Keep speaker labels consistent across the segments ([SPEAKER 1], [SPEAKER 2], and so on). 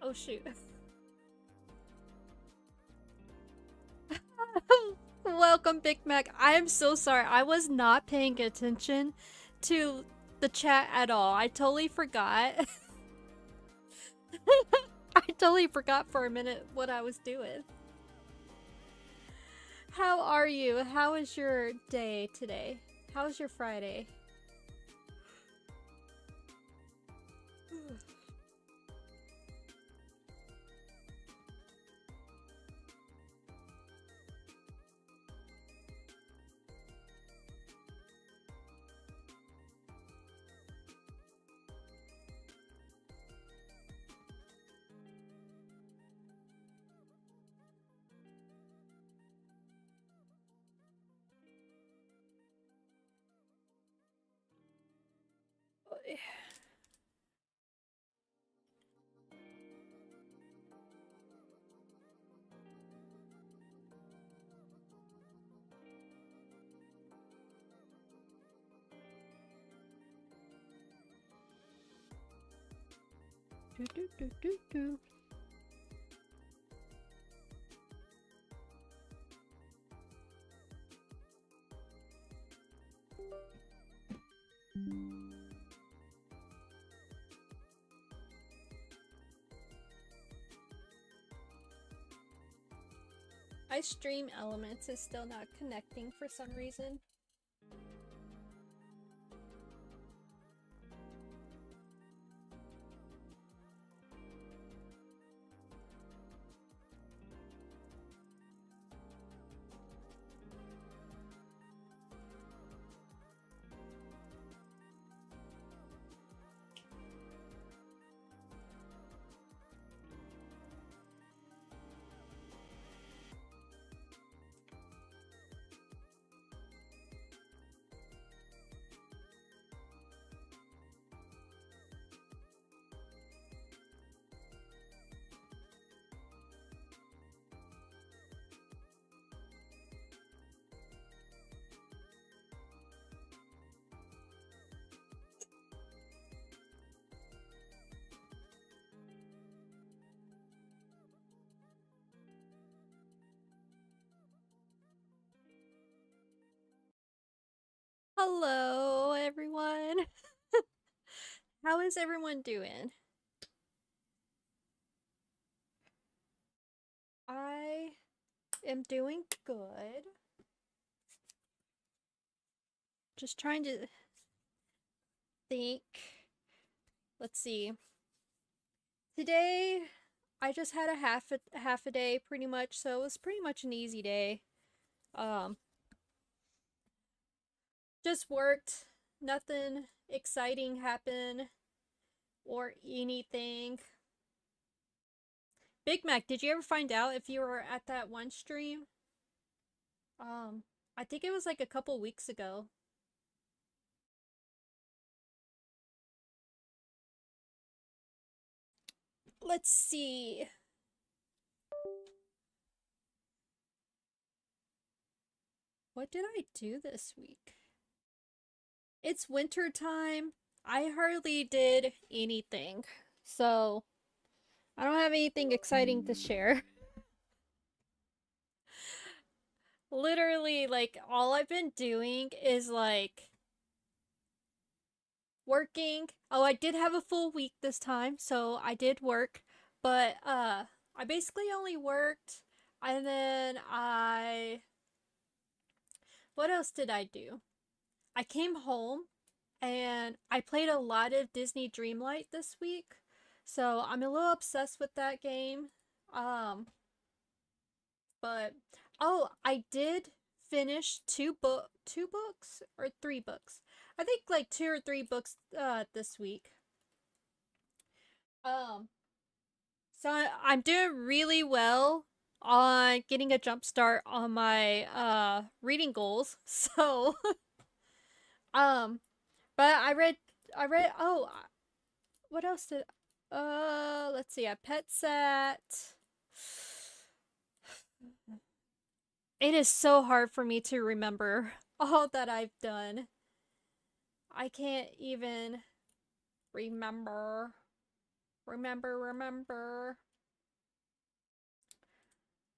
[SPEAKER 1] Oh shoot. Welcome, Big Mac. I am so sorry. I was not paying attention to the chat at all. I totally forgot. I totally forgot for a minute what I was doing. How are you? How is your day today? How was your Friday? Do, do, do, do, do. My stream elements is still not connecting for some reason. Hello, everyone. How is everyone doing? I am doing good. Just trying to think. Let's see. Today, I just had a half a day pretty much, so it was pretty much an easy day. Um, just worked. Nothing exciting happened or anything. Big Mac, did you ever find out if you were at that one stream? Um, I think it was like a couple weeks ago. Let's see. What did I do this week? It's winter time. I hardly did anything. So, I don't have anything exciting to share. Literally, like, all I've been doing is like working. Oh, I did have a full week this time, so I did work, but I basically only worked and then what else did I do? I came home and I played a lot of Disney Dreamlight this week. So I'm a little obsessed with that game. Um, but oh, I did finish two books or three books. I think like two or three books this week. Um, so I'm doing really well on getting a jump start on my reading goals. So, um, but I read oh, what else did let's see. I pet sat. It is so hard for me to remember all that I've done. I can't even remember. Remember.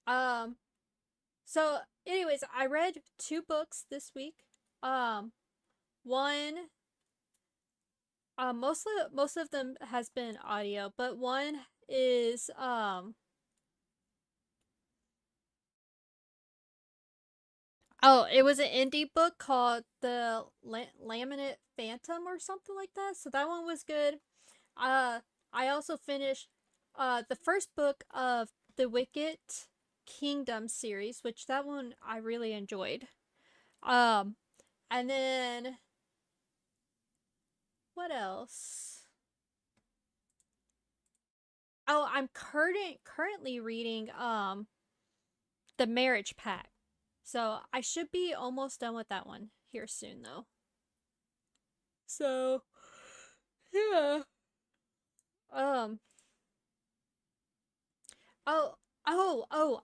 [SPEAKER 1] Um, so anyways, I read two books this week. Um, one most of them has been audio, but one is oh, it was an indie book called The Laminate Phantom or something like that. So that one was good. Uh, I also finished the first book of the Wicked Kingdom series, which that one I really enjoyed. Um, and then what else? Oh, I'm currently reading The Marriage Pact. So I should be almost done with that one here soon though. So yeah. Um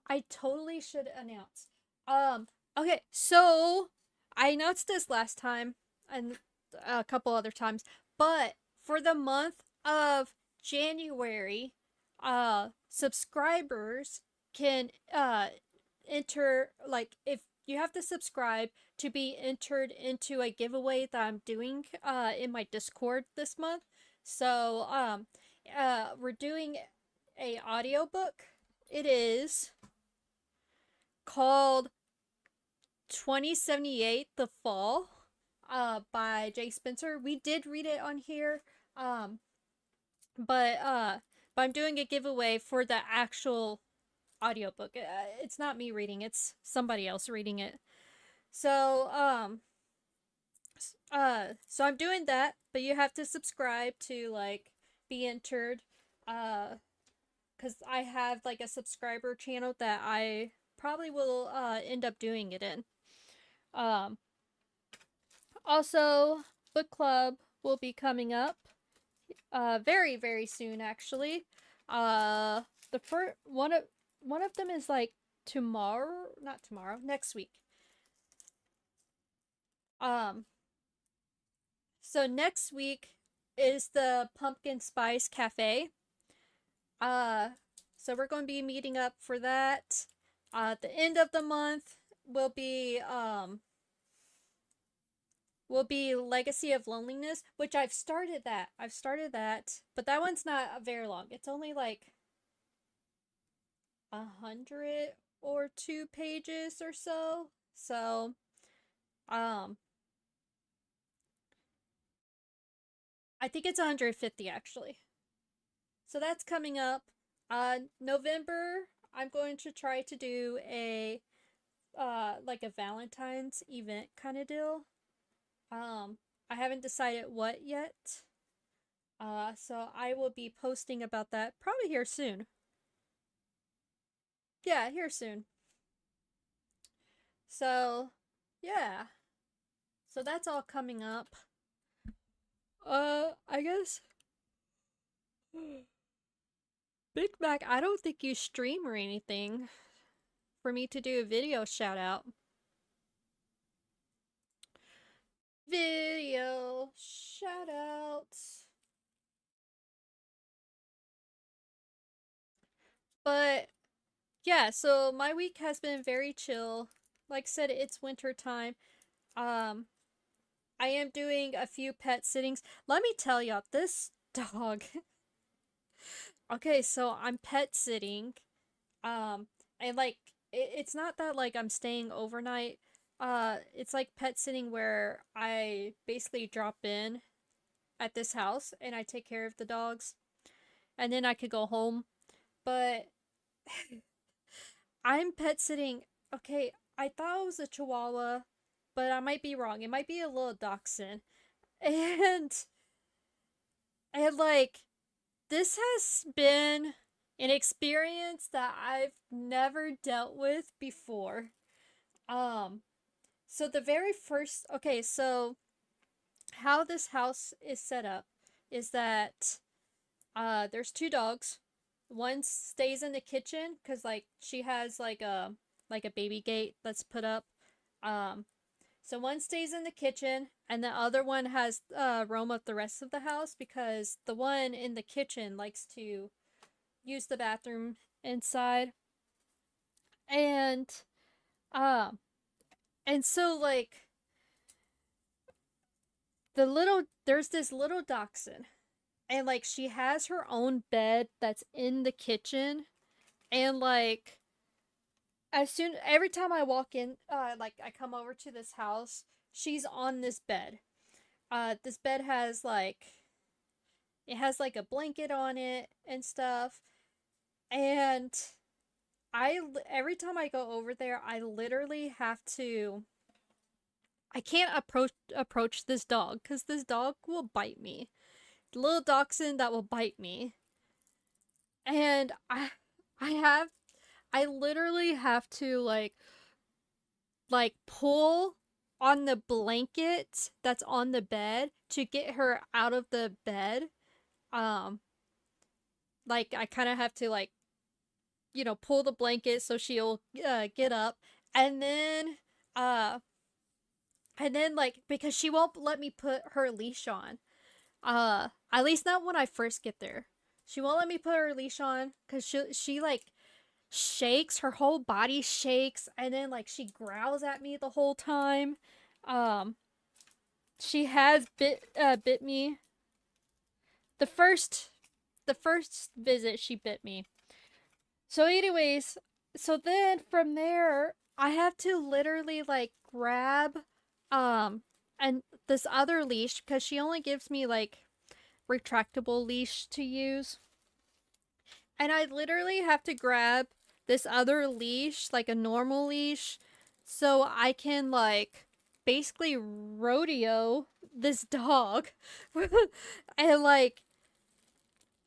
[SPEAKER 1] I totally should announce. Um okay, so I announced this last time and a couple other times, but for the month of January, subscribers can enter, like, if you have to subscribe to be entered into a giveaway that I'm doing in my Discord this month. So we're doing a audiobook. It is called 2078 The Fall by Jay Spencer. We did read it on here. Um but uh but I'm doing a giveaway for the actual audiobook. It's not me reading, it's somebody else reading it. So so I'm doing that, but you have to subscribe to like be entered. Cuz I have like a subscriber channel that I probably will end up doing it in. Um Also, book club will be coming up very soon actually. Uh the first one of them is like tomorrow, not tomorrow, next week. Um so next week is the Pumpkin Spice Cafe. Uh so we're going to be meeting up for that. At the end of the month will be Legacy of Loneliness, which I've started that. But that one's not very long. It's only like 102 pages or so. So, um, I think it's 150 actually. So that's coming up. November, I'm going to try to do a like a Valentine's event kind of deal. Um, I haven't decided what yet. So I will be posting about that probably here soon. Yeah, here soon. So, yeah. So that's all coming up. I guess Big Mac, I don't think you stream or anything for me to do a video shout out. Video shout outs. But yeah, so my week has been very chill. Like I said, it's winter time. Um, I am doing a few pet sittings. Let me tell y'all, this dog. Okay, so I'm pet sitting. Um, and like it's not that like I'm staying overnight. It's like pet sitting where I basically drop in at this house and I take care of the dogs and then I could go home. But I'm pet sitting. Okay, I thought it was a Chihuahua, but I might be wrong. It might be a little dachshund. And like this has been an experience that I've never dealt with before. Um so the very first, okay, so how this house is set up is that there's two dogs. One stays in the kitchen cuz like she has like a baby gate that's put up. Um So one stays in the kitchen, and the other one has roam up the rest of the house because the one in the kitchen likes to use the bathroom inside. And um and so like there's this little dachshund, and like she has her own bed that's in the kitchen, and like every time I walk in, like I come over to this house, she's on this bed. This bed has like it has like a blanket on it and stuff. And every time I go over there, I literally have to I can't approach this dog cuz this dog will bite me. The little dachshund that will bite me. And I have I literally have to like pull on the blanket that's on the bed to get her out of the bed. Um like I kind of have to like pull the blanket so she'll get up, and then uh like because she won't let me put her leash on. At least not when I first get there. She won't let me put her leash on cuz she like shakes, her whole body shakes, and then like she growls at me the whole time. Um she has bit me. The first visit she bit me. So anyways, so then from there I have to literally like grab um and this other leash because she only gives me like retractable leash to use. And I literally have to grab this other leash, like a normal leash, so I can like basically rodeo this dog. And like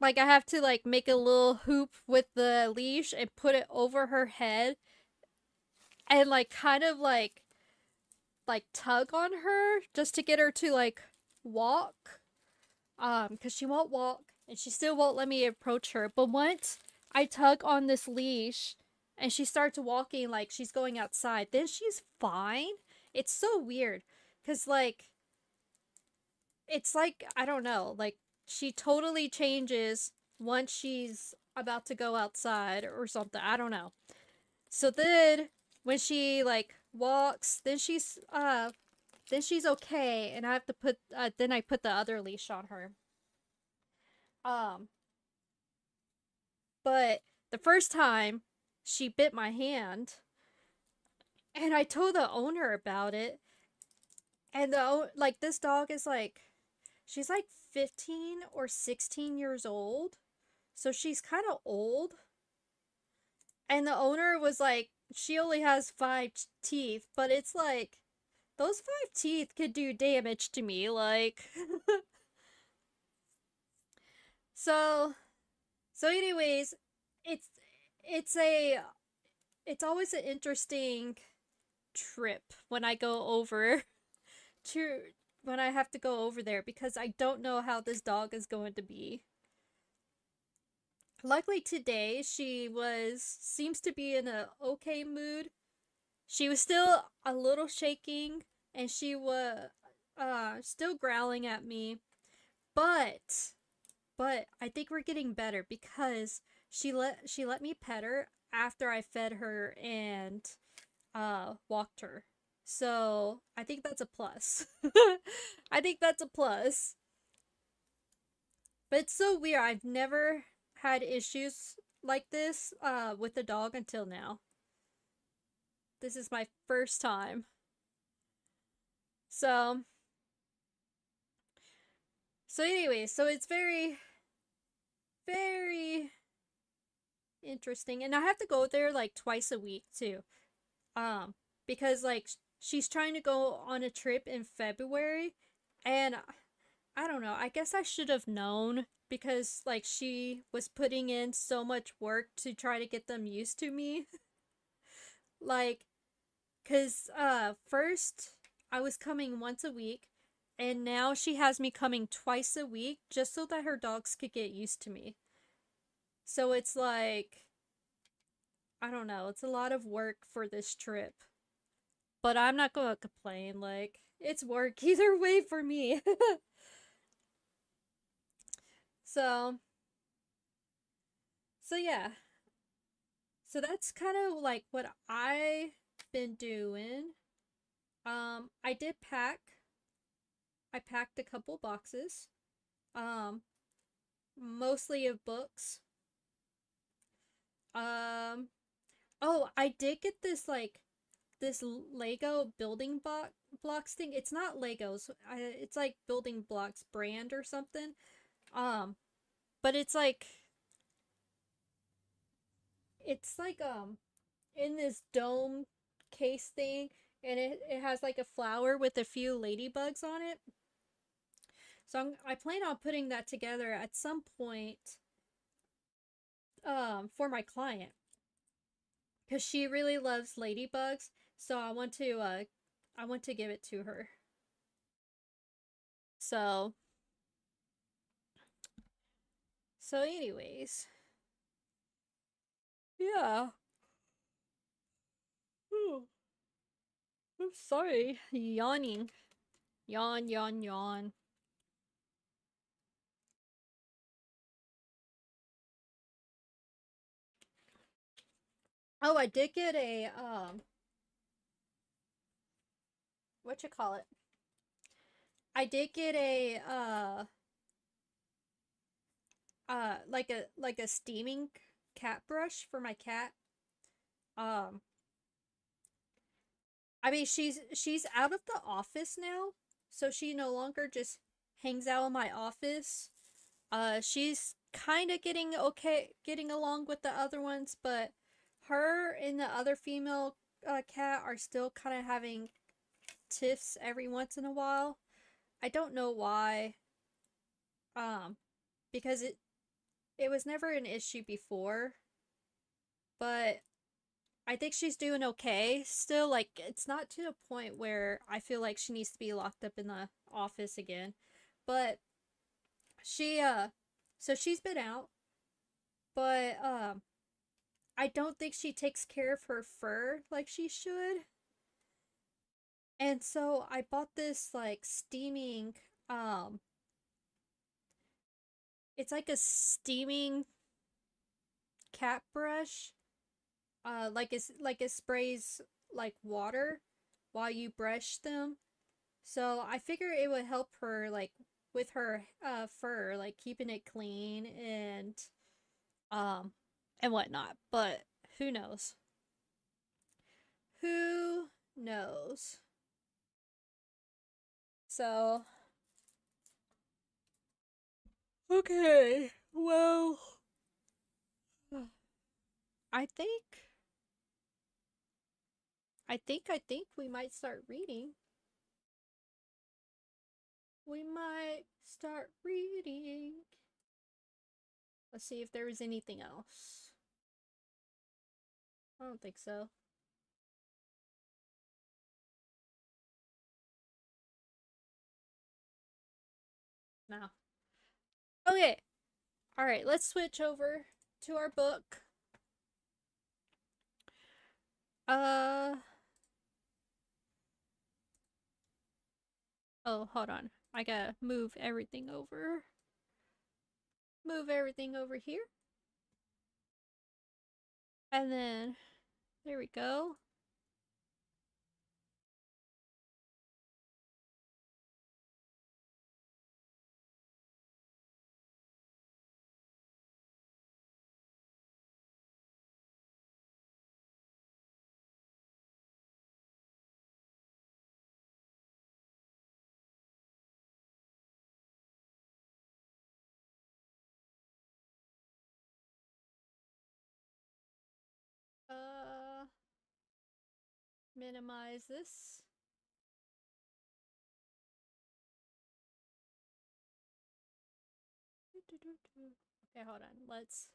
[SPEAKER 1] I have to like make a little hoop with the leash and put it over her head and like kind of like tug on her just to get her to like walk, cuz she won't walk and she still won't let me approach her. But once I tug on this leash and she starts walking like she's going outside, then she's fine. It's so weird cuz like it's like I don't know, like she totally changes once she's about to go outside or something. I don't know. So then when she like walks, then she's okay, and I have to put then I put the other leash on her. Um but the first time she bit my hand, and I told the owner about it, and like this dog is like she's like 15 or 16 years old. So she's kind of old. And the owner was like, she only has five teeth, but it's like, those five teeth could do damage to me. Like, so, anyways, it's, it's a, it's always an interesting trip when I go over to, when I have to go over there because I don't know how this dog is going to be. Luckily today seems to be in a okay mood. She was still a little shaking and she was still growling at me, but I think we're getting better because she let me pet her after I fed her and walked her. So, I think that's a plus. I think that's a plus. But it's so weird. I've never had issues like this with the dog until now. This is my first time. So, anyway, so it's very very interesting, and I have to go there like twice a week too. Um because like she's trying to go on a trip in February, and I don't know. I guess I should have known because like she was putting in so much work to try to get them used to me. Like cuz first I was coming once a week, and now she has me coming twice a week just so that her dogs could get used to me. So it's like I don't know, it's a lot of work for this trip. But I'm not gonna complain. Like, it's work either way for me. So, so yeah. So that's kind of like what I've been doing. I did pack. I packed a couple boxes. Um, Mostly of books. Um, oh, I did get this like this Lego building blocks thing. It's not Legos. It's like building blocks brand or something. Um, but it's like in this dome case thing, and it has like a flower with a few ladybugs on it. So I plan on putting that together at some point for my client because she really loves ladybugs. So I want to give it to her. So anyways, yeah. Oh, I'm sorry. Yawning. Yawn, yawn, yawn. Oh, I did get a what you call it? I did get a like a steaming cat brush for my cat. Um I mean she's out of the office now, so she no longer just hangs out in my office. She's kind of getting along with the other ones, but her and the other female cat are still kind of having tiffs every once in a while. I don't know why. Um, because it was never an issue before, but I think she's doing okay. Still, like it's not to the point where I feel like she needs to be locked up in the office again. But she so she's been out, but I don't think she takes care of her fur like she should. And so I bought this like steaming it's like a steaming cat brush. Like it sprays like water while you brush them. So I figure it would help her like with her fur, like keeping it clean um and whatnot. But who knows? Who knows? So okay. Well, I think I think we might start reading. We might start reading. Let's see if there was anything else. I don't think so. No. Okay. All right, let's switch over to our book. Uh oh, hold on. I gotta move everything over. Move everything over here. And then there we go. Uh Minimize this. Okay, hold on. Let's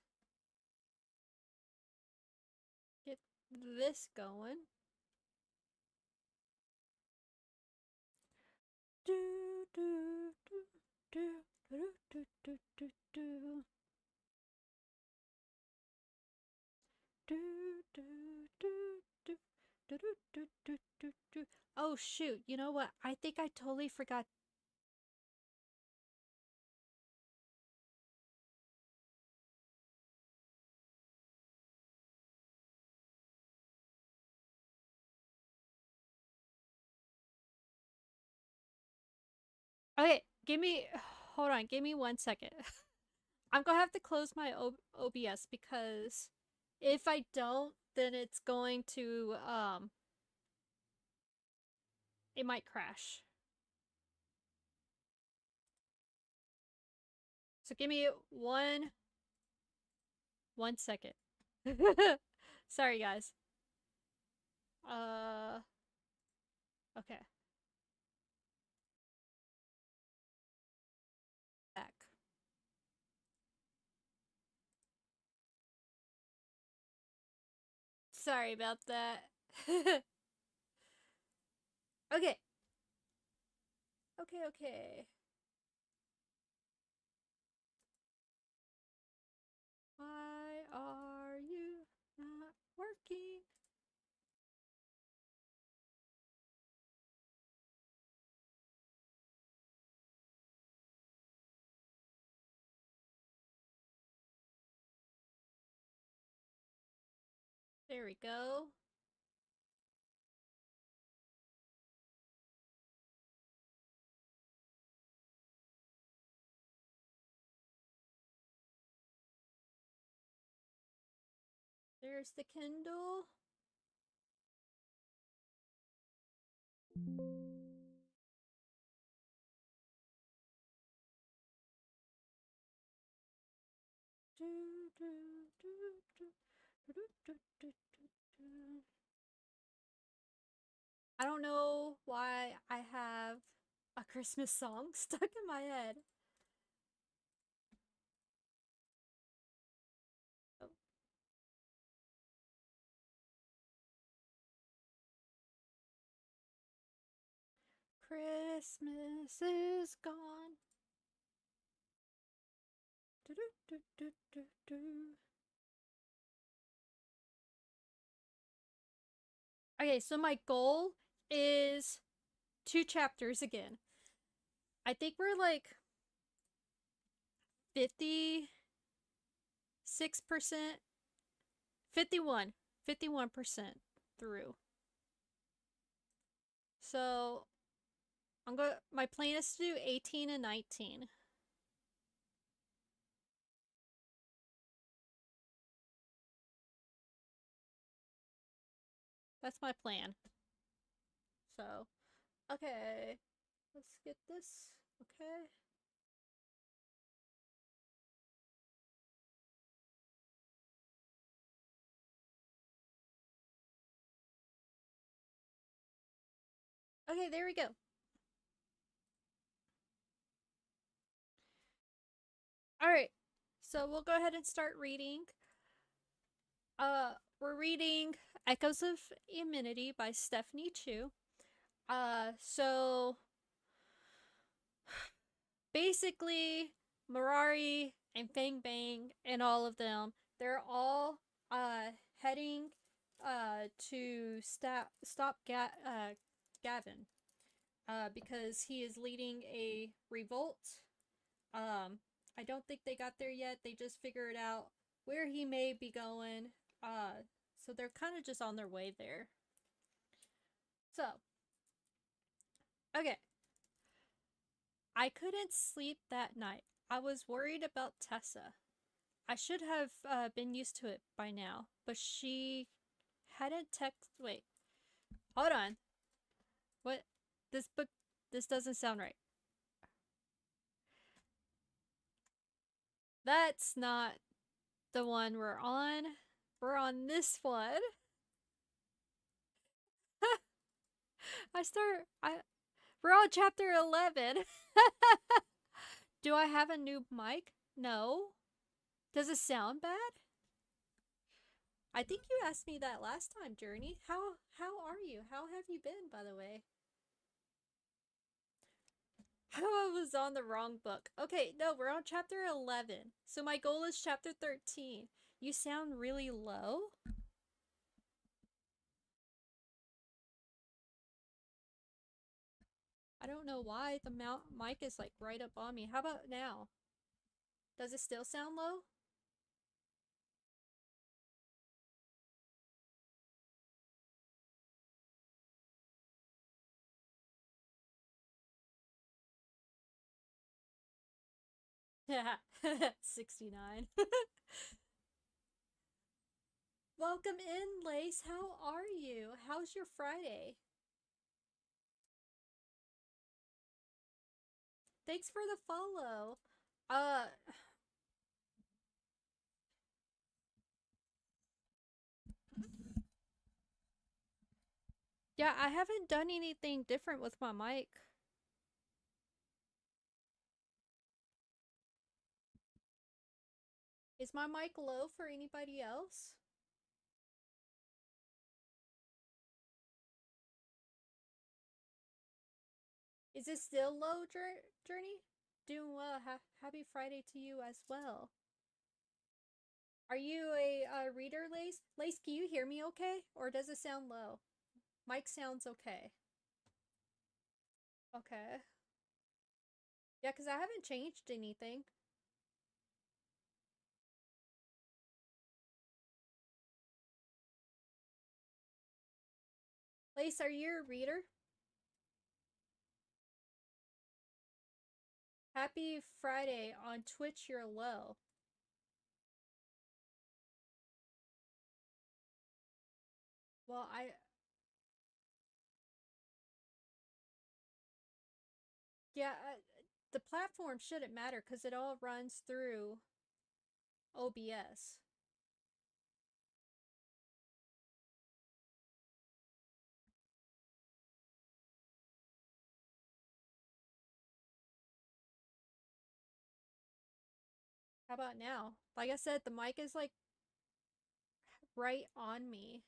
[SPEAKER 1] get this going. Do do do do do do do do do do do do do Oh shoot, you know what? I think I totally forgot. Okay, give me hold on, give me 1 second. I'm gonna have to close my OBS because if I don't, then it's going to it might crash. So give me 1 second. Sorry guys. Uh okay. Back. Sorry about that. Okay. Okay. Why are you not working? There we go. There's the Kindle. I don't know why I have a Christmas song stuck in my head. Oh. Christmas is gone. Okay, so my goal is 2 chapters again. I think we're like 56%, 51% through. So my plan is to do 18 and 19. That's my plan. So, okay. Let's get this. Okay. Okay, there we go. All right. So we'll go ahead and start reading. We're reading Echoes of Amenity by Stephanie Chu. So basically, Mirari and Fang Bang and all of them, they're all heading to stop Gavin because he is leading a revolt. I don't think they got there yet. They just figured out where he may be going. So they're kind of just on their way there. So, okay. I couldn't sleep that night. I was worried about Tessa. I should have been used to it by now, but she hadn't text. Wait, hold on. What? This book. This doesn't sound right. That's not the one we're on. We're on this one. We're on chapter 11. Do I have a new mic? No. Does it sound bad? I think you asked me that last time, Journey. How are you? How have you been, by the way? I was on the wrong book. Okay, no, we're on chapter 11. So my goal is chapter 13. You sound really low. I don't know why the mic is like right up on me. How about now? Does it still sound low? Yeah, 69. Welcome in, Lace. How are you? How's your Friday? Thanks for the follow. Uh, yeah, I haven't done anything different with my mic. Is my mic low for anybody else? Is it still low, Journey? Doing well. Happy Friday to you as well. Are you a reader, Lace? Lace, can you hear me okay? Or does it sound low? Mic sounds okay. Okay. Yeah, because I haven't changed anything. Lace, are you a reader? Happy Friday. On Twitch, you're low. Well, yeah, the platform shouldn't matter because it all runs through OBS. How about now? Like I said, the mic is like right on me.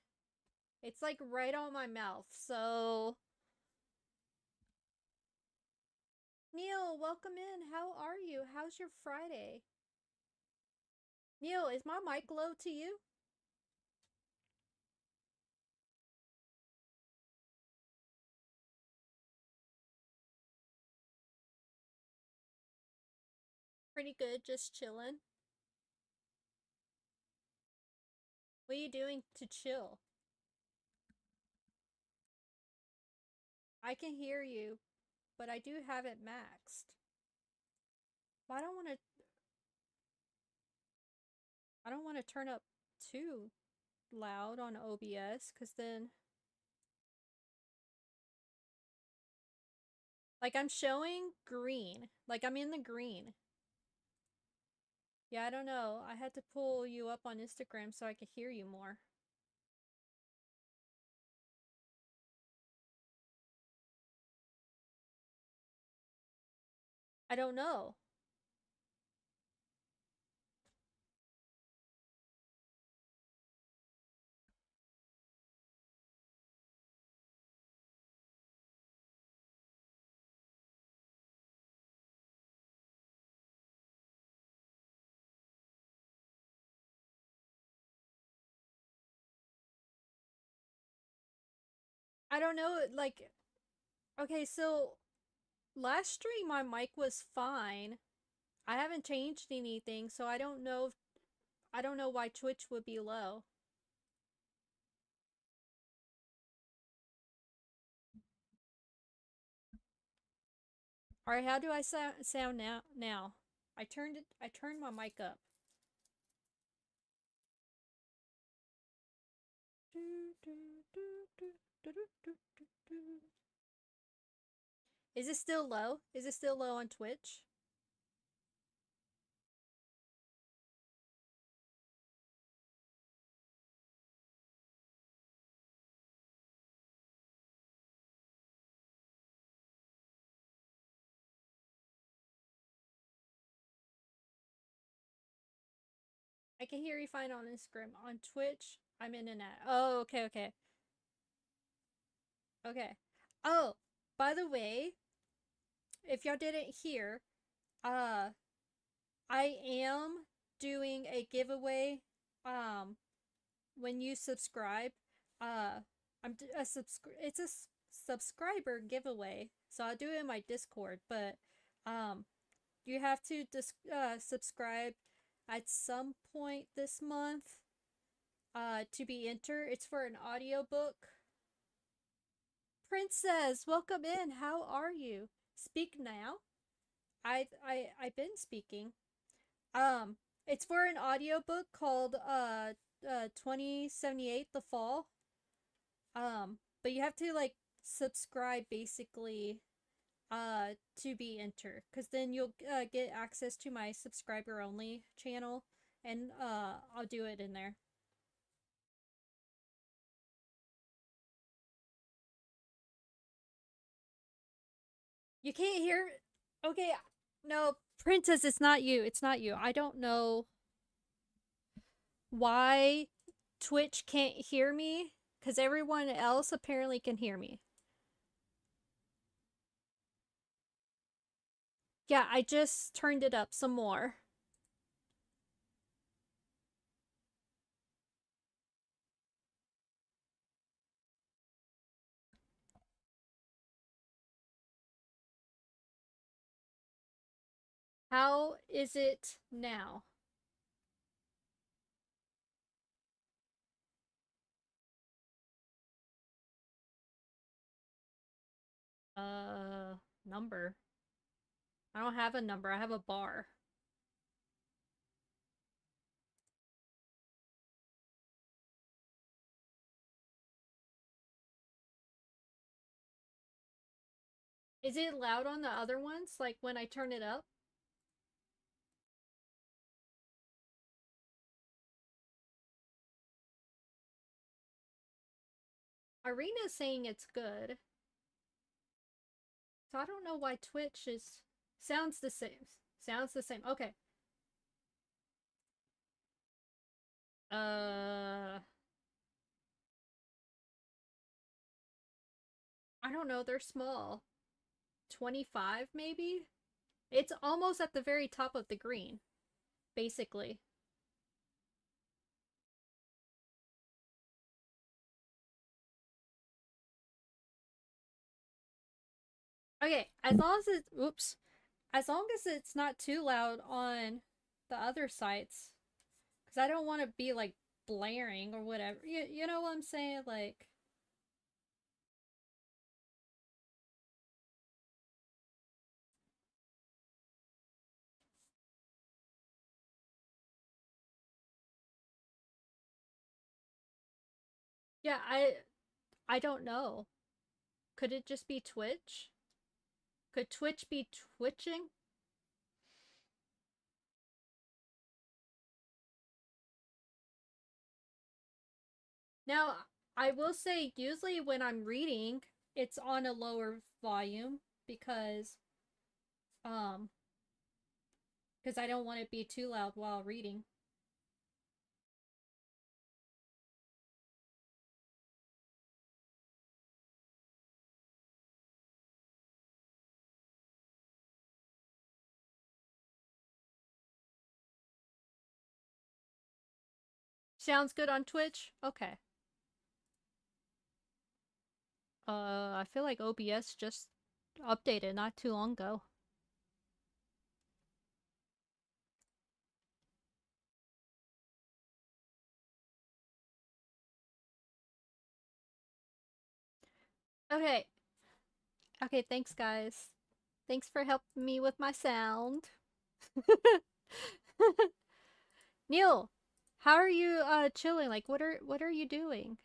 [SPEAKER 1] It's like right on my mouth. So, Neil, welcome in. How are you? How's your Friday? Neil, is my mic low to you? Pretty good, just chilling. What are you doing to chill? I can hear you, but I do have it maxed. But I don't want to turn up too loud on OBS cuz then like I'm showing green. Like I'm in the green. Yeah, I don't know. I had to pull you up on Instagram so I could hear you more. I don't know. I don't know, like okay, so last stream my mic was fine. I haven't changed anything, so I don't know why Twitch would be low. All right, how do I sound now? I turned my mic up. Is it still low? Is it still low on Twitch? I can hear you fine on Instagram. On Twitch, I'm in and out. Oh, okay, okay. Okay. Oh, by the way, if y'all didn't hear, uh, I am doing a giveaway. Um, when you subscribe, uh, it's a subscriber giveaway. So I'll do it in my Discord, but um you have to subscribe at some point this month to be entered. It's for an audiobook. Princess, welcome in. How are you? Speak now. I've been speaking. Um it's for an audiobook called 2078 The Fall. But you have to like subscribe basically to be entered, because then you'll get access to my subscriber only channel, and I'll do it in there. You can't hear. Okay, no, Princess, it's not you. It's not you. I don't know why Twitch can't hear me, because everyone else apparently can hear me. Yeah, I just turned it up some more. How is it now? Uh, Number. I don't have a number. I have a bar. Is it loud on the other ones, like when I turn it up? Arena's saying it's good. So I don't know why Twitch is... Sounds the same. Sounds the same. Okay. Uh... I don't know. They're small. 25 maybe? It's almost at the very top of the green, basically. Okay, as long as it's... Oops. As long as it's not too loud on the other sites. Because I don't want to be, like, blaring or whatever. You know what I'm saying? Like... Yeah, I don't know. Could it just be Twitch? Could Twitch be twitching? Now, I will say usually when I'm reading, it's on a lower volume because um because I don't want it to be too loud while reading. Sounds good on Twitch? Okay. I feel like OBS just updated not too long ago. Okay. Okay, thanks guys. Thanks for helping me with my sound. Neil, how are you chilling? Like what are you doing?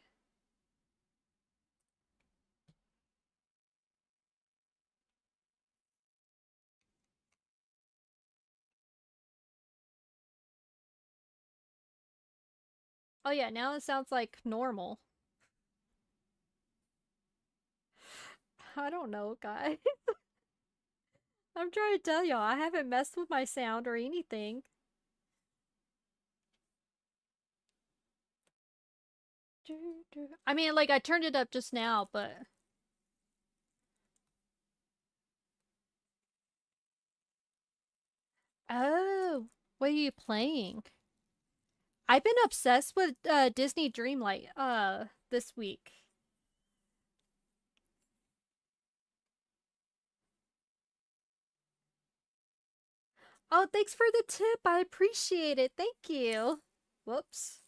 [SPEAKER 1] Oh yeah, now it sounds like normal. I don't know, guys. I'm trying to tell y'all, I haven't messed with my sound or anything. I mean, like, I turned it up just now, but... Oh, what are you playing? I've been obsessed with Disney Dreamlight this week. Oh, thanks for the tip. I appreciate it. Thank you. Whoops.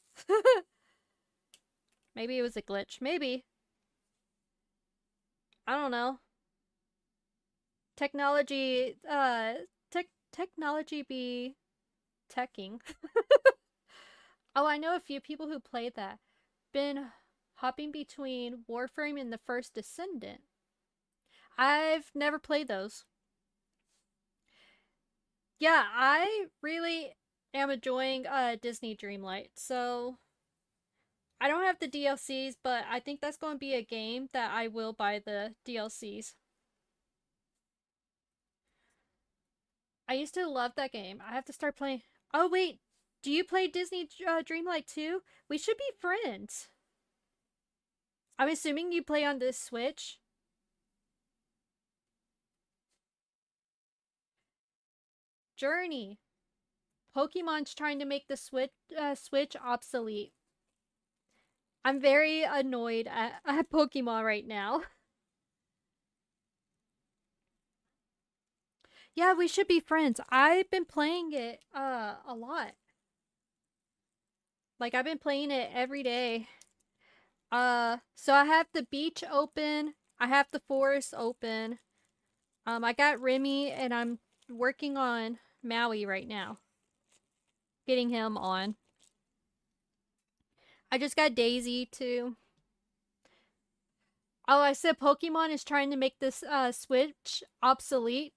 [SPEAKER 1] Maybe it was a glitch. Maybe. I don't know. Technology, technology be teching. Oh, I know a few people who played that. Been hopping between Warframe and the First Descendant. I've never played those. Yeah, I really am enjoying Disney Dreamlight. So I don't have the DLCs, but I think that's going to be a game that I will buy the DLCs. I used to love that game. I have to start playing. Oh wait, do you play Disney Dreamlight too? We should be friends. I'm assuming you play on this Switch. Journey. Pokemon's trying to make the Switch obsolete. I'm very annoyed at Pokemon right now. Yeah, we should be friends. I've been playing it a lot. Like I've been playing it every day. So I have the beach open. I have the forest open. I got Remy and I'm working on Maui right now. Getting him on. I just got Daisy too. Oh, I said Pokemon is trying to make this Switch obsolete.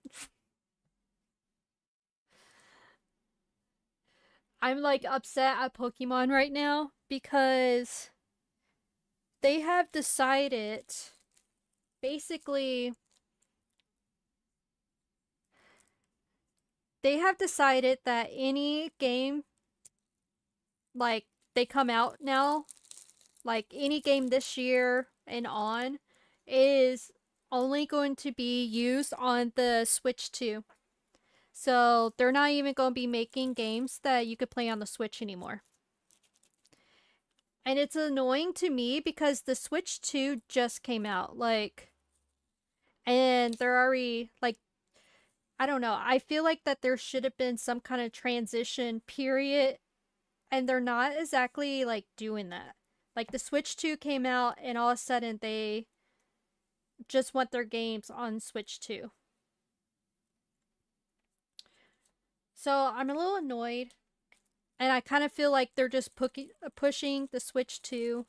[SPEAKER 1] I'm like upset at Pokemon right now because they have decided basically they have decided that any game like they come out now, like any game this year and on, is only going to be used on the Switch 2. So they're not even going to be making games that you could play on the Switch anymore. And it's annoying to me because the Switch 2 just came out, like, and they're already, like, I don't know. I feel like that there should have been some kind of transition period, and they're not exactly, like, doing that. Like, the Switch 2 came out, and all of a sudden they just want their games on Switch 2. So I'm a little annoyed, and I kind of feel like they're just pushing the Switch 2.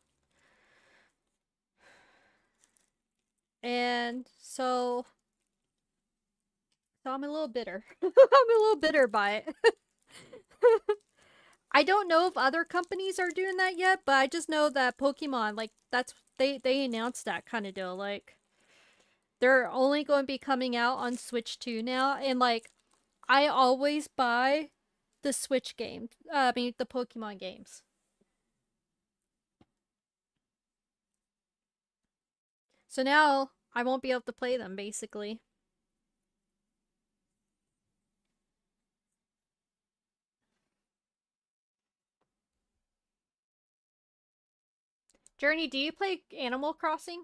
[SPEAKER 1] And so I'm a little bitter. I'm a little bitter by it. I don't know if other companies are doing that yet, but I just know that Pokemon, like that's they announced that kind of deal. Like they're only going to be coming out on Switch 2 now, and like I always buy the Switch games. I mean the Pokemon games. So now I won't be able to play them basically. Journey, do you play Animal Crossing?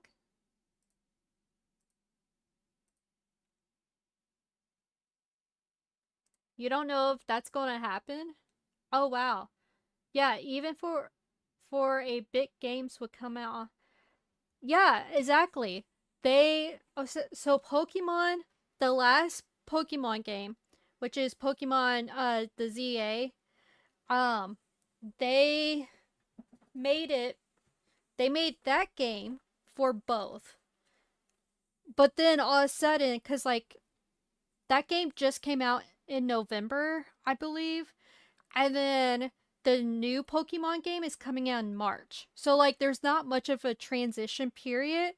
[SPEAKER 1] You don't know if that's going to happen? Oh wow. Yeah, even for a big games would come out. Yeah, exactly. So Pokemon, the last Pokemon game, which is Pokemon the ZA, um they made it they made that game for both. But then all of a sudden cuz like that game just came out in November, I believe, and then the new Pokemon game is coming out in March. So like there's not much of a transition period.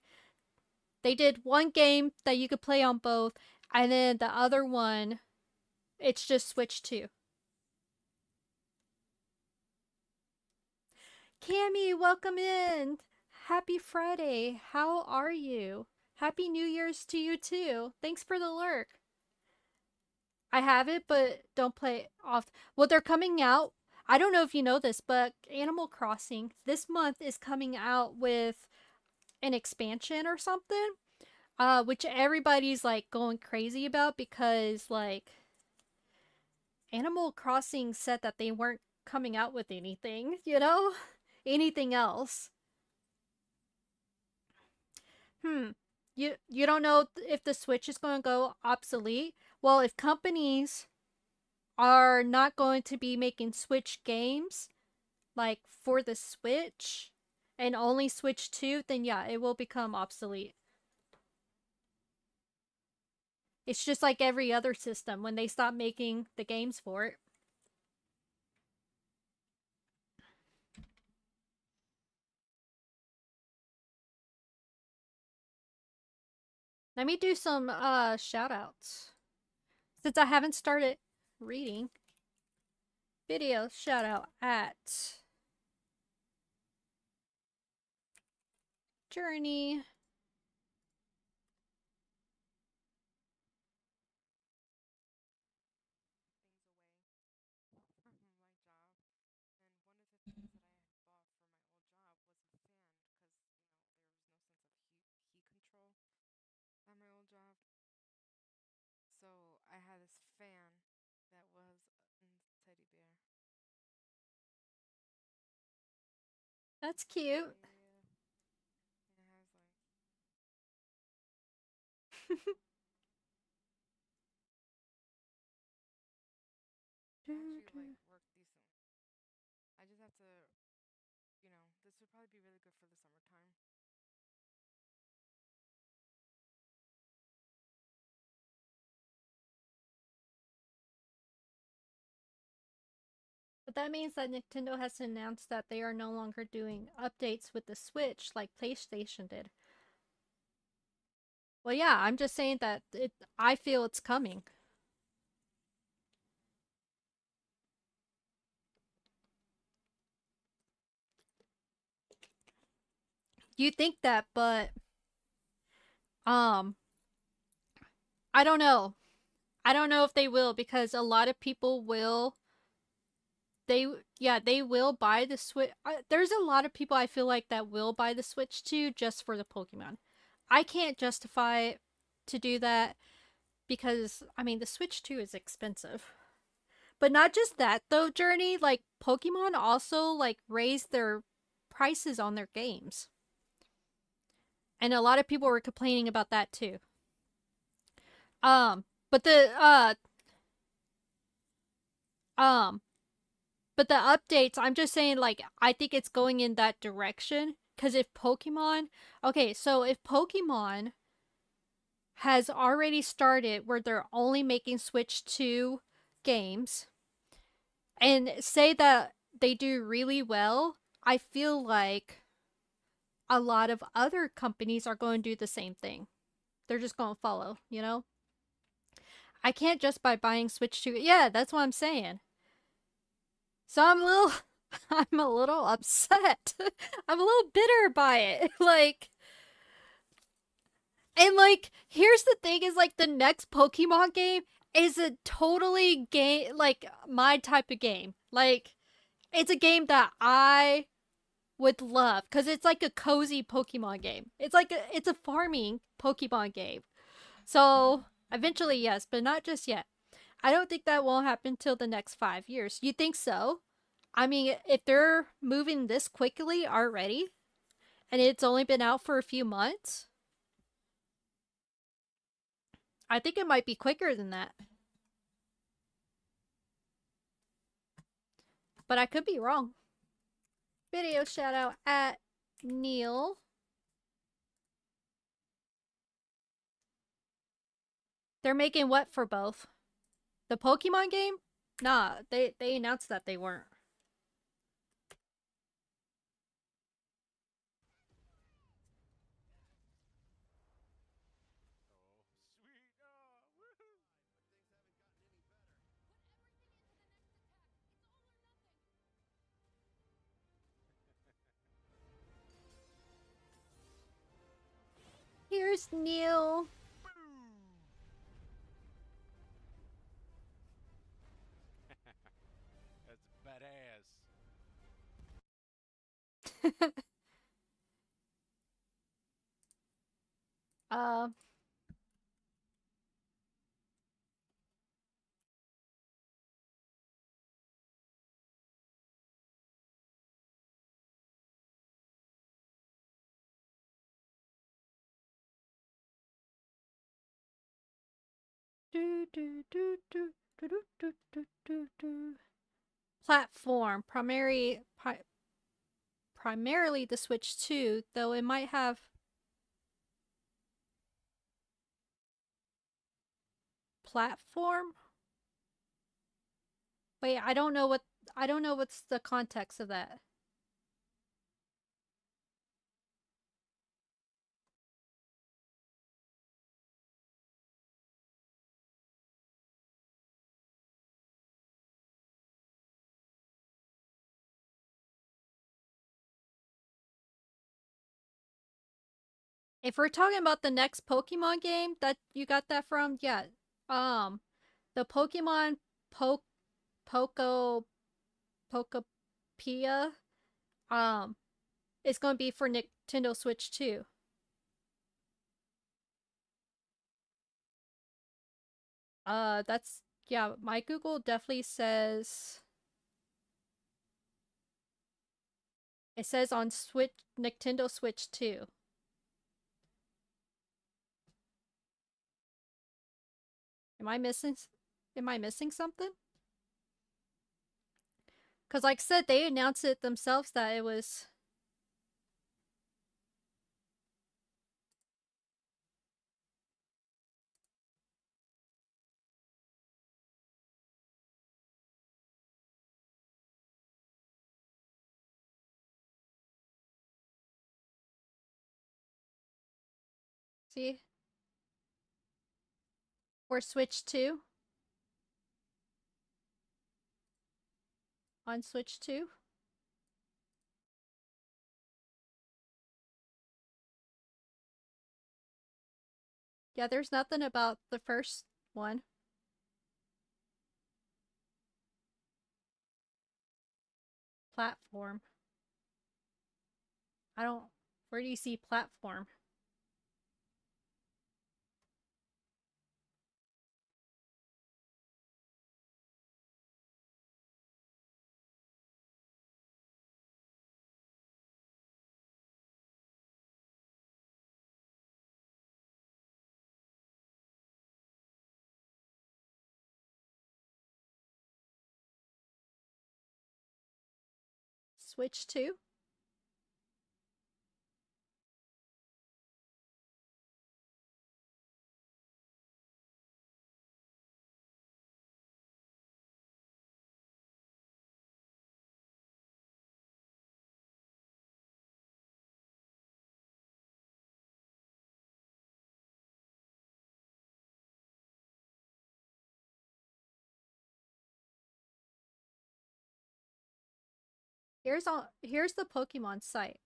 [SPEAKER 1] They did one game that you could play on both, and then the other one it's just Switch 2. Cammy, welcome in. Happy Friday. How are you? Happy New Year's to you too. Thanks for the lurk. I have it, but don't play it off. Well, they're coming out. I don't know if you know this, but Animal Crossing this month is coming out with an expansion or something, which everybody's like going crazy about because like Animal Crossing said that they weren't coming out with anything, you know? Anything else. Hmm. You don't know if the Switch is going to go obsolete? Well, if companies are not going to be making Switch games like for the Switch and only Switch 2, then yeah, it will become obsolete. It's just like every other system when they stop making the games for it. Let me do some shout outs. Since I haven't started reading. Video shout out at Journey.
[SPEAKER 2] At my old job. So I had this fan that was a teddy bear.
[SPEAKER 1] That's cute.
[SPEAKER 2] Yeah. And it has like it actually like worked decently. I just have to, this would probably be really good for the summertime.
[SPEAKER 1] But that means that Nintendo has announced that they are no longer doing updates with the Switch like PlayStation did. Well, yeah, I'm just saying that I feel it's coming. You think that, but um I don't know. I don't know if they will because a lot of people will they yeah, they will buy the Switch. There's a lot of people I feel like that will buy the Switch too just for the Pokemon. I can't justify to do that because I mean the Switch 2 is expensive. But not just that though, Journey, like Pokemon also like raised their prices on their games. And a lot of people were complaining about that too. Um but the um but the updates, I'm just saying like I think it's going in that direction cuz if Pokemon, okay, so if Pokemon has already started where they're only making Switch 2 games and say that they do really well, I feel like a lot of other companies are going to do the same thing. They're just going to follow, you know? I can't just by buying Switch 2. Yeah, that's what I'm saying. So I'm a little I'm a little upset. I'm a little bitter by it. Like and like here's the thing is like the next Pokemon game is a totally game like my type of game. Like it's a game that I would love because it's like a cozy Pokemon game. It's a farming Pokemon game. So eventually, yes, but not just yet. I don't think that won't happen till the next 5 years. You think so? I mean, if they're moving this quickly already, and it's only been out for a few months, I think it might be quicker than that. But I could be wrong. Video shout out at Neil. They're making what for both? The Pokemon game? Nah, they announced that they weren't.
[SPEAKER 2] Oh, sweet. Oh, woohoo.
[SPEAKER 1] Here's Neil.
[SPEAKER 2] Boom. That's badass.
[SPEAKER 1] uh Platform, primarily the Switch 2, though it might have platform. Wait, I don't know what's the context of that. If we're talking about the next Pokemon game that you got that from, yeah. The Pokemon Poco Pokopia is going to be for Nintendo Switch 2. That's yeah, my Google definitely says it says on Nintendo Switch 2. Am I missing something? Cuz like I said, they announced it themselves that it was see for Switch 2 on Switch 2. Yeah, there's nothing about the first one. Platform. I don't. Where do you see platform? Switch 2? Here's the Pokemon site.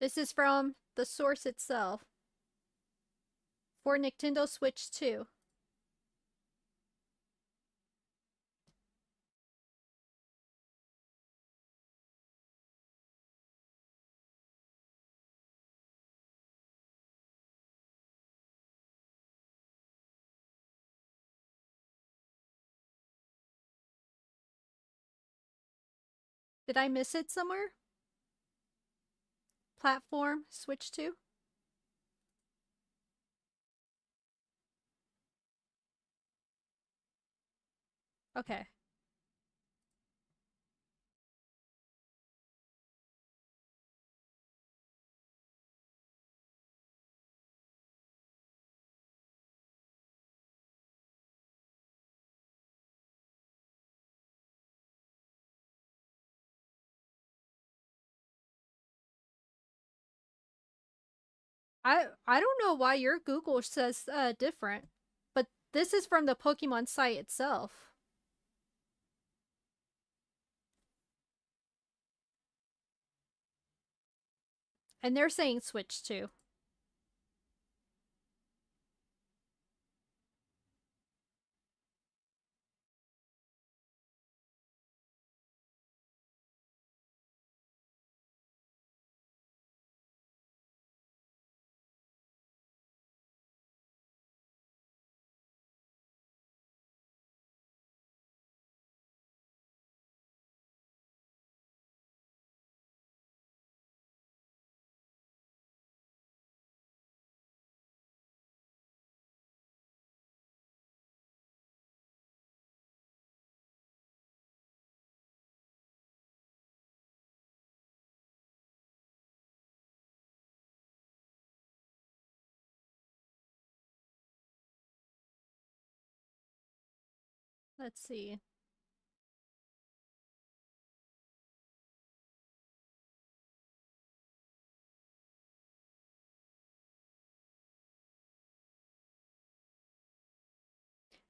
[SPEAKER 1] This is from the source itself for Nintendo Switch 2. Did I miss it somewhere? Platform Switch 2? Okay. I don't know why your Google says different, but this is from the Pokemon site itself. And they're saying Switch 2. Let's see.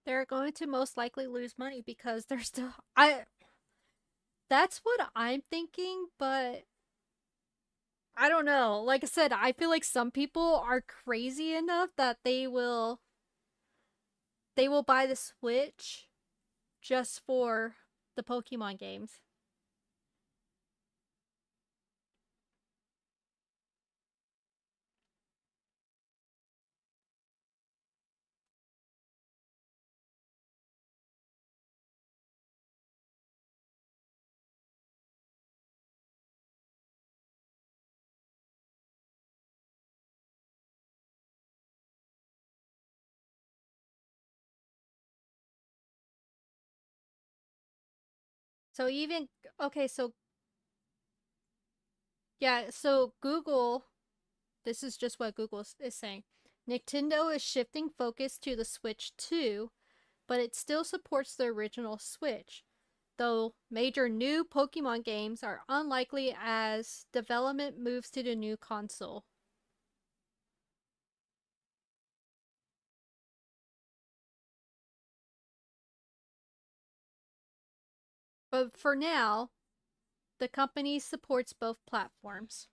[SPEAKER 1] They're going to most likely lose money because they're still I that's what I'm thinking, but I don't know. Like I said, I feel like some people are crazy enough that they will buy the Switch just for the Pokemon games. So even okay, so yeah, so Google, this is just what Google is saying. Nintendo is shifting focus to the Switch 2, but it still supports the original Switch, though major new Pokemon games are unlikely as development moves to the new console. But for now, the company supports both platforms.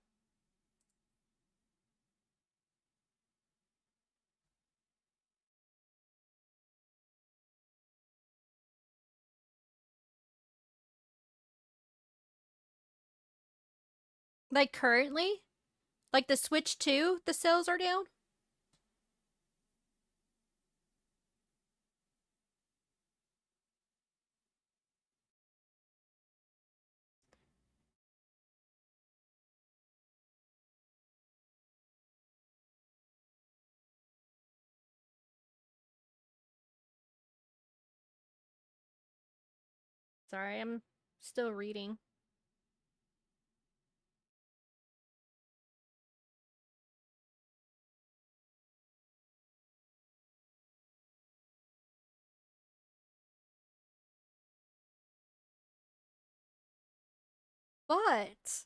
[SPEAKER 1] Like currently, like the Switch 2, the sales are down. Sorry, I'm still reading. But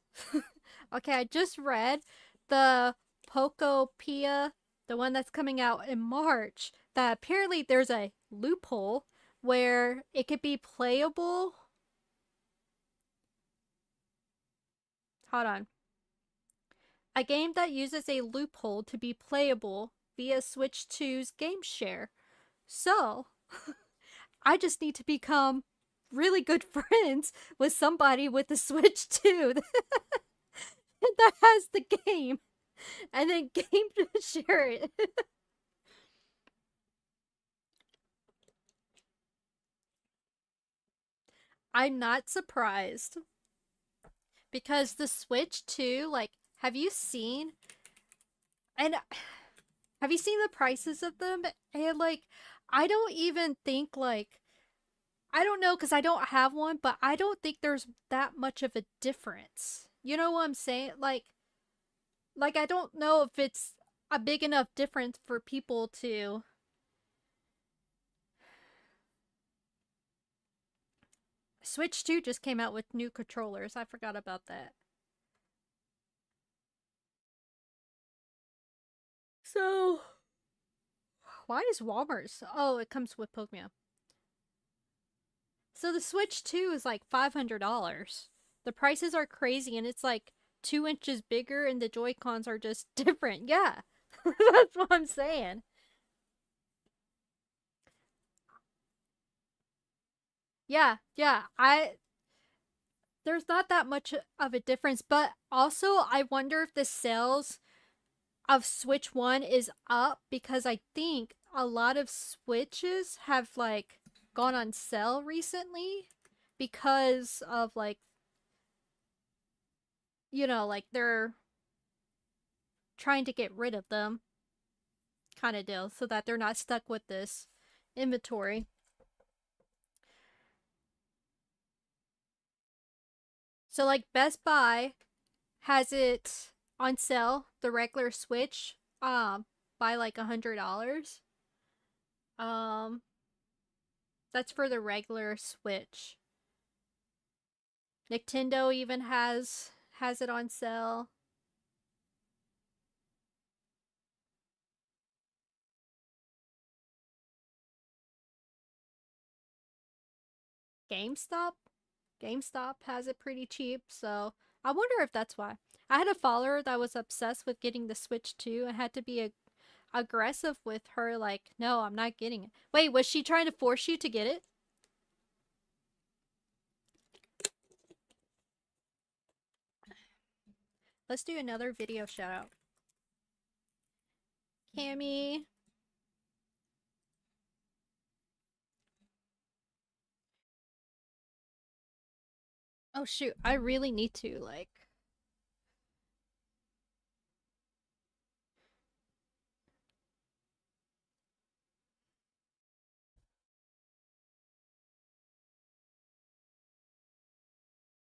[SPEAKER 1] okay, I just read the Pokopia, the one that's coming out in March, that apparently there's a loophole where it could be playable. Hold on. A game that uses a loophole to be playable via Switch 2's game share. So, I just need to become really good friends with somebody with the Switch 2 that has the game and then game to share it. I'm not surprised because the Switch 2, like, have you seen and have you seen the prices of them? And like, I don't even think like I don't know because I don't have one, but I don't think there's that much of a difference. You know what I'm saying? Like I don't know if it's a big enough difference for people to. Switch 2 just came out with new controllers. I forgot about that. So, why is Walmart's? Oh, it comes with Pokemon. So the Switch 2 is like $500. The prices are crazy and it's like 2 inches bigger and the Joy Cons are just different. Yeah. That's what I'm saying. Yeah, yeah. There's not that much of a difference, but also I wonder if the sales of Switch 1 is up because I think a lot of Switches have like gone on sale recently because of like like they're trying to get rid of them kind of deal so that they're not stuck with this inventory. So like Best Buy has it on sale, the regular Switch, by like $100. Um That's for the regular Switch. Nintendo even has it on sale. GameStop? GameStop has it pretty cheap, so I wonder if that's why. I had a follower that was obsessed with getting the Switch too and had to be aggressive with her, like, no, I'm not getting it. Wait, was she trying to force you to get it? Let's do another video shout out. Cammy. Oh shoot, I really need to, like,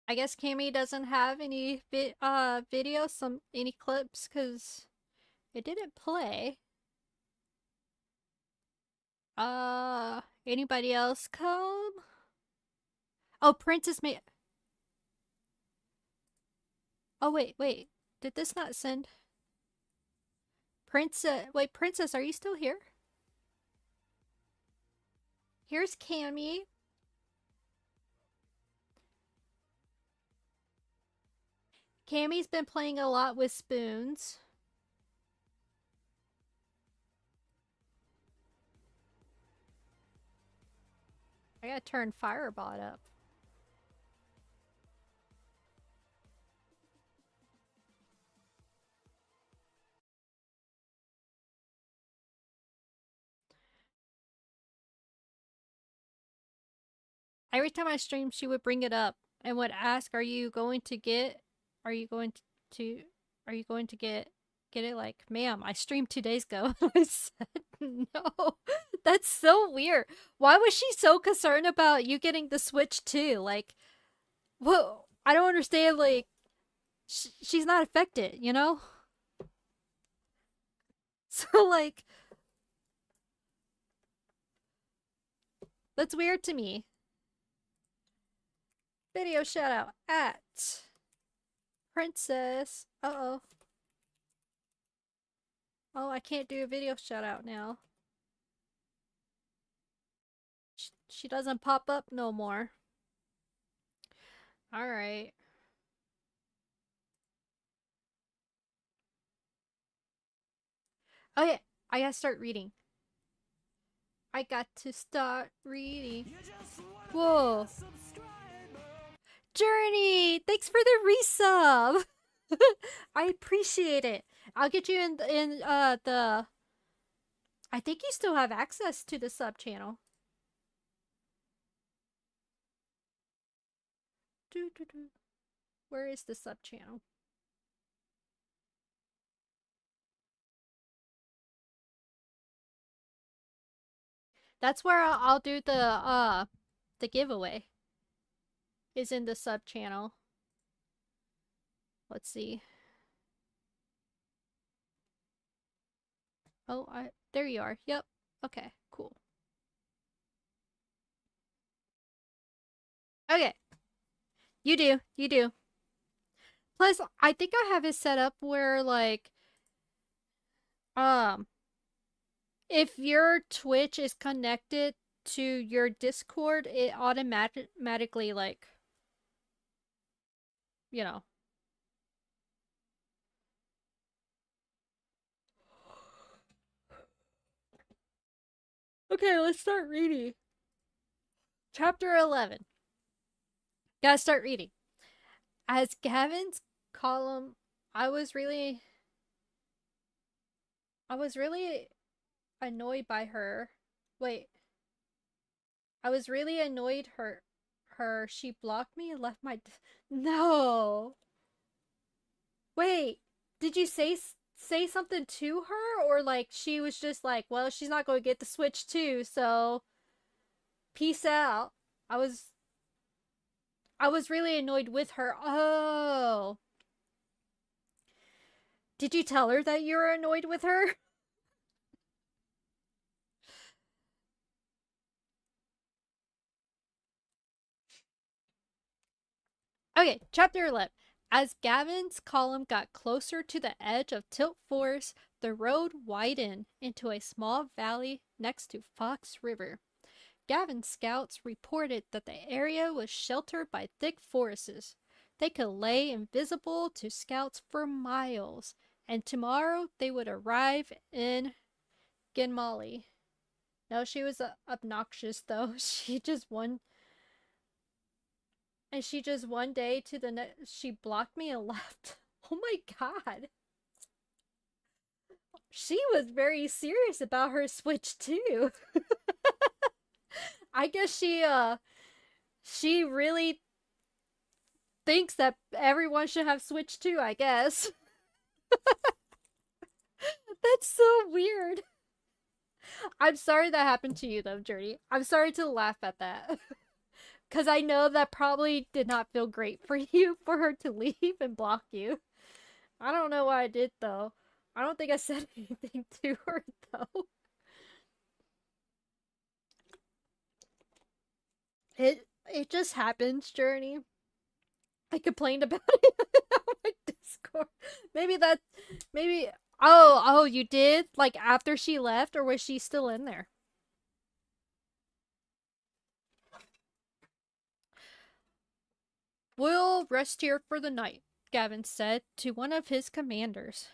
[SPEAKER 1] I guess Cammy doesn't have any videos, any clips, cause it didn't play. Anybody else come? Oh, Princess may. Oh wait. Did this not send? Princess, are you still here? Here's Cammy. Cammy's been playing a lot with spoons. I gotta turn Firebot up. Every time I stream, she would bring it up and would ask, are you going to get it? Like, ma'am, I streamed 2 days ago. I said, no. That's so weird. Why was she so concerned about you getting the Switch too? Like, whoa, I don't understand. Like, she's not affected, you know? So, like, that's weird to me. Video shout out at Princess. Uh-oh. Oh, I can't do a video shout out now. She doesn't pop up no more. Alright. Oh yeah, I gotta start reading. I got to start reading. Whoa. Journey! Thanks for the resub! I appreciate it. I'll get you in the I think you still have access to the sub channel. Where is the sub channel? That's where I'll do the giveaway. Is in the sub channel. Let's see. Oh, there you are. Yep. Okay, cool. Okay. You do. Plus, I think I have it set up where, like, if your Twitch is connected to your Discord, it automatically, like, you know. Okay, let's start reading. Chapter 11. Gotta start reading. As Gavin's column, I was really annoyed by her. Wait. I was really annoyed she blocked me and left my No. Wait. Did you say something to her, or like she was just like, well, she's not going to get the Switch too, so peace out. I was really annoyed with her. Oh. Did you tell her that you were annoyed with her? Okay, chapter 11. As Gavin's column got closer to the edge of Tilt Forest, the road widened into a small valley next to Fox River. Gavin's scouts reported that the area was sheltered by thick forests. They could lay invisible to scouts for miles, and tomorrow they would arrive in Genmali. No, she was obnoxious though. She just one day to the next, she blocked me and left. Oh my god. She was very serious about her Switch too. I guess she really thinks that everyone should have Switch too, I guess. That's so weird. I'm sorry that happened to you though, Journey. I'm sorry to laugh at that. Cause I know that probably did not feel great for you for her to leave and block you. I don't know what I did though. I don't think I said anything to her though. It just happens, Journey. I complained about it on my Discord. Maybe that maybe oh, you did? Like after she left or was she still in there? We'll rest here for the night, Gavin said to one of his commanders.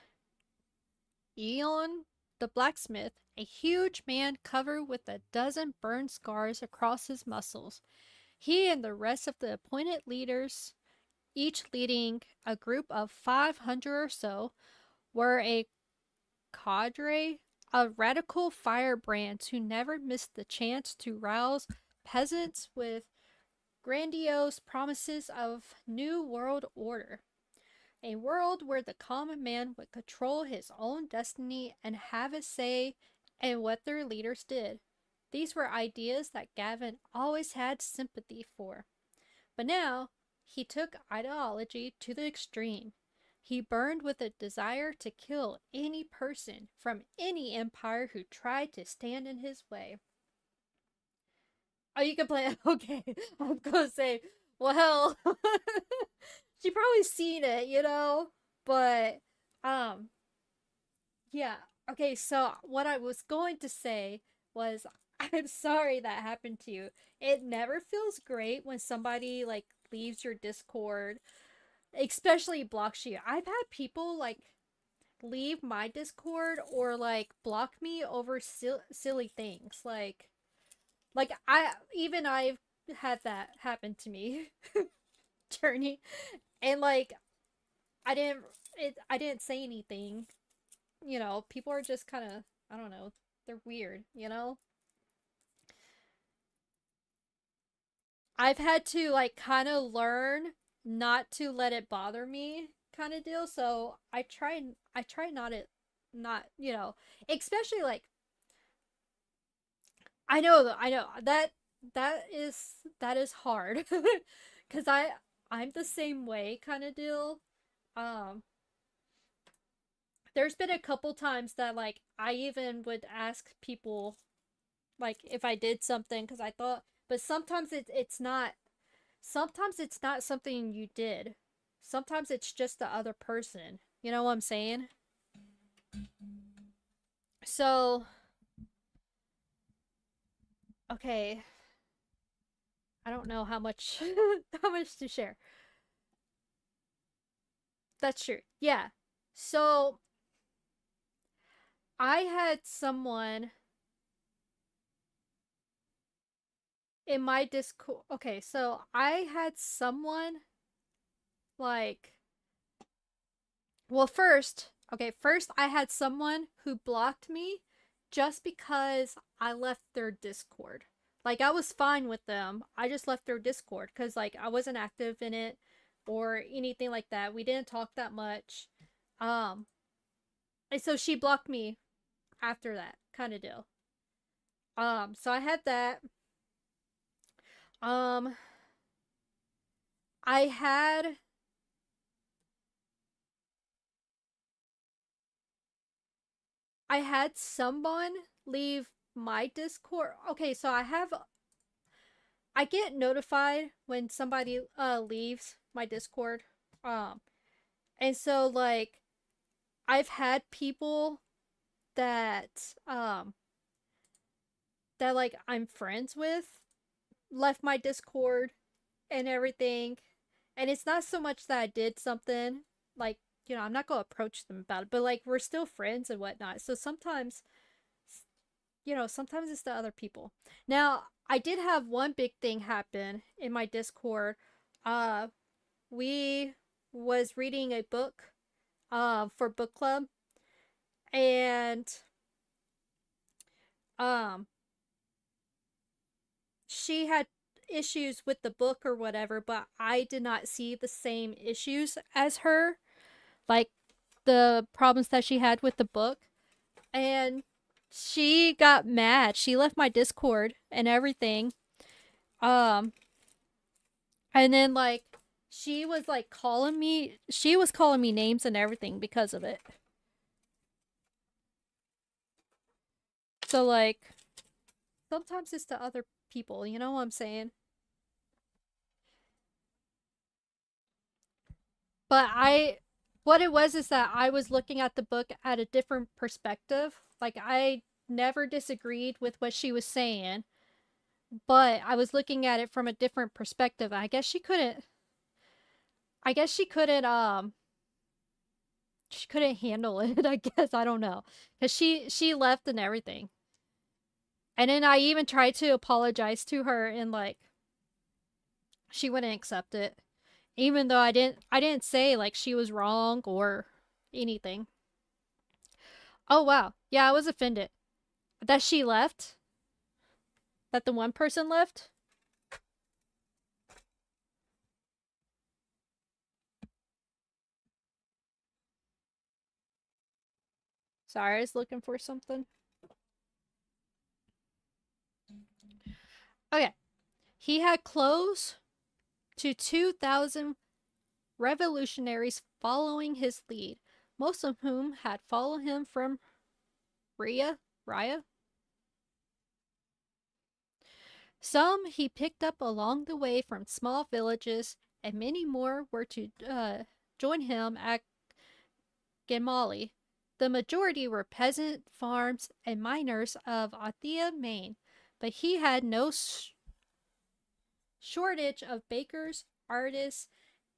[SPEAKER 1] Eon, the blacksmith, a huge man covered with a dozen burn scars across his muscles. He and the rest of the appointed leaders, each leading a group of 500 or so, were a cadre of radical firebrands who never missed the chance to rouse peasants with grandiose promises of new world order. A world where the common man would control his own destiny and have a say in what their leaders did. These were ideas that Gavin always had sympathy for. But now he took ideology to the extreme. He burned with a desire to kill any person from any empire who tried to stand in his way. Oh, you can play. Okay, I was gonna say, well, she probably seen it, but um, yeah. Okay, so what I was going to say was, I'm sorry that happened to you. It never feels great when somebody like leaves your Discord, especially blocks you. I've had people like leave my Discord or like block me over silly things like I've had that happen to me. Journey, and like I didn't say anything. People are just kind of, I don't know, they're weird. I've had to like kind of learn not to let it bother me kind of deal. So I try not, especially like I know that is hard cuz I'm the same way kind of deal. Um there's been a couple times that like I even would ask people like if I did something cuz I thought, but sometimes it's not something you did. Sometimes it's just the other person. You know what I'm saying? So, okay, I don't know how much how much to share. That's true. Yeah. So, I had someone in my Discord. Okay, so I had someone like, well, first I had someone who blocked me just because I left their Discord. Like I was fine with them. I just left their Discord cuz like I wasn't active in it or anything like that. We didn't talk that much. Um and so she blocked me after that kind of deal. So I had that. Um I had I had someone leave my Discord. Okay, so I get notified when somebody leaves my Discord. Um and so like I've had people that that like I'm friends with left my Discord and everything. And it's not so much that I did something like, I'm not gonna approach them about it, but like we're still friends and whatnot. So sometimes, sometimes it's the other people. Now, I did have one big thing happen in my Discord. Uh, we was reading a book, for book club, and um, she had issues with the book or whatever, but I did not see the same issues as her, like the problems that she had with the book. And she got mad. She left my Discord and everything. Um, and then like she was calling me names and everything because of it. So like sometimes it's to other people, you know what I'm saying? But what it was is that I was looking at the book at a different perspective. Like I never disagreed with what she was saying, but I was looking at it from a different perspective. I guess she couldn't handle it, I guess. I don't know. Cuz she left and everything. And then I even tried to apologize to her and like she wouldn't accept it. Even though I didn't say like she was wrong or anything. Oh wow. Yeah, I was offended. That she left? That the one person left? Sorry, I was looking for something. Okay. He had close to 2,000 revolutionaries following his lead, most of whom had followed him from Raya. Some he picked up along the way from small villages, and many more were to join him at Gemali. The majority were peasant farms and miners of Athia, Maine, but he had no shortage of bakers, artists,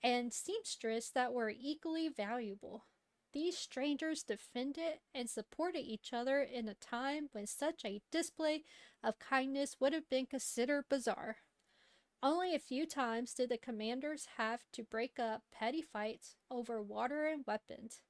[SPEAKER 1] and seamstresses that were equally valuable. These strangers defended and supported each other in a time when such a display of kindness would have been considered bizarre. Only a few times did the commanders have to break up petty fights over water and weapons,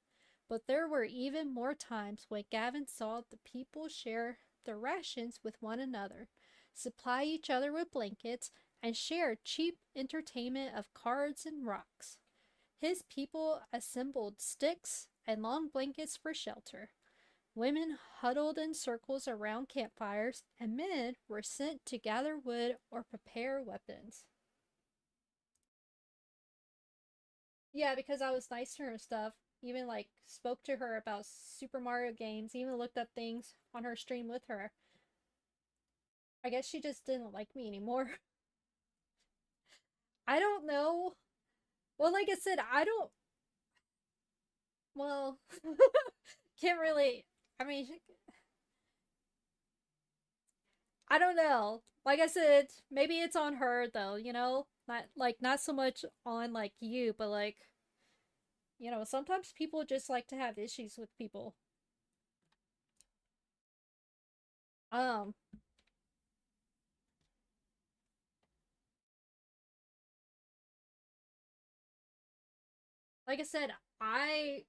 [SPEAKER 1] but there were even more times when Gavin saw the people share their rations with one another, supply each other with blankets, and share cheap entertainment of cards and rocks. His people assembled sticks and long blankets for shelter. Women huddled in circles around campfires, and men were sent to gather wood or prepare weapons. Yeah, because I was nice to her and stuff. Even like spoke to her about Super Mario games, even looked up things on her stream with her. I guess she just didn't like me anymore. I don't know. Well, like I said, I don't. Well, can't really. I mean, I don't know. Like I said, maybe it's on her though, Not so much on like you, but like, sometimes people just like to have issues with people. Um, like I said, I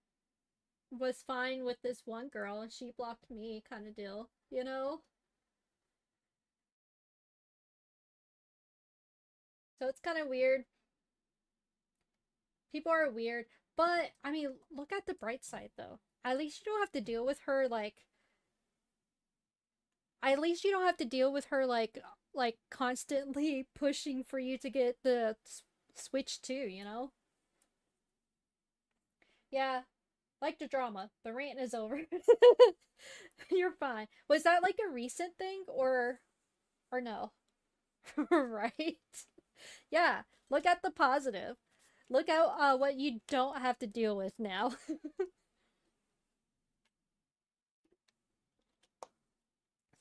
[SPEAKER 1] was fine with this one girl and she blocked me kind of deal, you know? So it's kind of weird. People are weird, but I mean, look at the bright side though. At least you don't have to deal with her like at least you don't have to deal with her like constantly pushing for you to get the switch too, you know? Yeah, like the drama. The rant is over. You're fine. Was that like a recent thing or no? Right? Yeah, look at the positive. Look at what you don't have to deal with now.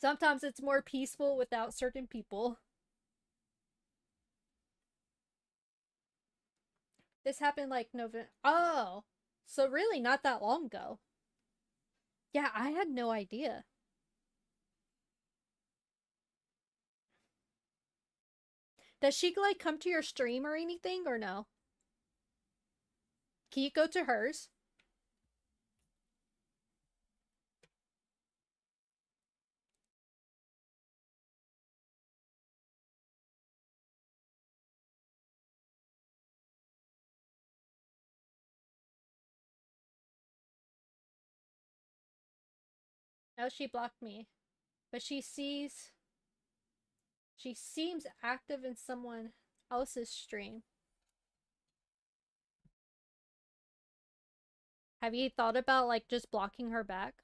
[SPEAKER 1] Sometimes it's more peaceful without certain people. This happened like November. Oh, so really not that long ago. Yeah, I had no idea. Does she like come to your stream or anything or no? Can you go to hers? No, she blocked me. But she seems active in someone else's stream. Have you thought about like just blocking her back?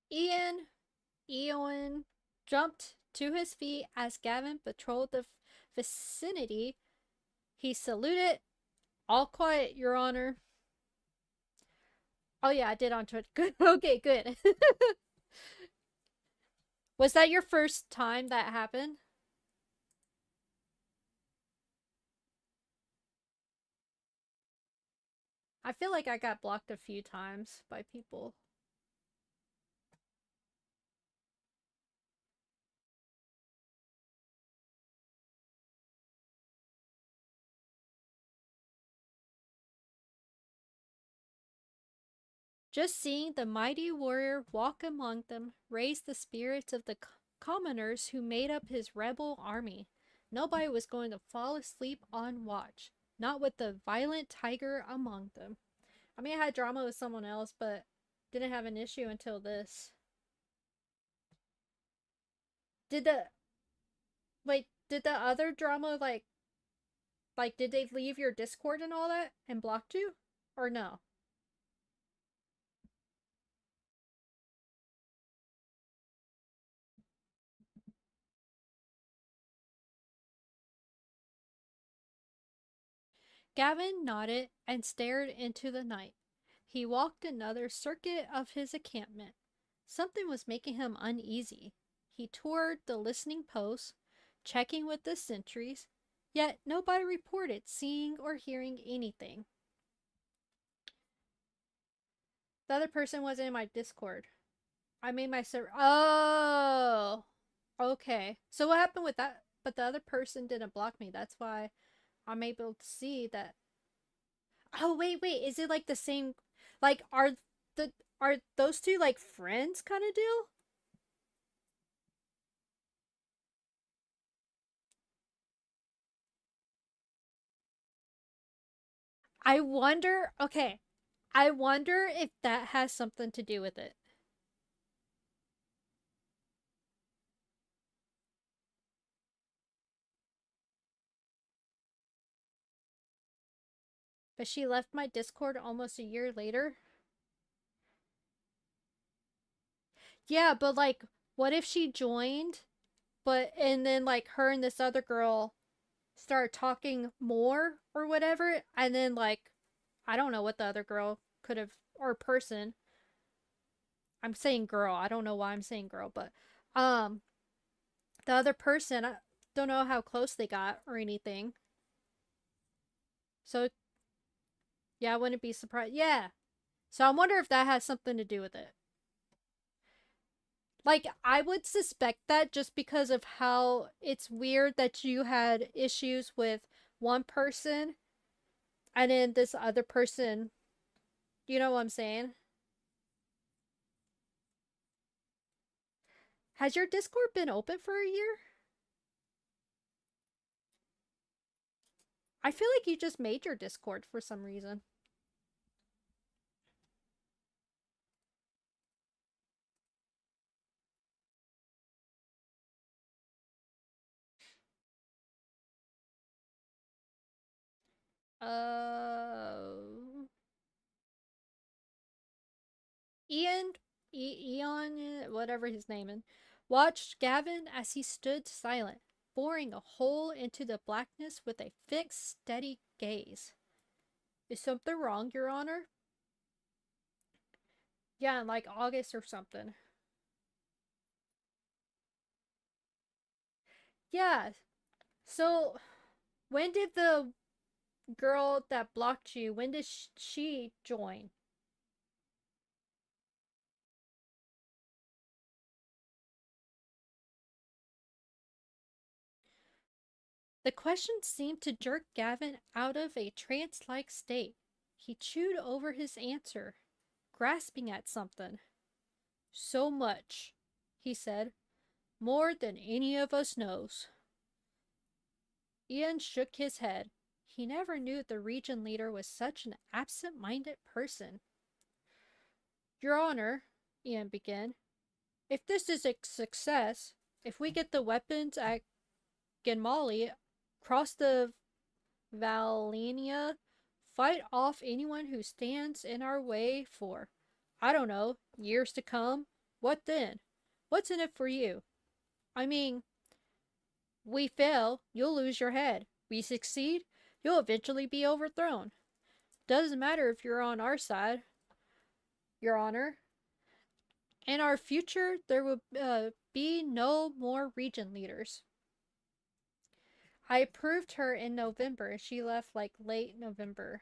[SPEAKER 1] Ian Eowyn jumped to his feet as Gavin patrolled the vicinity. He saluted. All quiet, Your Honor. Oh yeah, I did on Twitter. Good. Okay, good. Was that your first time that happened? I feel like I got blocked a few times by people. Just seeing the mighty warrior walk among them raised the spirits of the commoners who made up his rebel army. Nobody was going to fall asleep on watch, not with the violent tiger among them. I mean, I had drama with someone else, but didn't have an issue until this. Did the wait? Did the other drama like did they leave your Discord and all that and blocked you, or no? Gavin nodded and stared into the night. He walked another circuit of his encampment. Something was making him uneasy. He toured the listening posts, checking with the sentries, yet nobody reported seeing or hearing anything. The other person was in my Discord. I made my server. Oh, okay. So what happened with that? But the other person didn't block me. That's why I'm able to see that. Oh wait. Is it like the same? Like the are those two like friends kind of deal? I wonder. Okay, I wonder if that has something to do with it. But she left my Discord almost a year later. Yeah, but like, what if she joined, but and then like her and this other girl start talking more or whatever, and then like, I don't know what the other girl could have or person. I'm saying girl. I don't know why I'm saying girl, but um, the other person, I don't know how close they got or anything. So yeah, I wouldn't be surprised. Yeah. So I wonder if that has something to do with it. Like, I would suspect that just because of how it's weird that you had issues with one person and then this other person. You know what I'm saying? Has your Discord been open for a year? I feel like you just made your Discord for some reason. Uh, Ian, Eon, whatever his name is, watched Gavin as he stood silent, boring a hole into the blackness with a fixed, steady gaze. Is something wrong, Your Honor? Yeah, in like August or something. Yeah. So, when did the girl that blocked you, when did she join? The question seemed to jerk Gavin out of a trance like state. He chewed over his answer, grasping at something. So much, he said. More than any of us knows. Ian shook his head. He never knew the region leader was such an absent minded person. Your Honor, Ian began, if this is a success, if we get the weapons at Genmali, cross the Valenia, fight off anyone who stands in our way for, I don't know, years to come, what then? What's in it for you? I mean, we fail, you'll lose your head. We succeed, you'll eventually be overthrown. Doesn't matter if you're on our side, Your Honor. In our future, there will be no more region leaders. I approved her in November. She left like late November.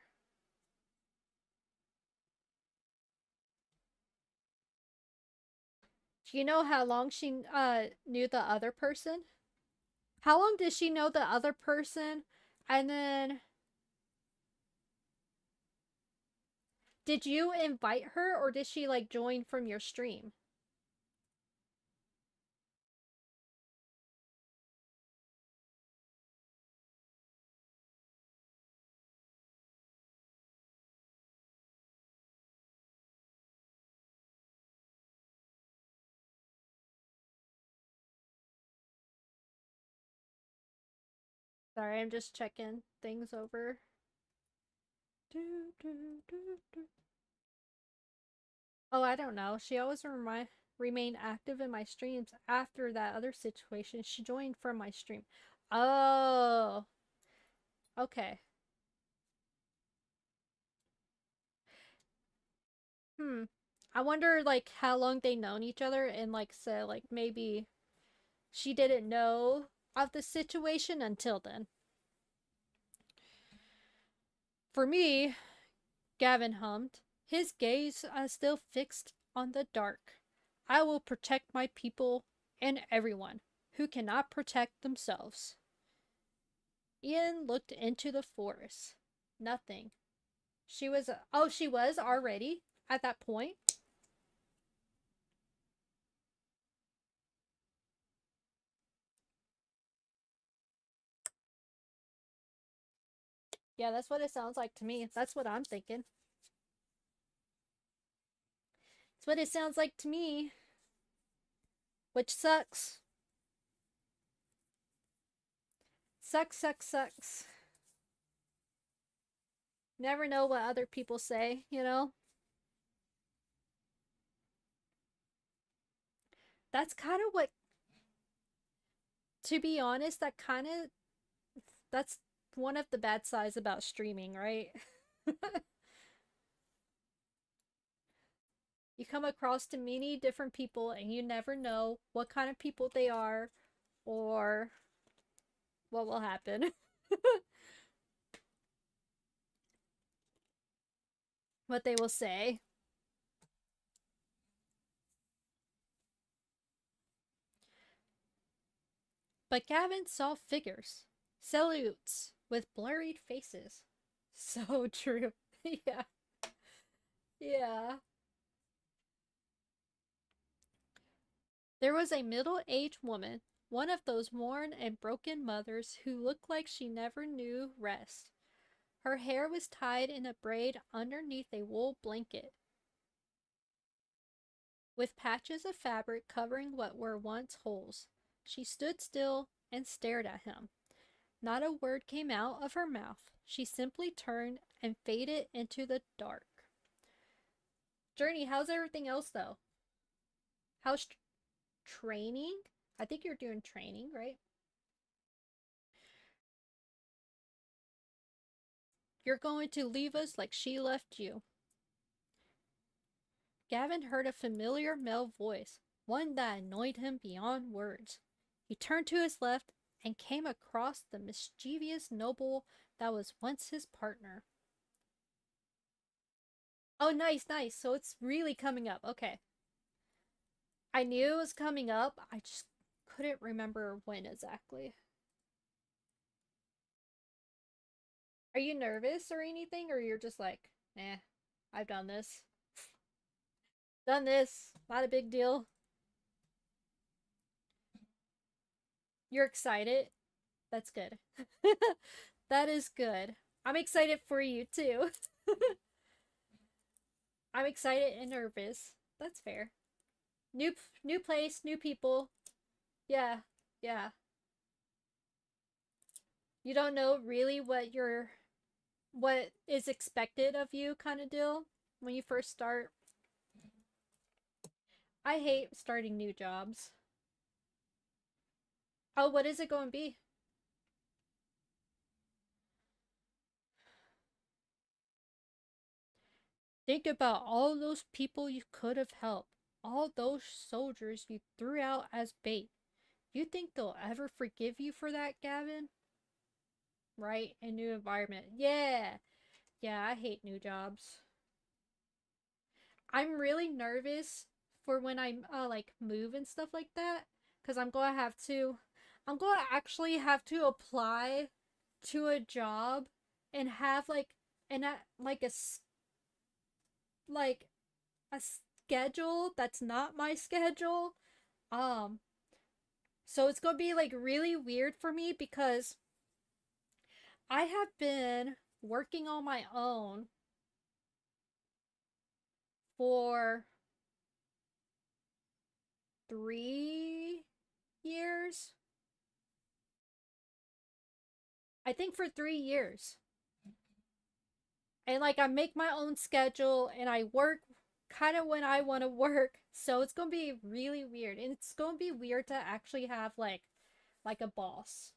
[SPEAKER 1] Do you know how long she knew the other person? How long did she know the other person? And then did you invite her or did she like join from your stream? Sorry, I'm just checking things over. Do, do, do, do. Oh, I don't know. She always remained active in my streams after that other situation. She joined from my stream. Oh, okay. Hmm. I wonder like how long they known each other and like said like maybe she didn't know of the situation until then. For me, Gavin hummed, his gaze still fixed on the dark. I will protect my people and everyone who cannot protect themselves. Ian looked into the forest. Nothing. She was. Oh, she was already at that point? Yeah, that's what it sounds like to me. That's what I'm thinking. That's what it sounds like to me. Which sucks. Sucks, sucks, sucks. Never know what other people say, you know? That's kind of what, to be honest, that's one of the bad sides about streaming, right? You come across to many different people and you never know what kind of people they are or what will happen. What they will say. But Gavin saw figures, silhouettes with blurred faces. So true. Yeah. Yeah. There was a middle aged woman, one of those worn and broken mothers who looked like she never knew rest. Her hair was tied in a braid underneath a wool blanket, with patches of fabric covering what were once holes. She stood still and stared at him. Not a word came out of her mouth. She simply turned and faded into the dark. Journey, how's everything else though? How's training? I think you're doing training, right? You're going to leave us like she left you. Gavin heard a familiar male voice, one that annoyed him beyond words. He turned to his left and came across the mischievous noble that was once his partner. Oh, nice, nice. So it's really coming up. Okay. I knew it was coming up. I just couldn't remember when exactly. Are you nervous or anything? Or you're just like, eh, I've done this. Done this. Not a big deal. You're excited? That's good. That is good. I'm excited for you too. I'm excited and nervous. That's fair. New place, new people. Yeah. Yeah. You don't know really what is expected of you kind of deal when you first start. I hate starting new jobs. Oh, what is it going to be? Think about all those people you could have helped. All those soldiers you threw out as bait. You think they'll ever forgive you for that, Gavin? Right? A new environment. Yeah. Yeah, I hate new jobs. I'm really nervous for when I like move and stuff like that cuz I'm going to actually have to apply to a job and have like like a schedule that's not my schedule. Um so it's going to be like really weird for me because I have been working on my own for 3 years. I think for 3 years. And like I make my own schedule and I work kind of when I want to work. So it's going to be really weird. And it's going to be weird to actually have like a boss.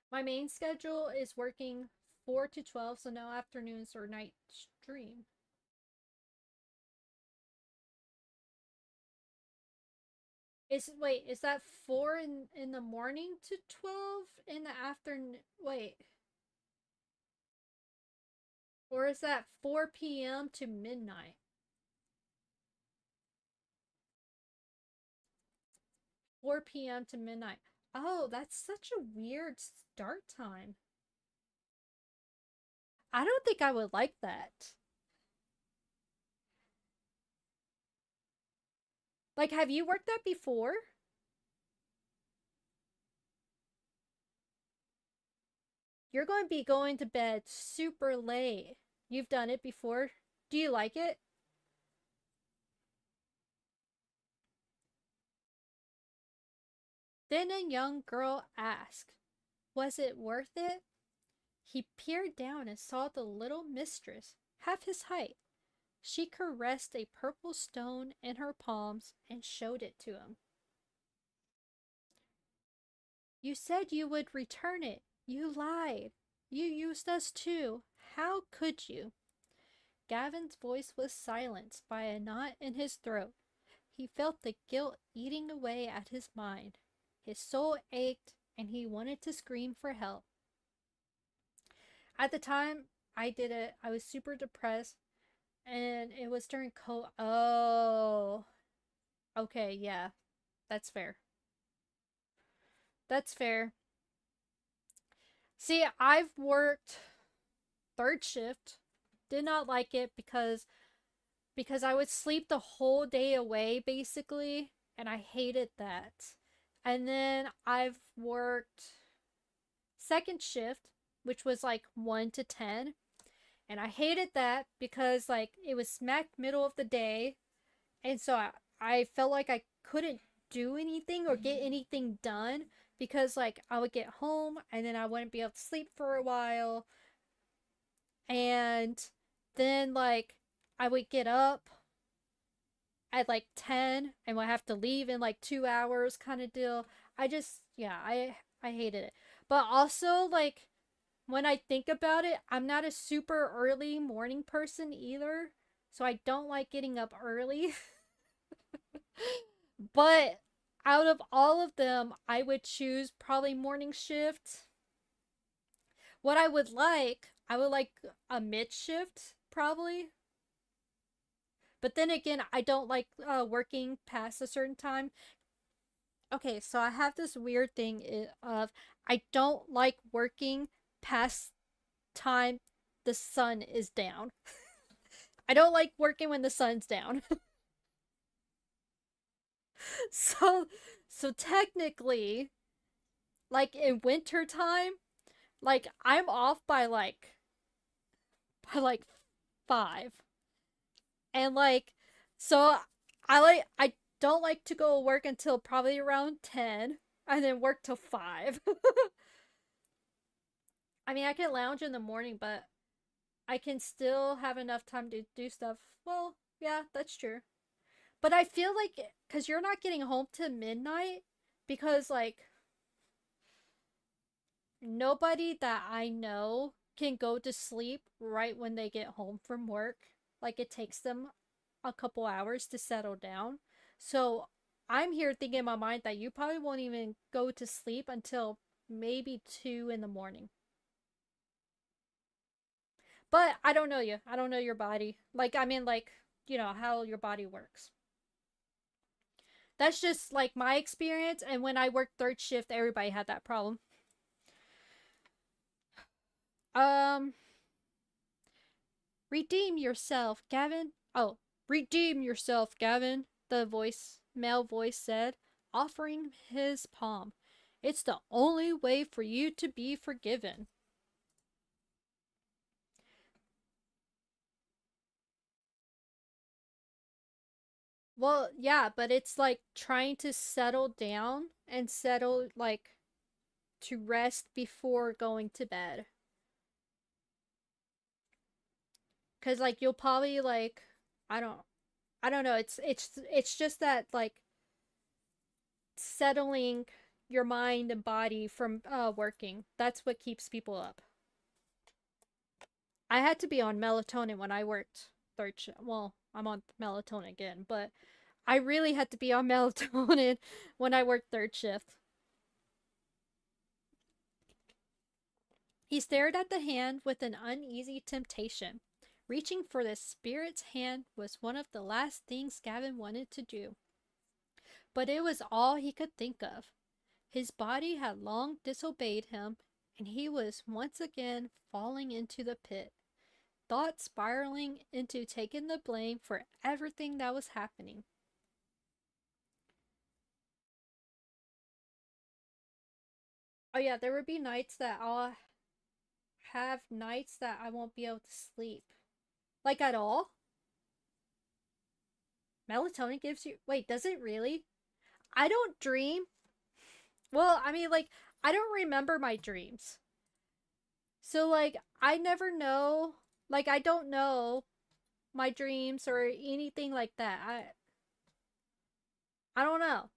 [SPEAKER 1] My main schedule is working 4 to 12, so no afternoons or night stream. Is that 4 in the morning to 12 in the afternoon? Wait. Or is that 4 p.m. to midnight? 4 p.m. to midnight. Oh, that's such a weird start time. I don't think I would like that. Like, have you worked that before? You're going to be going to bed super late. You've done it before. Do you like it? Then a young girl asked, was it worth it? He peered down and saw the little mistress, half his height. She caressed a purple stone in her palms and showed it to him. You said you would return it. You lied. You used us too. How could you? Gavin's voice was silenced by a knot in his throat. He felt the guilt eating away at his mind. His soul ached and he wanted to scream for help. At the time I did it, I was super depressed and it was during COVID. Oh, okay, yeah, that's fair. That's fair. See, I've worked third shift. Did not like it because I would sleep the whole day away basically, and I hated that. And then I've worked second shift, which was like 1 to 10, and I hated that because like it was smack middle of the day, and so I felt like I couldn't do anything or get anything done because like I would get home and then I wouldn't be able to sleep for a while, and then like I would get up at like 10 and would have to leave in like 2 hours kind of deal. I just yeah, I hated it. But also like when I think about it, I'm not a super early morning person either. So I don't like getting up early. But out of all of them, I would choose probably morning shift. What I would like a mid shift probably. But then again, I don't like working past a certain time. Okay, so I have this weird thing of I don't like working past time the sun is down. I don't like working when the sun's down. so so technically, like in winter time, like I'm off by like 5. And like so I don't like to go to work until probably around 10 and then work till 5. I mean, I can lounge in the morning, but I can still have enough time to do stuff. Well, yeah, that's true. But I feel like cuz you're not getting home to midnight because like nobody that I know can go to sleep right when they get home from work. Like it takes them a couple hours to settle down. So I'm here thinking in my mind that you probably won't even go to sleep until maybe 2 in the morning. But I don't know you. I don't know your body. Like, I mean, like, how your body works. That's just like my experience. And when I worked third shift, everybody had that problem. Um, Redeem yourself, Gavin. Oh, redeem yourself, Gavin, male voice said, offering his palm. It's the only way for you to be forgiven. Well, yeah, but it's like trying to settle down and settle, like, to rest before going to bed. Cause like you'll probably like, I don't, I don't know. It's just that like settling your mind and body from working. That's what keeps people up. I had to be on melatonin when I worked third shift. Well, I'm on melatonin again, but I really had to be on melatonin when I worked third shift. He stared at the hand with an uneasy temptation. Reaching for the spirit's hand was one of the last things Gavin wanted to do, but it was all he could think of. His body had long disobeyed him, and he was once again falling into the pit, thoughts spiraling into taking the blame for everything that was happening. Oh yeah, there would be nights that I'll have nights that I won't be able to sleep. Like at all? Melatonin gives you. Wait, does it really? I don't dream. Well, I mean, like, I don't remember my dreams. So, like, I never know. Like, I don't know my dreams or anything like that. I don't know.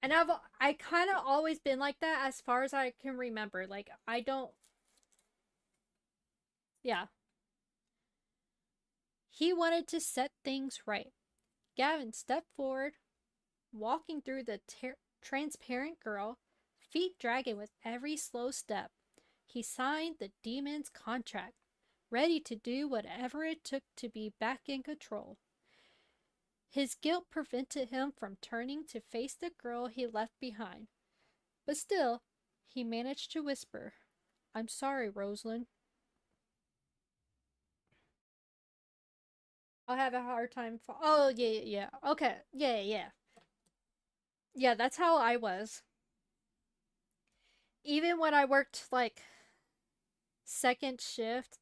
[SPEAKER 1] And I kind of always been like that as far as I can remember. Like, I don't. Yeah. He wanted to set things right. Gavin stepped forward, walking through the transparent girl, feet dragging with every slow step. He signed the demon's contract, ready to do whatever it took to be back in control. His guilt prevented him from turning to face the girl he left behind. But still, he managed to whisper, I'm sorry, Rosalind. I'll have a hard time. Oh, yeah, yeah, yeah. Okay. Yeah, yeah. Yeah, that's how I was. Even when I worked like second shift,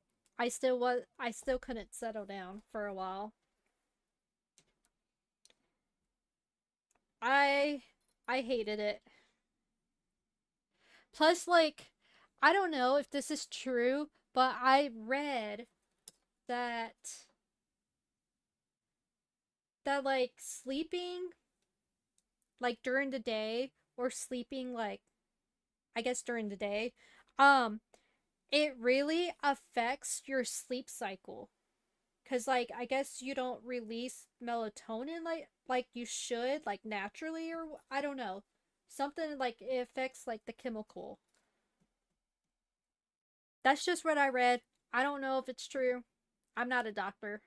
[SPEAKER 1] I still couldn't settle down for a while. I I hated it. Plus, like, I don't know if this is true, but I read that like sleeping like during the day or sleeping like I guess during the day, um, it really affects your sleep cycle. Cause like I guess you don't release melatonin like you should like naturally or I don't know. Something like it affects like the chemical. That's just what I read. I don't know if it's true. I'm not a doctor.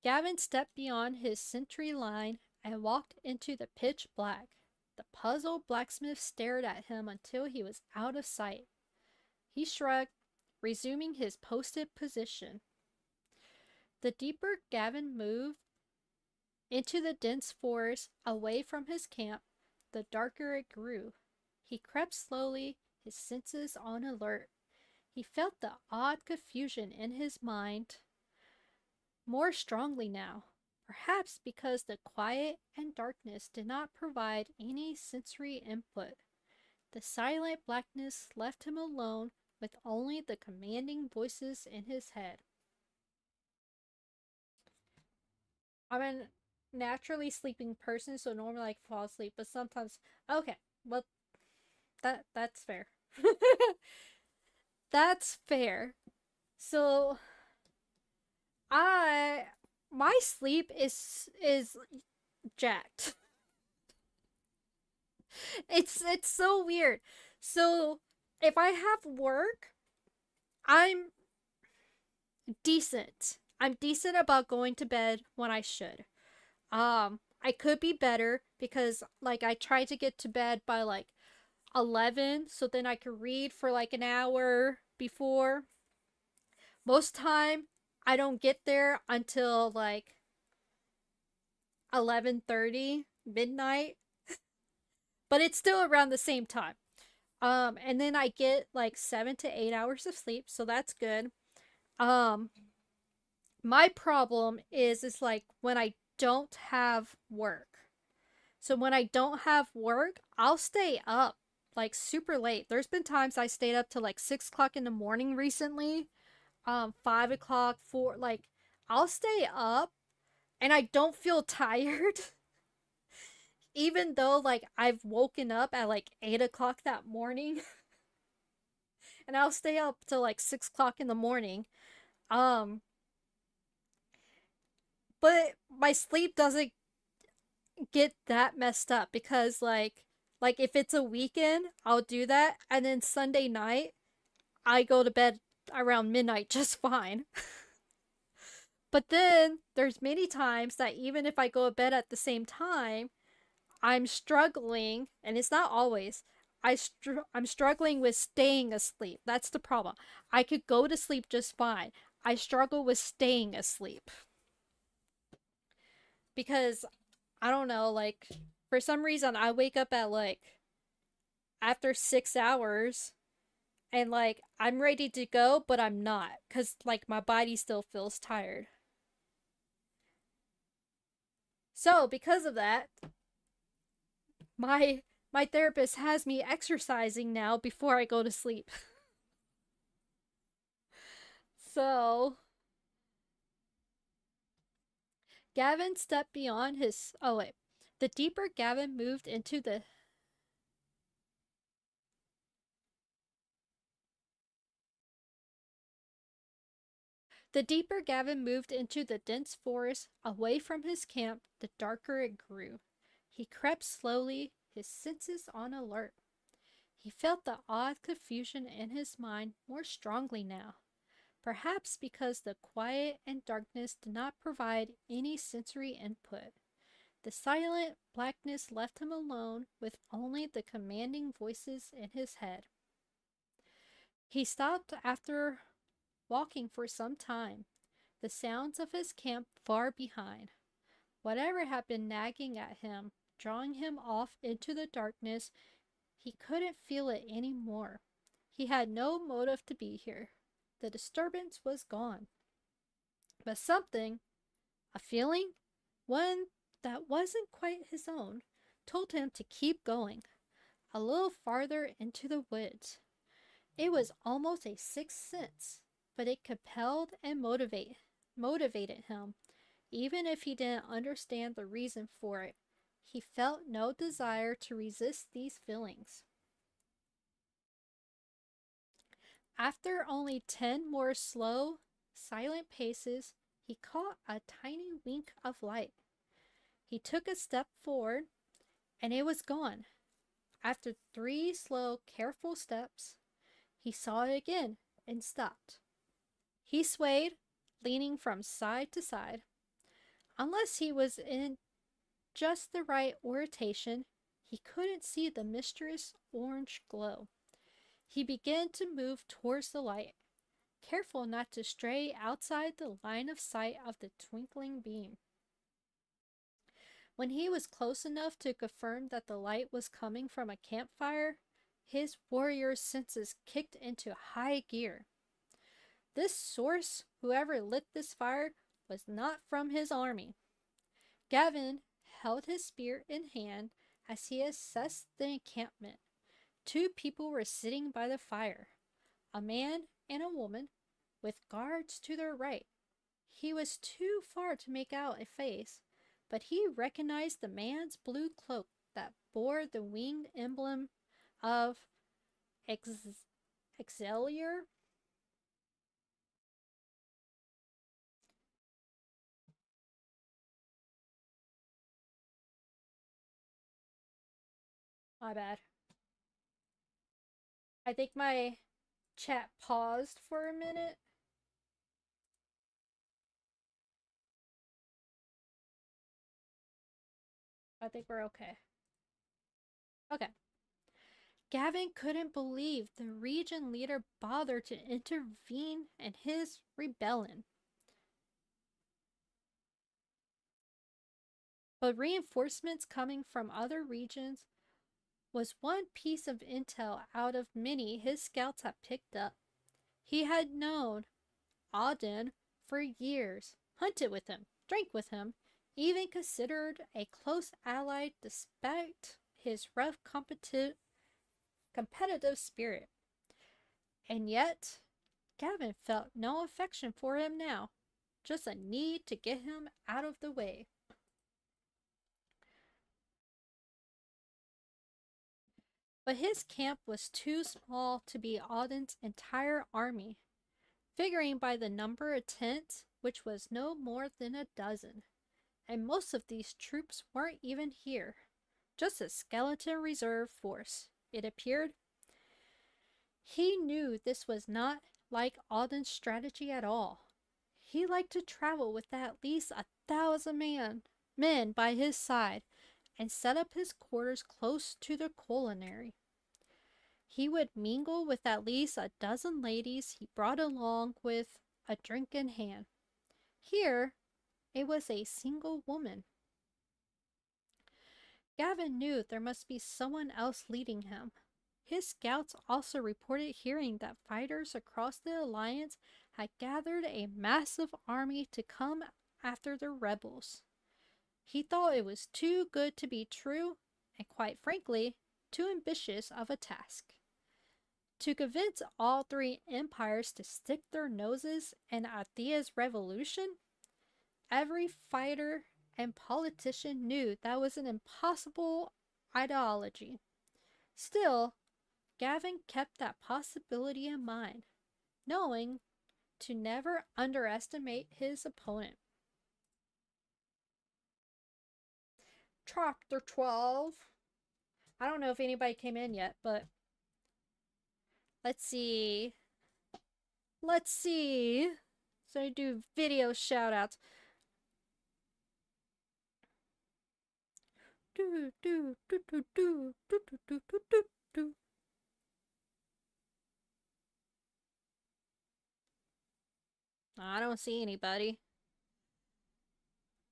[SPEAKER 1] Gavin stepped beyond his sentry line and walked into the pitch black. The puzzled blacksmith stared at him until he was out of sight. He shrugged, resuming his posted position. The deeper Gavin moved into the dense forest away from his camp, the darker it grew. He crept slowly, his senses on alert. He felt the odd confusion in his mind more strongly now, perhaps because the quiet and darkness did not provide any sensory input. The silent blackness left him alone with only the commanding voices in his head. I'm a naturally sleeping person, so normally I fall asleep, but sometimes okay, well that's fair. That's fair. So I my sleep is jacked. It's so weird. So if I have work, I'm decent. I'm decent about going to bed when I should. I could be better because like I try to get to bed by like 11 so then I could read for like an hour before. Most time I don't get there until like 11:30 midnight, but it's still around the same time. And then I get like 7 to 8 hours of sleep, so that's good. Um my problem is like when I don't have work. So when I don't have work, I'll stay up like super late. There's been times I stayed up till like 6 o'clock in the morning recently. 5 o'clock, four like I'll stay up and I don't feel tired. Even though like I've woken up at like 8 o'clock that morning and I'll stay up till like 6 o'clock in the morning. Um, but my sleep doesn't get that messed up because like if it's a weekend, I'll do that and then Sunday night I go to bed around midnight just fine. But then there's many times that even if I go to bed at the same time, I'm struggling and it's not always. I'm struggling with staying asleep. That's the problem. I could go to sleep just fine. I struggle with staying asleep because I don't know, like for some reason I wake up at like after 6 hours and like I'm ready to go, but I'm not cuz like my body still feels tired. So, because of that, my my therapist has me exercising now before I go to sleep. So, Gavin stepped beyond his oh wait. The deeper Gavin moved into the deeper Gavin moved into the dense forest away from his camp, the darker it grew. He crept slowly, his senses on alert. He felt the odd confusion in his mind more strongly now, perhaps because the quiet and darkness did not provide any sensory input. The silent blackness left him alone with only the commanding voices in his head. He stopped after walking for some time, the sounds of his camp far behind. Whatever had been nagging at him, drawing him off into the darkness, he couldn't feel it any more. He had no motive to be here. the disturbance was gone. But something, a feeling, one that wasn't quite his own, told him to keep going, a little farther into the woods. It was almost a sixth sense, but it compelled and motivated him, even if he didn't understand the reason for it. He felt no desire to resist these feelings. After only 10 more slow, silent paces, he caught a tiny wink of light. He took a step forward, and it was gone. After 3 slow, careful steps, he saw it again and stopped. He swayed, leaning from side to side. Unless he was in just the right orientation, he couldn't see the mysterious orange glow. He began to move towards the light, careful not to stray outside the line of sight of the twinkling beam. When he was close enough to confirm that the light was coming from a campfire, his warrior's senses kicked into high gear. This source, whoever lit this fire, was not from his army. Gavin held his spear in hand as he assessed the encampment. 2 people were sitting by the fire, a man and a woman, with guards to their right. He was too far to make out a face, but he recognized the man's blue cloak that bore the winged emblem of Excelsior. My bad. I think my chat paused for a minute. I think we're okay. Okay. Gavin couldn't believe the region leader bothered to intervene in his rebellion. But reinforcements coming from other regions was one piece of intel out of many his scouts had picked up. He had known Auden for years, hunted with him, drank with him, even considered a close ally despite his rough competitive spirit. And yet, Gavin felt no affection for him now, just a need to get him out of the way. But his camp was too small to be Auden's entire army, figuring by the number of tents, which was no more than a dozen. And most of these troops weren't even here, just a skeleton reserve force, it appeared. He knew this was not like Auden's strategy at all. He liked to travel with at least 1,000 men by his side and set up his quarters close to the culinary. He would mingle with at least a dozen ladies he brought along with a drink in hand. Here, it was a single woman. Gavin knew there must be someone else leading him. His scouts also reported hearing that fighters across the Alliance had gathered a massive army to come after the rebels. He thought it was too good to be true, and quite frankly, too ambitious of a task. To convince all 3 empires to stick their noses in Althea's revolution, every fighter and politician knew that was an impossible ideology. Still, Gavin kept that possibility in mind, knowing to never underestimate his opponent. Chapter 12. I don't know if anybody came in yet, but let's see. So I do video shoutouts. I don't see anybody.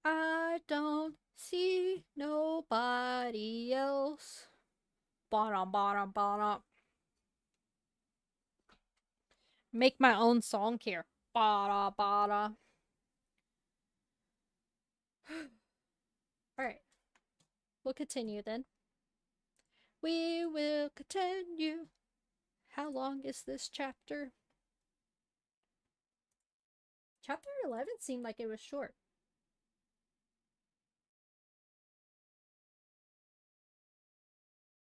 [SPEAKER 1] I don't see nobody else. Bottom. make my own song here. Bada bada. Alright. We'll continue then. We will continue. How long is this chapter? Chapter 11 seemed like it was short.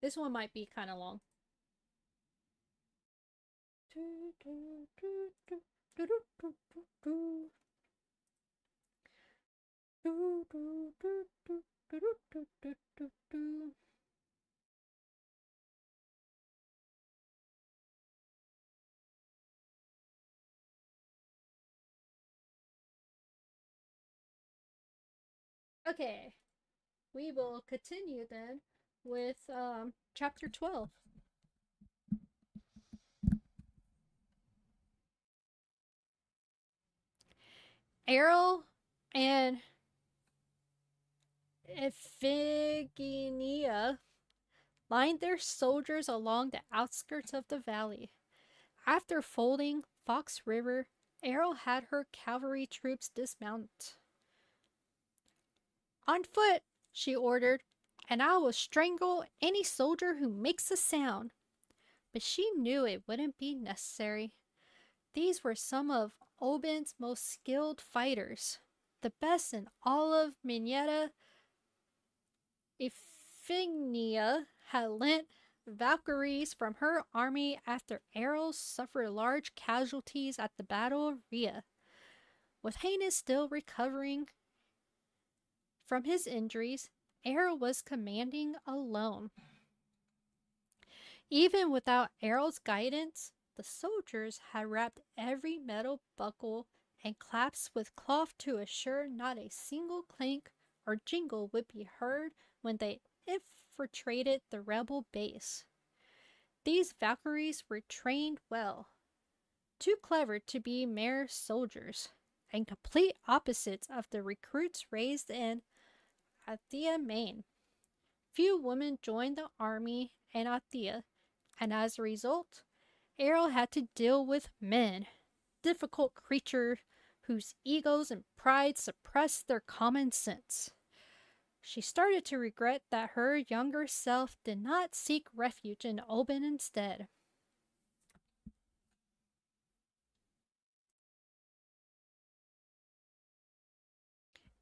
[SPEAKER 1] This one might be kind of long. Okay, we will continue then with chapter 12. Errol and Iphigenia lined their soldiers along the outskirts of the valley. After folding Fox River, Errol had her cavalry troops dismount. On foot, she ordered, and I will strangle any soldier who makes a sound. But she knew it wouldn't be necessary. These were some of Oben's most skilled fighters, the best in all of Mineta. Iphigenia had lent Valkyries from her army after Errol suffered large casualties at the Battle of Rhea. With Haines still recovering from his injuries, Errol was commanding alone. Even without Errol's guidance, the soldiers had wrapped every metal buckle and clasps with cloth to assure not a single clink or jingle would be heard when they infiltrated the rebel base. These Valkyries were trained well, too clever to be mere soldiers, and complete opposites of the recruits raised in Athia, Maine. Few women joined the army in Athia, and as a result, Errol had to deal with men, difficult creatures whose egos and pride suppressed their common sense. She started to regret that her younger self did not seek refuge in Oben instead.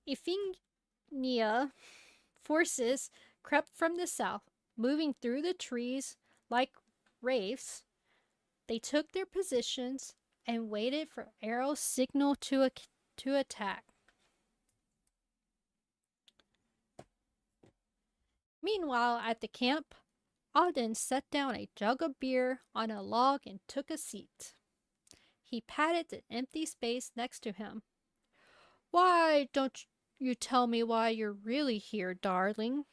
[SPEAKER 1] Iphigenia forces crept from the south, moving through the trees like wraiths. They took their positions and waited for Errol's signal to attack. Meanwhile, at the camp, Auden set down a jug of beer on a log and took a seat. He patted the empty space next to him. "Why don't you tell me why you're really here, darling?"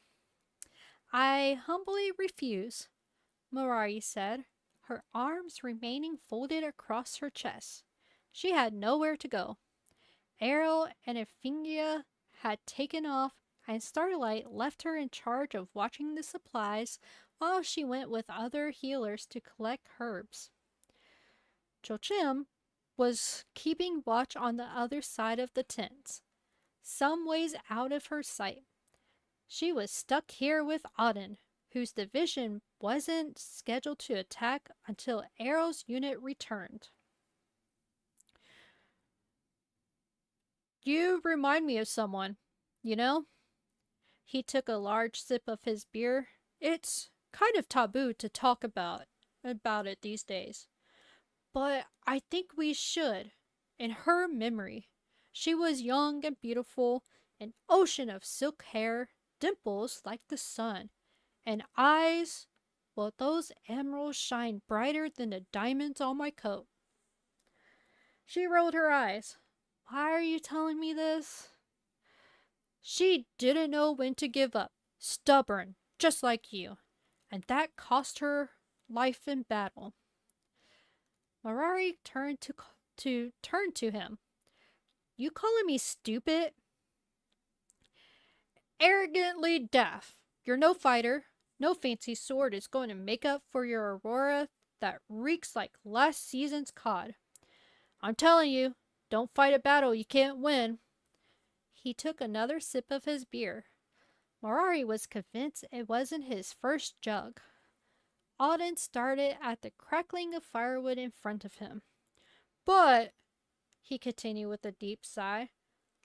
[SPEAKER 1] "I humbly refuse," Morari said, her arms remaining folded across her chest. She had nowhere to go. Errol and Iphigenia had taken off, and Starlight left her in charge of watching the supplies while she went with other healers to collect herbs. Joachim was keeping watch on the other side of the tent, some ways out of her sight. She was stuck here with Auden, whose division wasn't scheduled to attack until Errol's unit returned. "You remind me of someone, you know?" He took a large sip of his beer. "It's kind of taboo to talk about it these days. But I think we should, in her memory. She was young and beautiful, an ocean of silk hair, dimples like the sun, and eyes, well, those emeralds shine brighter than the diamonds on my coat." She rolled her eyes. "Why are you telling me this?" "She didn't know when to give up. Stubborn, just like you. And that cost her life in battle." Morari turned to him. "You calling me stupid?" "Arrogantly deaf. You're no fighter. No fancy sword is going to make up for your aurora that reeks like last season's cod. I'm telling you, don't fight a battle you can't win. He took another sip of his beer. Marari was convinced it wasn't his first jug. Alden started at the crackling of firewood in front of him. But, he continued with a deep sigh,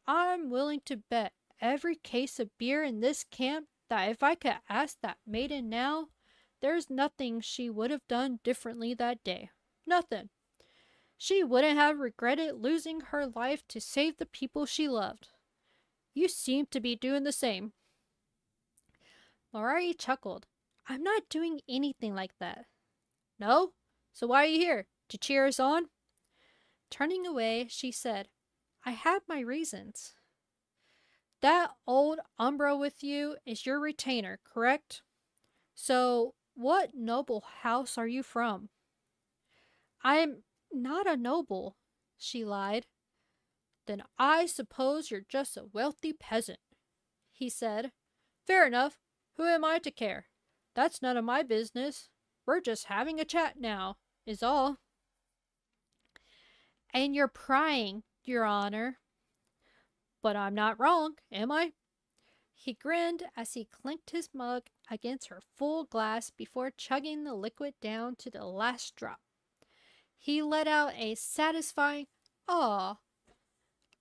[SPEAKER 1] I'm willing to bet every case of beer in this camp that if I could ask that maiden now, there's nothing she would have done differently that day. Nothing. She wouldn't have regretted losing her life to save the people she loved. You seem to be doing the same. Marari chuckled. I'm not doing anything like that. No? So why are you here? To cheer us on? Turning away, she said, I have my reasons. That old Umbra with you is your retainer, correct? So, what noble house are you from? I'm not a noble, she lied. Then I suppose you're just a wealthy peasant, he said. Fair enough. Who am I to care? That's none of my business. We're just having a chat now, is all. And you're prying, Your Honor. But I'm not wrong, am I? He grinned as he clinked his mug against her full glass before chugging the liquid down to the last drop. He let out a satisfying, "Aw,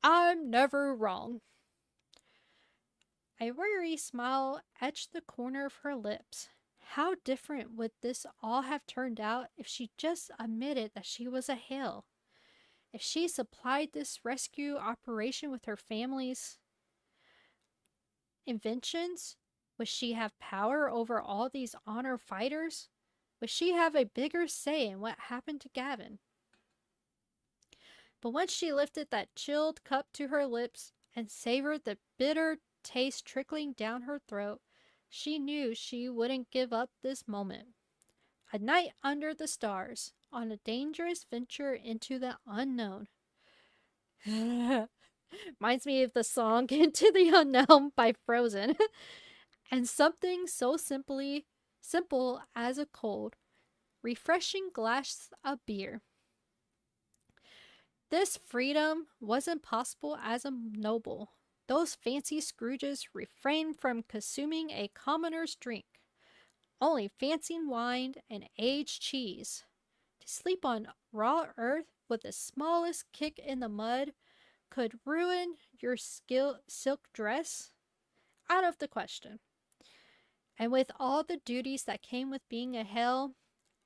[SPEAKER 1] I'm never wrong." A weary smile etched the corner of her lips. How different would this all have turned out if she just admitted that she was a Hale? If she supplied this rescue operation with her family's inventions? Would she have power over all these honor fighters? Would she have a bigger say in what happened to Gavin? But once she lifted that chilled cup to her lips and savored the bitter taste trickling down her throat, she knew she wouldn't give up this moment. A night under the stars, on a dangerous venture into the unknown. Reminds me of the song Into the Unknown by Frozen. And something so simple as a cold, refreshing glass of beer. This freedom wasn't possible as a noble. Those fancy Scrooges refrained from consuming a commoner's drink. Only fancy wine and aged cheese. To sleep on raw earth with the smallest kick in the mud could ruin your silk dress? Out of the question. And with all the duties that came with being a Hale,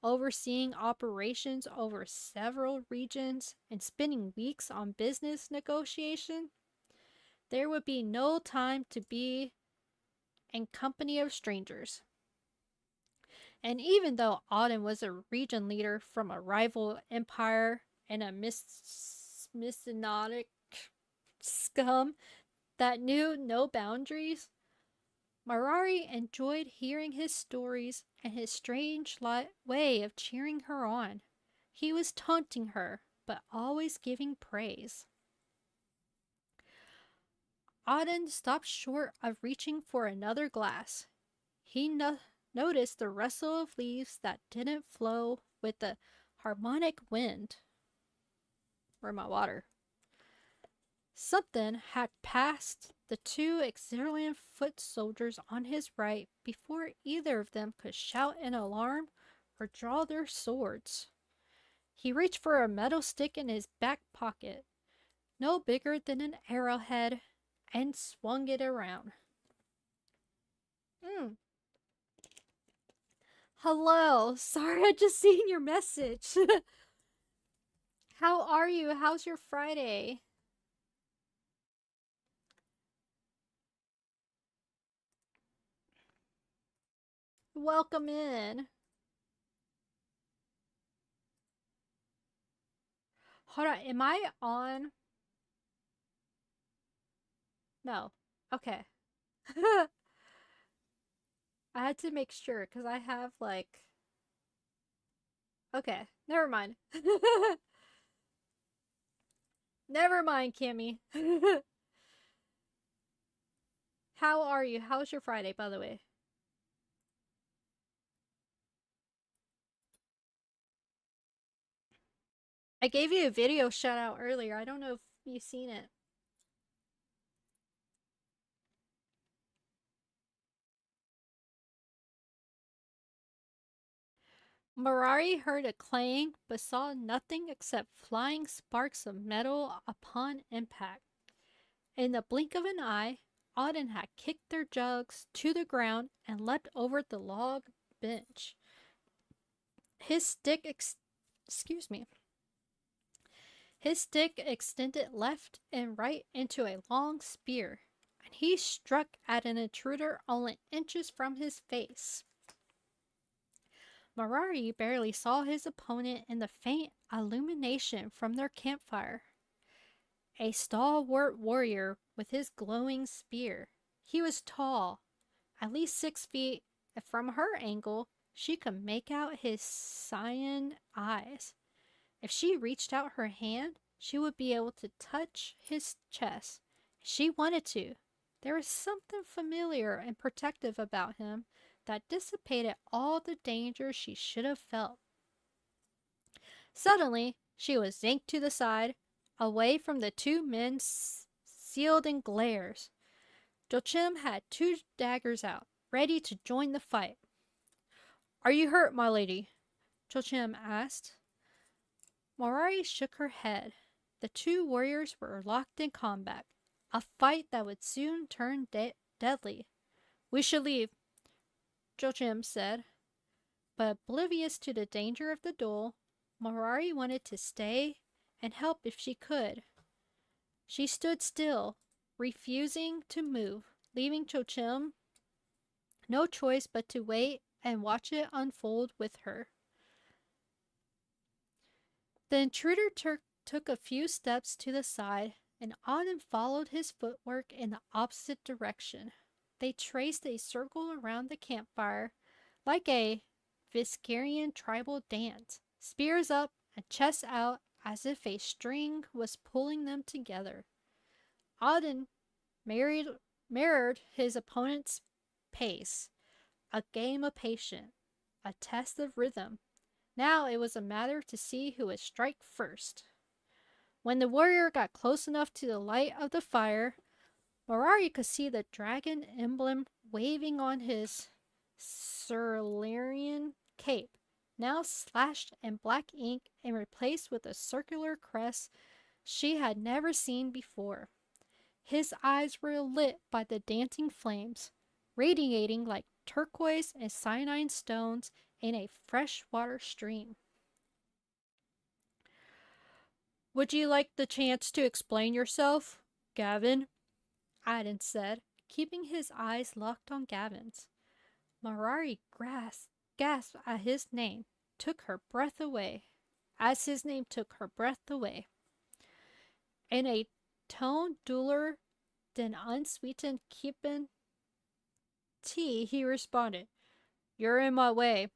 [SPEAKER 1] overseeing operations over several regions and spending weeks on business negotiation, there would be no time to be in company of strangers. And even though Auden was a region leader from a rival empire and a misogynistic scum that knew no boundaries, Marari enjoyed hearing his stories and his strange way of cheering her on. He was taunting her, but always giving praise. Auden stopped short of reaching for another glass. He noticed the rustle of leaves that didn't flow with the harmonic wind. Where's my water? Something had passed the two Exilian foot soldiers on his right before either of them could shout in alarm or draw their swords. He reached for a metal stick in his back pocket, no bigger than an arrowhead, and swung it around. Hello, sorry I just seen your message. How are you? How's your Friday? Welcome in. Hold on, am I on? No. Okay. I had to make sure because I have like. Okay, never mind. Never mind, Cammy. How are you? How's your Friday, by the way? I gave you a video shout out earlier. I don't know if you've seen it. Marari heard a clang but saw nothing except flying sparks of metal upon impact. In the blink of an eye, Auden had kicked their jugs to the ground and leapt over the log bench. His stick His stick extended left and right into a long spear, and he struck at an intruder only inches from his face. Marari barely saw his opponent in the faint illumination from their campfire. A stalwart warrior with his glowing spear. He was tall, at least 6 feet, and from her angle, she could make out his cyan eyes. If she reached out her hand, she would be able to touch his chest. She wanted to. There was something familiar and protective about him that dissipated all the danger she should have felt. Suddenly, she was yanked to the side, away from the two men sealed in glares. Joachim had 2 daggers out, ready to join the fight. "Are you hurt, my lady?" Joachim asked. Marari shook her head. The 2 warriors were locked in combat, a fight that would soon turn deadly. "We should leave," Joachim said. But oblivious to the danger of the duel, Marari wanted to stay and help if she could. She stood still, refusing to move, leaving Joachim no choice but to wait and watch it unfold with her. The intruder took a few steps to the side, and Auden followed his footwork in the opposite direction. They traced a circle around the campfire, like a Viscarian tribal dance, spears up and chests out as if a string was pulling them together. Auden mirrored his opponent's pace, a game of patience, a test of rhythm. Now it was a matter to see who would strike first. When the warrior got close enough to the light of the fire, Marari could see the dragon emblem waving on his Cerulean cape, now slashed in black ink and replaced with a circular crest she had never seen before. His eyes were lit by the dancing flames, radiating like turquoise and cyanide stones in a freshwater stream. "Would you like the chance to explain yourself, Gavin?" Auden said, keeping his eyes locked on Gavin's. Marari gasped at his name, took her breath away, as his name took her breath away. In a tone duller than unsweetened Kippen tea, he responded, "You're in my way."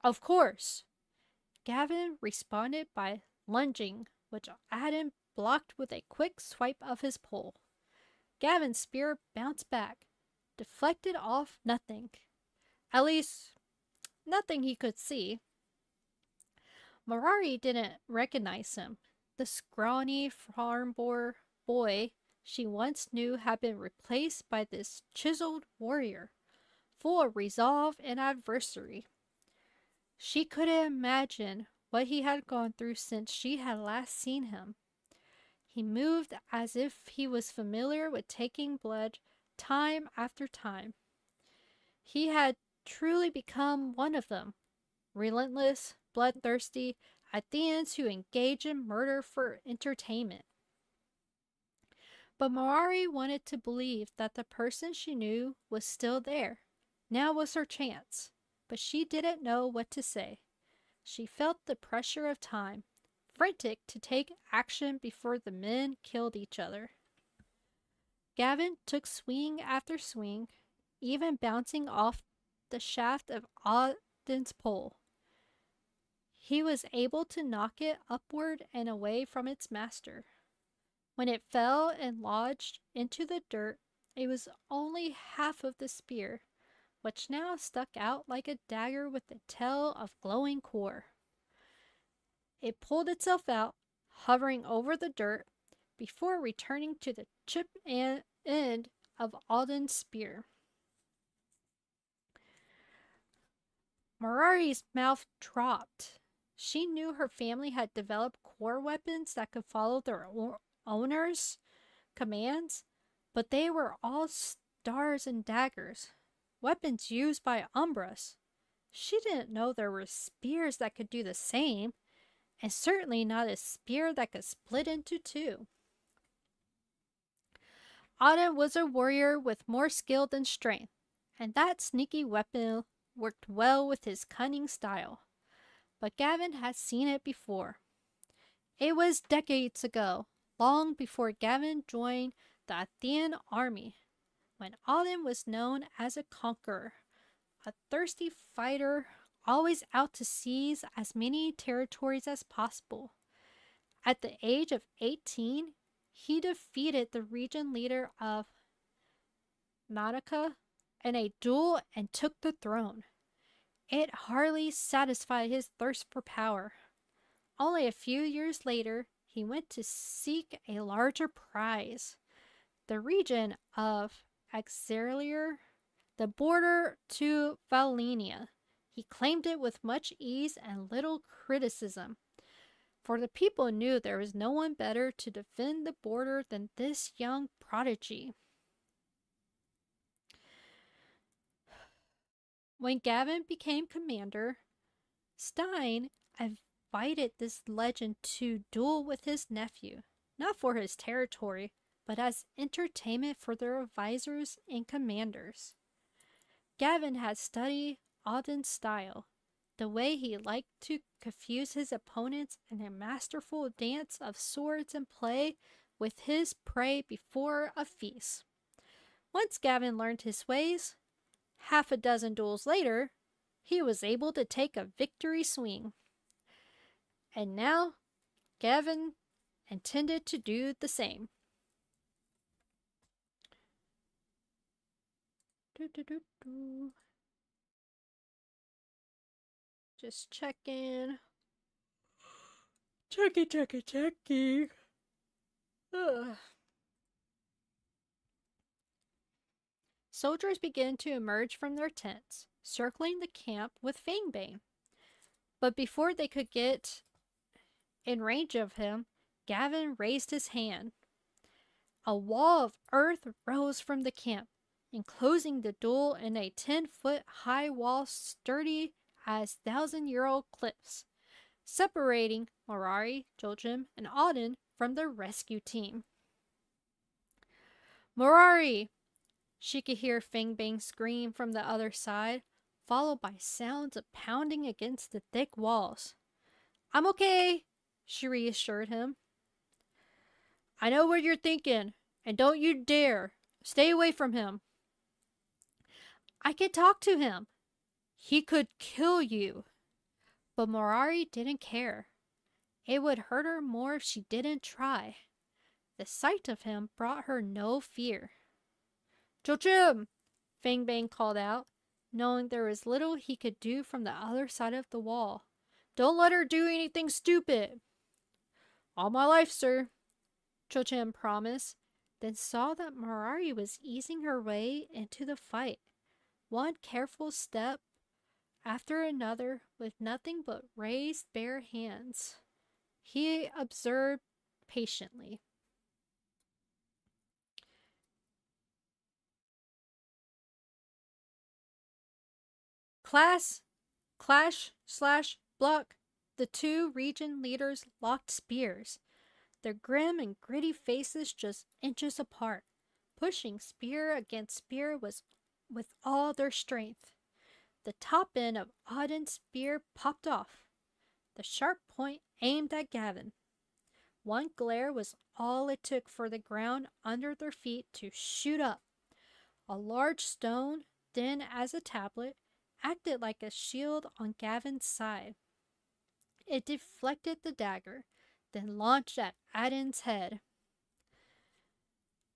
[SPEAKER 1] "Of course." Gavin responded by lunging, which Auden blocked with a quick swipe of his pole. Gavin's spear bounced back, deflected off nothing. At least, nothing he could see. Marari didn't recognize him. The scrawny farm boy she once knew had been replaced by this chiseled warrior, full of resolve and adversity. She couldn't imagine what he had gone through since she had last seen him. He moved as if he was familiar with taking blood time after time. He had truly become one of them, relentless, bloodthirsty Athenians who engage in murder for entertainment. But Marari wanted to believe that the person she knew was still there. Now was her chance, but she didn't know what to say. She felt the pressure of time, frantic to take action before the men killed each other. Gavin took swing after swing, even bouncing off the shaft of Auden's pole. He was able to knock it upward and away from its master. When it fell and lodged into the dirt, it was only half of the spear, which now stuck out like a dagger with a tail of glowing core. It pulled itself out, hovering over the dirt, before returning to the end of Alden's spear. Mirari's mouth dropped. She knew her family had developed core weapons that could follow their owners' commands, but they were all stars and daggers, weapons used by Umbras. She didn't know there were spears that could do the same, and certainly not a spear that could split into two. Auden was a warrior with more skill than strength, and that sneaky weapon worked well with his cunning style. But Gavin had seen it before. It was decades ago, long before Gavin joined the Athenian army, when Auden was known as a conqueror, a thirsty fighter always out to seize as many territories as possible. At the age of 18, he defeated the region leader of Nautica in a duel and took the throne. It hardly satisfied his thirst for power. Only a few years later, he went to seek a larger prize. The region of Axelir, the border to Valenia. He claimed it with much ease and little criticism, for the people knew there was no one better to defend the border than this young prodigy. When Gavin became commander, Stein invited this legend to duel with his nephew, not for his territory, but as entertainment for their advisors and commanders. Gavin had studied Auden's style, the way he liked to confuse his opponents in a masterful dance of swords and play with his prey before a feast. Once Gavin learned his ways, half a dozen duels later, he was able to take a victory swing. And now, Gavin intended to do the same. Just checking. Checky. Ugh. Soldiers began to emerge from their tents, circling the camp with Fangbane. But before they could get in range of him, Gavin raised his hand. A wall of earth rose from the camp, enclosing the duel in a 10-foot high wall sturdy as thousand-year-old cliffs, separating Mirari, Joachim, and Auden from the rescue team. Mirari! She could hear Fangbane scream from the other side, followed by sounds of pounding against the thick walls. I'm okay, she reassured him. I know what you're thinking, and don't you dare stay away from him. I could talk to him. He could kill you. But Mirari didn't care. It would hurt her more if she didn't try. The sight of him brought her no fear. Joachim! Fangbane called out, knowing there was little he could do from the other side of the wall. Don't let her do anything stupid. All my life, sir, Joachim promised, then saw that Mirari was easing her way into the fight, one careful step after another with nothing but raised bare hands. He observed patiently. Clash/block. The two region leaders locked spears, their grim and gritty faces just inches apart, pushing spear against spear with all their strength. The top end of Auden's spear popped off, the sharp point aimed at Gavin. One glare was all it took for the ground under their feet to shoot up. A large stone, thin as a tablet, acted like a shield on Gavin's side. It deflected the dagger, then launched at Auden's head.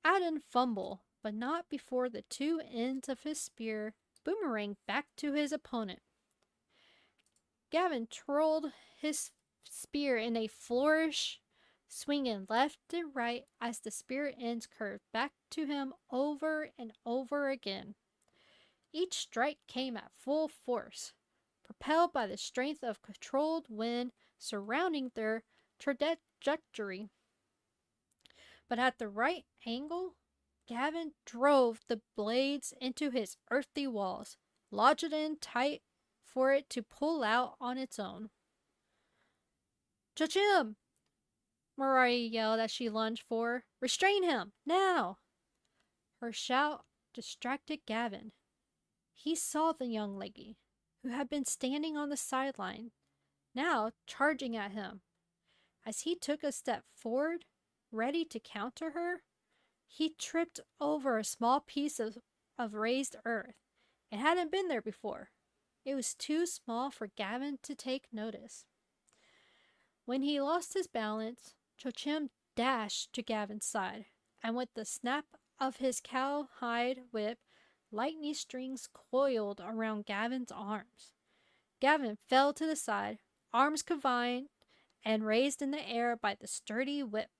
[SPEAKER 1] Auden fumbled, but not before the two ends of his spear boomeranged back to his opponent. Gavin twirled his spear in a flourish, swinging left and right as the spear ends curved back to him over and over again. Each strike came at full force, propelled by the strength of controlled wind surrounding their trajectory. But at the right angle, Gavin drove the blades into his earthy walls, lodged it in tight for it to pull out on its own. "Joachim!" Mariah yelled as she lunged for. "Restrain him! Now!" Her shout distracted Gavin. He saw the young lady, who had been standing on the sideline, now charging at him. As he took a step forward, ready to counter her, he tripped over a small piece of raised earth. It hadn't been there before. It was too small for Gavin to take notice. When he lost his balance, Joachim dashed to Gavin's side, and with the snap of his cowhide whip, lightning strings coiled around Gavin's arms. Gavin fell to the side, arms combined and raised in the air by the sturdy whip.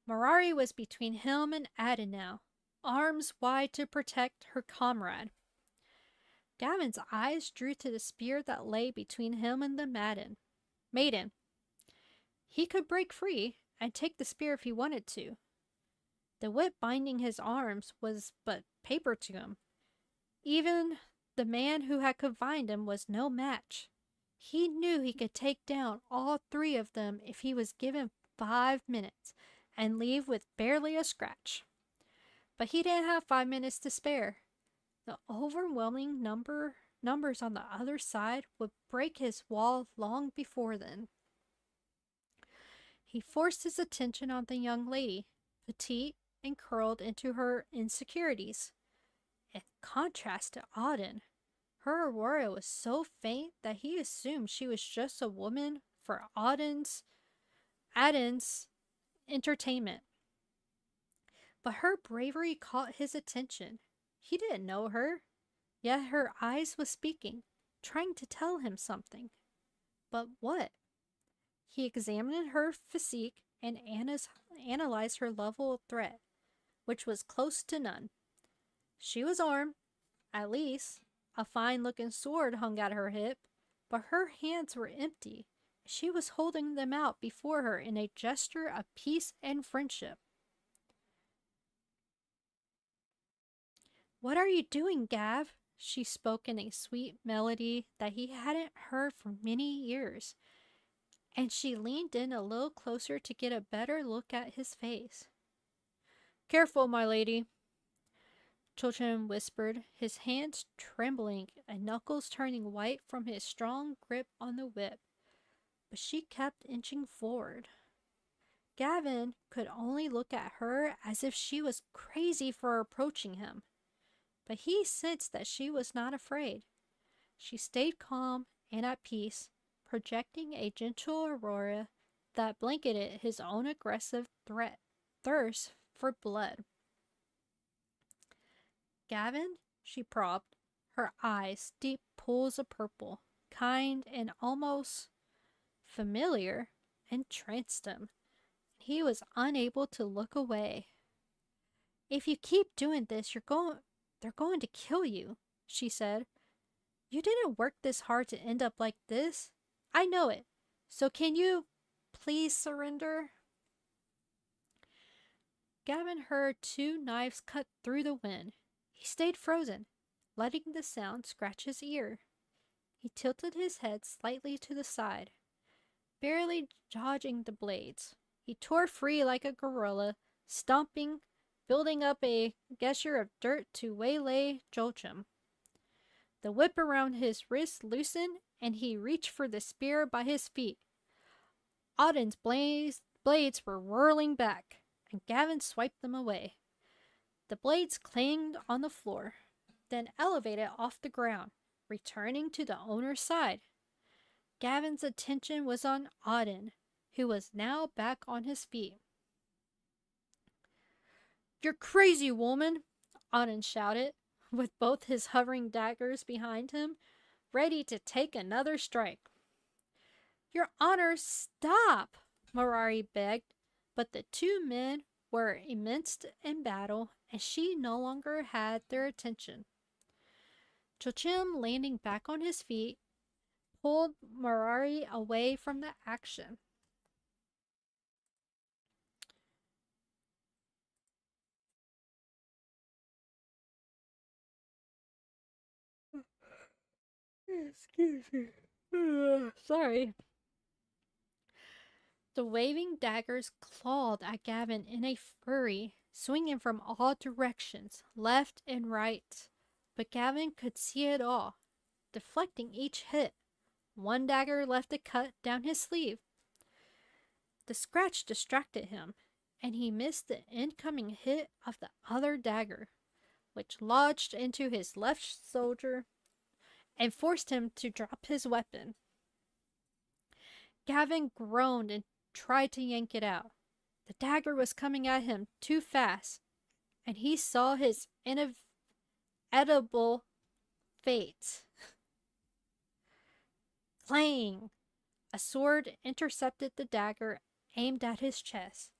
[SPEAKER 1] Marari was between him and Adin now, arms wide to protect her comrade. Gavin's eyes drew to the spear that lay between him and the maiden. He could break free and take the spear if he wanted to. The whip binding his arms was but paper to him. Even the man who had confined him was no match. He knew he could take down all three of them if he was given 5 minutes and leave with barely a scratch. But he didn't have 5 minutes to spare. The overwhelming numbers on the other side would break his wall long before then. He forced his attention on the young lady, petite and curled into her insecurities. In contrast to Auden, her aurora was so faint that he assumed she was just a woman for Aden's entertainment. But her bravery caught his attention. He didn't know her, yet her eyes was speaking, trying to tell him something. But what? He examined her physique and analyzed her level of threat, which was close to none. She was armed, at least. A fine-looking sword hung at her hip, but her hands were empty. She was holding them out before her in a gesture of peace and friendship. "What are you doing, Gav?" She spoke in a sweet melody that he hadn't heard for many years, and she leaned in a little closer to get a better look at his face. "Careful, my lady," Joachim whispered, his hands trembling and knuckles turning white from his strong grip on the whip. But she kept inching forward. Gavin could only look at her as if she was crazy for approaching him. But he sensed that she was not afraid. She stayed calm and at peace, projecting a gentle aurora that blanketed his own aggressive thirst for blood. "Gavin?" she probed, her eyes deep pools of purple, kind and almost familiar, entranced him. He was unable to look away. "If you keep doing this, they're going to kill you," she said. "You didn't work this hard to end up like this. I know it. So can you please surrender?" Gavin heard 2 knives cut through the wind. He stayed frozen, letting the sound scratch his ear. He tilted his head slightly to the side, barely dodging the blades. He tore free like a gorilla, stomping, building up a gesture of dirt to waylay Joachim. The whip around his wrist loosened, and he reached for the spear by his feet. Auden's blades were whirling back, and Gavin swiped them away. The blades clanged on the floor, then elevated off the ground, returning to the owner's side. Gavin's attention was on Auden, who was now back on his feet. "You're crazy, woman!" Auden shouted, with both his hovering daggers behind him. ready to take another strike. Your Honor, stop! Morari begged, but the two men were immersed in battle, and she no longer had their attention. Chochim, landing back on his feet, pulled Morari away from the action. Excuse me. Sorry. The waving daggers clawed at Gavin in a fury, swinging from all directions, left and right. But Gavin could see it all, deflecting each hit. One dagger left a cut down his sleeve. The scratch distracted him, and he missed the incoming hit of the other dagger, which lodged into his left shoulder and forced him to drop his weapon. Gavin groaned and tried to yank it out. The dagger was coming at him too fast, and he saw his inevitable fate. Clang! A sword intercepted the dagger aimed at his chest,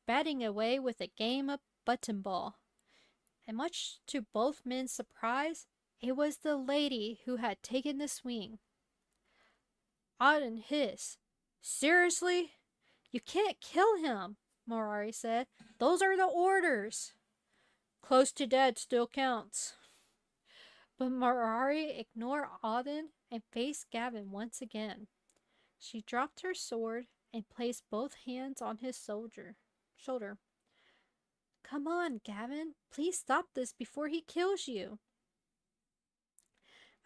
[SPEAKER 1] batting away with a game of button ball. And much to both men's surprise, it was the lady who had taken the swing. Auden hissed. Seriously? You can't kill him, Morari said. Those are the orders. Close to dead still counts. But Morari ignored Auden and faced Gavin once again. She dropped her sword and placed both hands on his shoulder. Come on, Gavin. Please stop this before he kills you.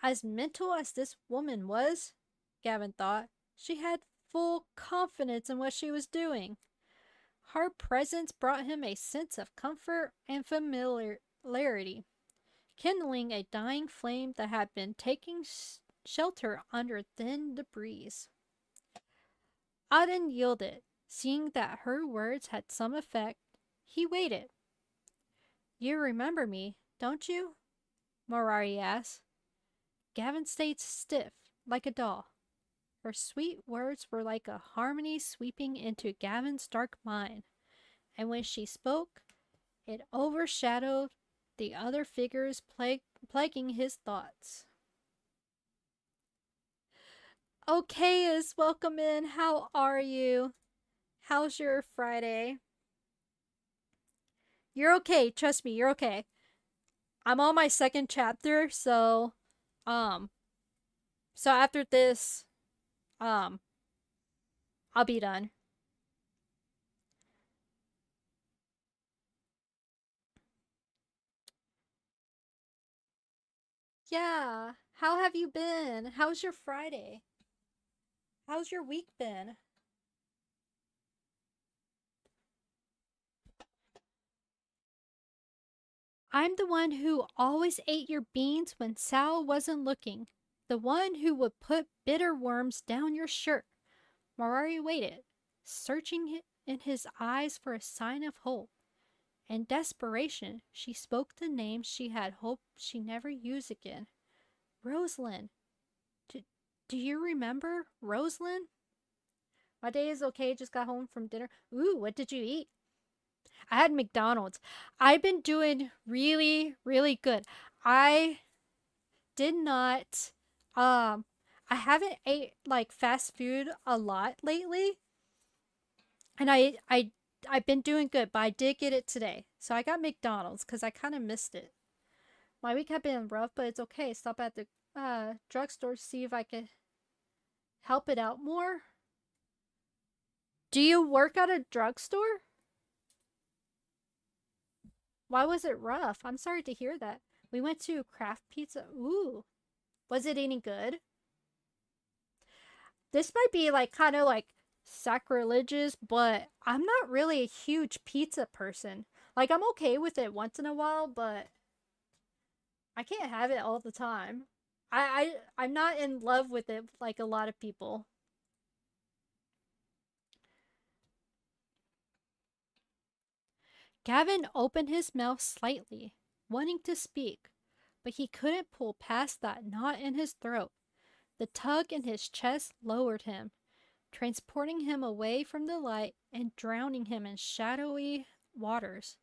[SPEAKER 1] As mental as this woman was, Gavin thought, she had full confidence in what she was doing. Her presence brought him a sense of comfort and familiarity, kindling a dying flame that had been taking shelter under thin debris. Auden yielded. Seeing that her words had some effect, he waited. You remember me, don't you? Morari asked. Gavin stayed stiff, like a doll. Her sweet words were like a harmony sweeping into Gavin's dark mind, and when she spoke, it overshadowed the other figures plaguing his thoughts. Okayas, welcome in. How are you? How's your Friday? You're okay. Trust me, you're okay. I'm on my second chapter, so after this, I'll be done. Yeah. How have you been? How's your Friday? How's your week been? I'm the one who always ate your beans when Sal wasn't looking. The one who would put bitter worms down your shirt. Morari waited, searching in his eyes for a sign of hope. In desperation, she spoke the name she had hoped she never use again. Rosalind. Do you remember Rosalind? My day is okay, just got home from dinner. Ooh, what did you eat? I had McDonald's. I've been doing really, really good. I did not, I haven't ate like fast food a lot lately. And I've been doing good, but I did get it today. So I got McDonald's because I kind of missed it. My week had been rough, but it's okay. Stop at the drugstore to see if I could help it out more. Do you work at a drugstore? Why was it rough? I'm sorry to hear that. We went to Craft Pizza. Ooh. Was it any good? This might be like kind of like sacrilegious, but I'm not really a huge pizza person. Like I'm okay with it once in a while, but I can't have it all the time. I'm not in love with it like a lot of people. Gavin opened his mouth slightly, wanting to speak, but he couldn't pull past that knot in his throat. The tug in his chest lowered him, transporting him away from the light and drowning him in shadowy waters.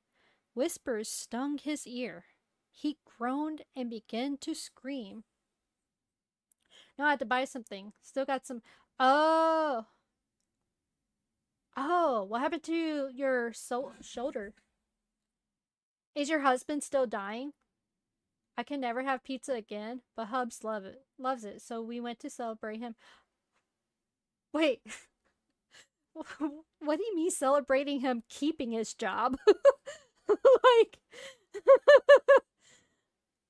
[SPEAKER 1] Whispers stung his ear. He groaned and began to scream. No, I had to buy something. Still got some. Oh. Oh, what happened to your shoulder? Is your husband still dying? I can never have pizza again, but Hubs loves it, so we went to celebrate him. Wait, what do you mean celebrating him keeping his job? Like,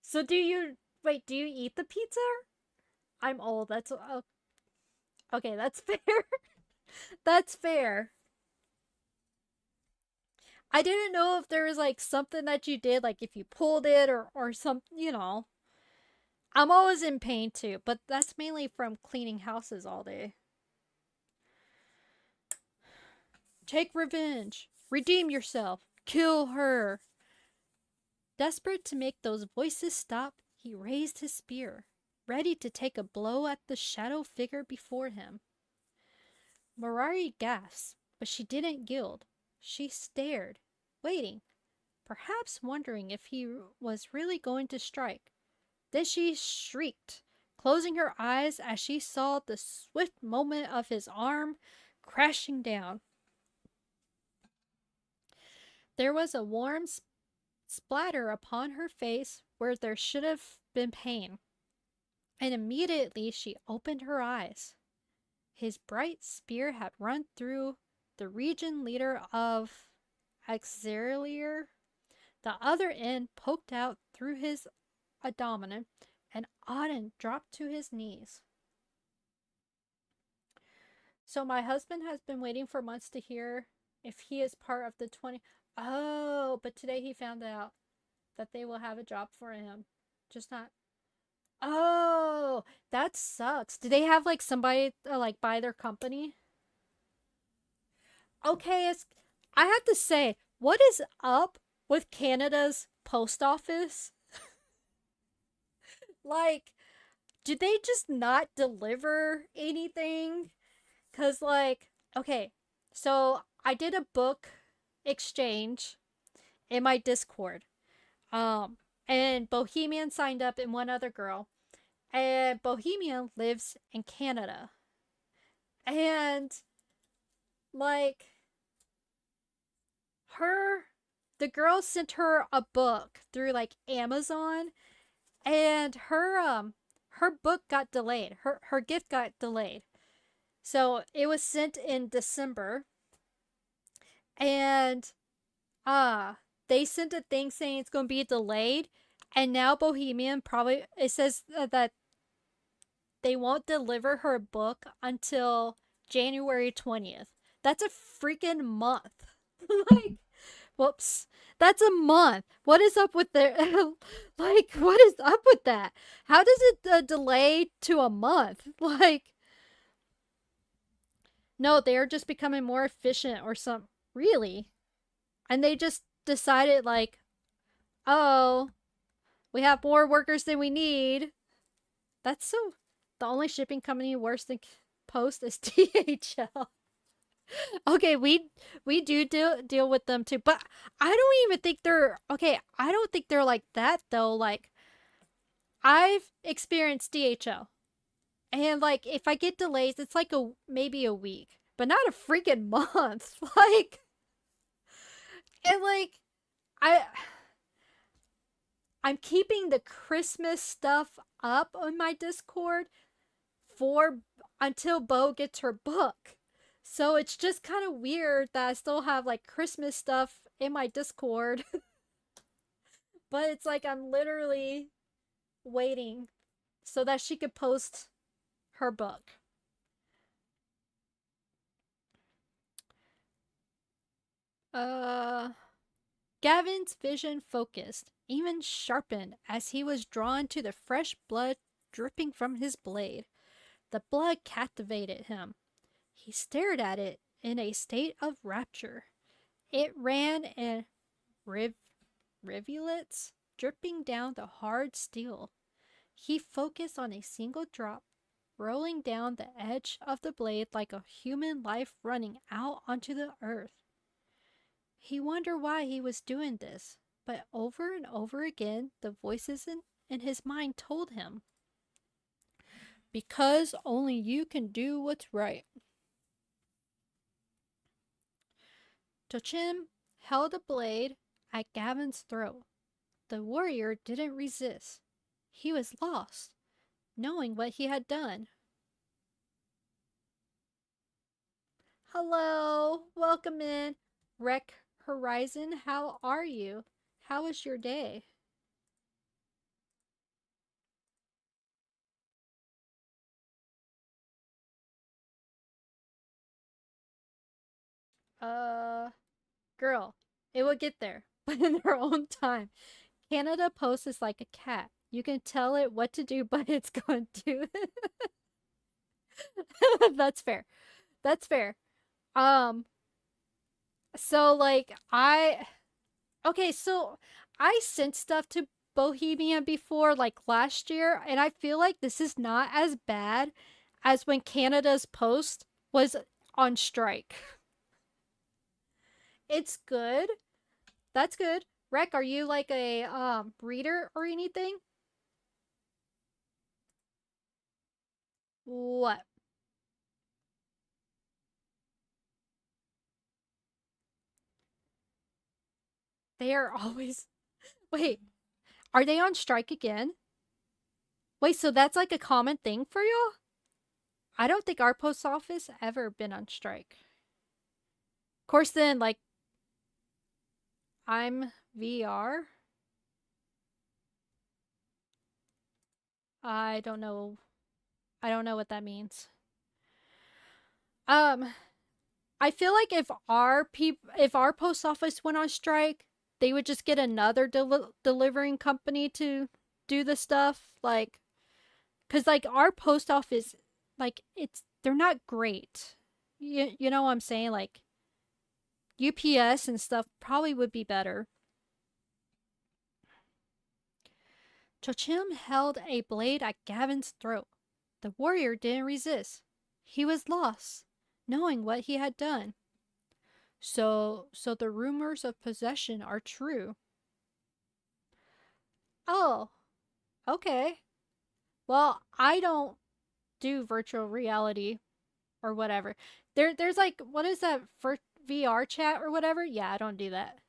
[SPEAKER 1] so do you eat the pizza? I'm old. That's okay. That's fair. That's fair. I didn't know if there was like something that you did, like if you pulled it or some. I'm always in pain too, but that's mainly from cleaning houses all day. Take revenge. Redeem yourself. Kill her. Desperate to make those voices stop, he raised his spear, ready to take a blow at the shadow figure before him. Mirari gasped, but she didn't yield. She stared, waiting, perhaps wondering if he was really going to strike. Then she shrieked, closing her eyes as she saw the swift moment of his arm crashing down. There was a warm splatter upon her face where there should have been pain, and immediately she opened her eyes. His bright spear had run through the region leader of Axelier. The other end poked out through his abdomen, and Auden dropped to his knees. So my husband has been waiting for months to hear if he is part of the 20. Oh, but today he found out that they will have a job for him. Just not. Oh, that sucks. Do they have like somebody like buy their company? Okay, I have to say, what is up with Canada's post office? Like, do they just not deliver anything? Cause like, okay, so I did a book exchange in my Discord. And Bohemian signed up and one other girl. And Bohemian lives in Canada. And like the girl sent her a book through like Amazon, and her book got delayed. Her gift got delayed. So it was sent in December, and they sent a thing saying it's going to be delayed, and now Bohemian probably it says that they won't deliver her book until January 20th. That's a freaking month. Like, whoops. That's a month. What is up with their like what is up with that? How does it delay to a month? Like, no, they're just becoming more efficient or some really. And they just decided like, "Oh, we have more workers than we need." That's so the only shipping company worse than Post is DHL. Okay, we do deal with them too, but I don't even think they're okay. I don't think they're like that though. Like, I've experienced DHL, and like if I get delays, it's like maybe a week, but not a freaking month. Like, and like I I'm keeping the Christmas stuff up on my Discord for until Bo gets her book. So it's just kind of weird that I still have like Christmas stuff in my Discord. But it's like I'm literally waiting so that she could post her book. Uh Gavin's vision focused, even sharpened as he was drawn to the fresh blood dripping from his blade. The blood captivated him. He stared at it in a state of rapture. It ran in rivulets dripping down the hard steel. He focused on a single drop, rolling down the edge of the blade like a human life running out onto the earth. He wondered why he was doing this, but over and over again, the voices in his mind told him, because only you can do what's right. Tochim held a blade at Gavin's throat. The warrior didn't resist. He was lost, knowing what he had done. Hello, welcome in. Wreck Horizon, how are you? How was your day? Uh, Girl, it will get there, but in their own time. Canada Post is like a cat. You can tell it what to do, but it's going to do it. That's fair. That's fair. Um, so like okay, so I sent stuff to Bohemia before, like last year, and I feel like this is not as bad as when Canada's Post was on strike. It's good. That's good. Rec, are you like a reader or anything? What? They are always Wait, are they on strike again? Wait, so that's like a common thing for y'all? I don't think our post office ever been on strike. Of course then like I'm VR. I don't know. I don't know what that means. Um I feel like if our post office went on strike, they would just get another delivering company to do the stuff like cuz like our post office like they're not great. You know what I'm saying? Like UPS and stuff probably would be better. Chochim held a blade at Gavin's throat. The warrior didn't resist. He was lost, knowing what he had done. So the rumors of possession are true. Oh, okay. Well, I don't do virtual reality or whatever. There's like what is that for VR chat or whatever? Yeah, I don't do that.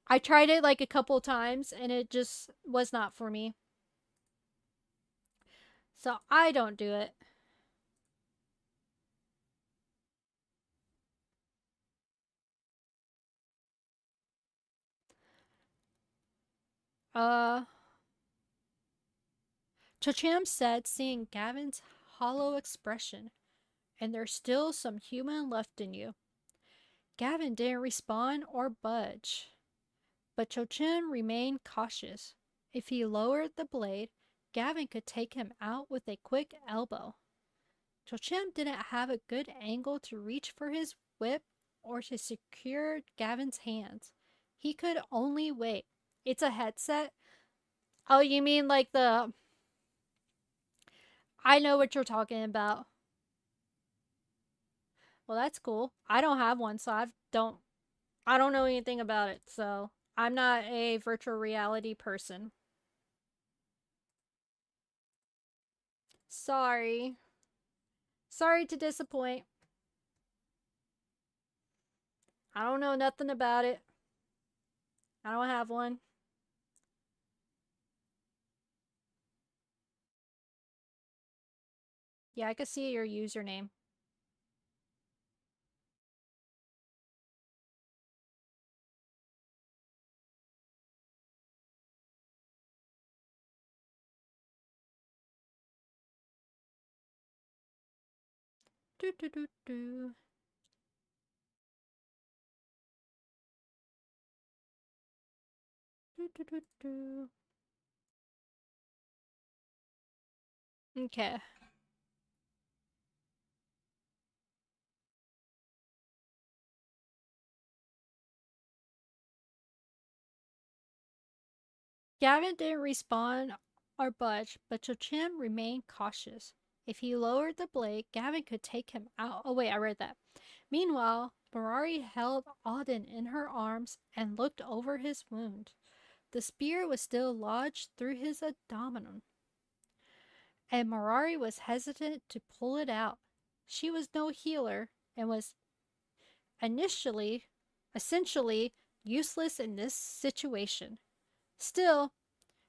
[SPEAKER 1] I tried it like a couple times and it just was not for me. So I don't do it. Uh Chocham said, seeing Gavin's hollow expression, and there's still some human left in you. Gavin didn't respond or budge, but Chochim remained cautious. If he lowered the blade, Gavin could take him out with a quick elbow. Chochim didn't have a good angle to reach for his whip or to secure Gavin's hands. He could only wait. It's a headset? Oh, you mean like the. I know what you're talking about. Well, that's cool. I don't have one, so I don't know anything about it. So, I'm not a virtual reality person. Sorry. Sorry to disappoint. I don't know nothing about it. I don't have one. Yeah, I can see your username. Do do do do. Do do do do. Okay. Gavin didn't respond or budge, but Chochin remained cautious. If he lowered the blade, Gavin could take him out. Oh, wait, I read that. Meanwhile, Mirari held Auden in her arms and looked over his wound. The spear was still lodged through his abdomen, and Mirari was hesitant to pull it out. She was no healer and was initially, essentially useless in this situation. Still,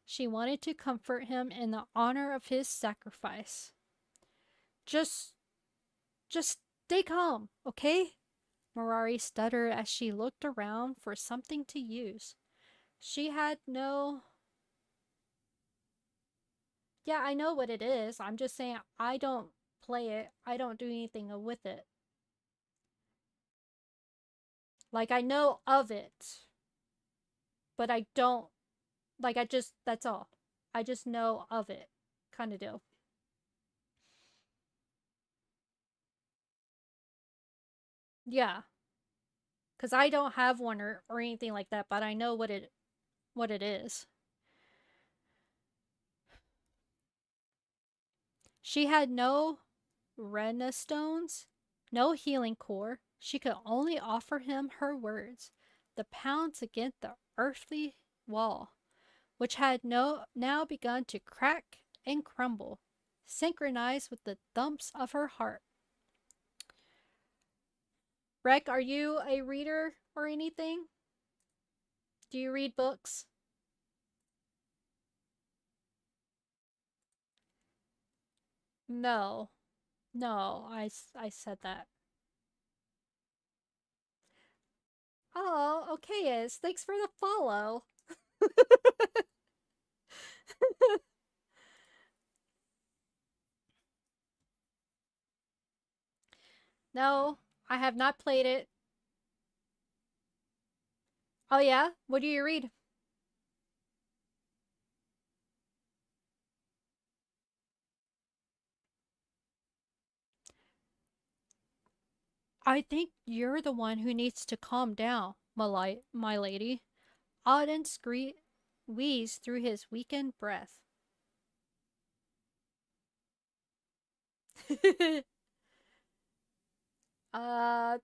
[SPEAKER 1] she wanted to comfort him in the honor of his sacrifice. Just, just stay calm, okay? Mirari stuttered as she looked around for something to use. She had no... Yeah, I know what it is. I'm just saying I don't play it. I don't do anything with it. Like, I know of it, but I don't... Like, I just... That's all. I just know of it. Kind of deal. Yeah. Because I don't have one or anything like that, but I know what it is. She had no Rena stones, no healing core. She could only offer him her words, the pounds against the earthly wall, which had now begun to crack and crumble, synchronized with the thumps of her heart. Rek, are you a reader or anything? Do you read books? No. No, I said that. Oh, okay, Is. Thanks for the follow. No, I have not played it. Oh, yeah? What do you read? I think you're the one who needs to calm down, my lady. Auden wheezed through his weakened breath.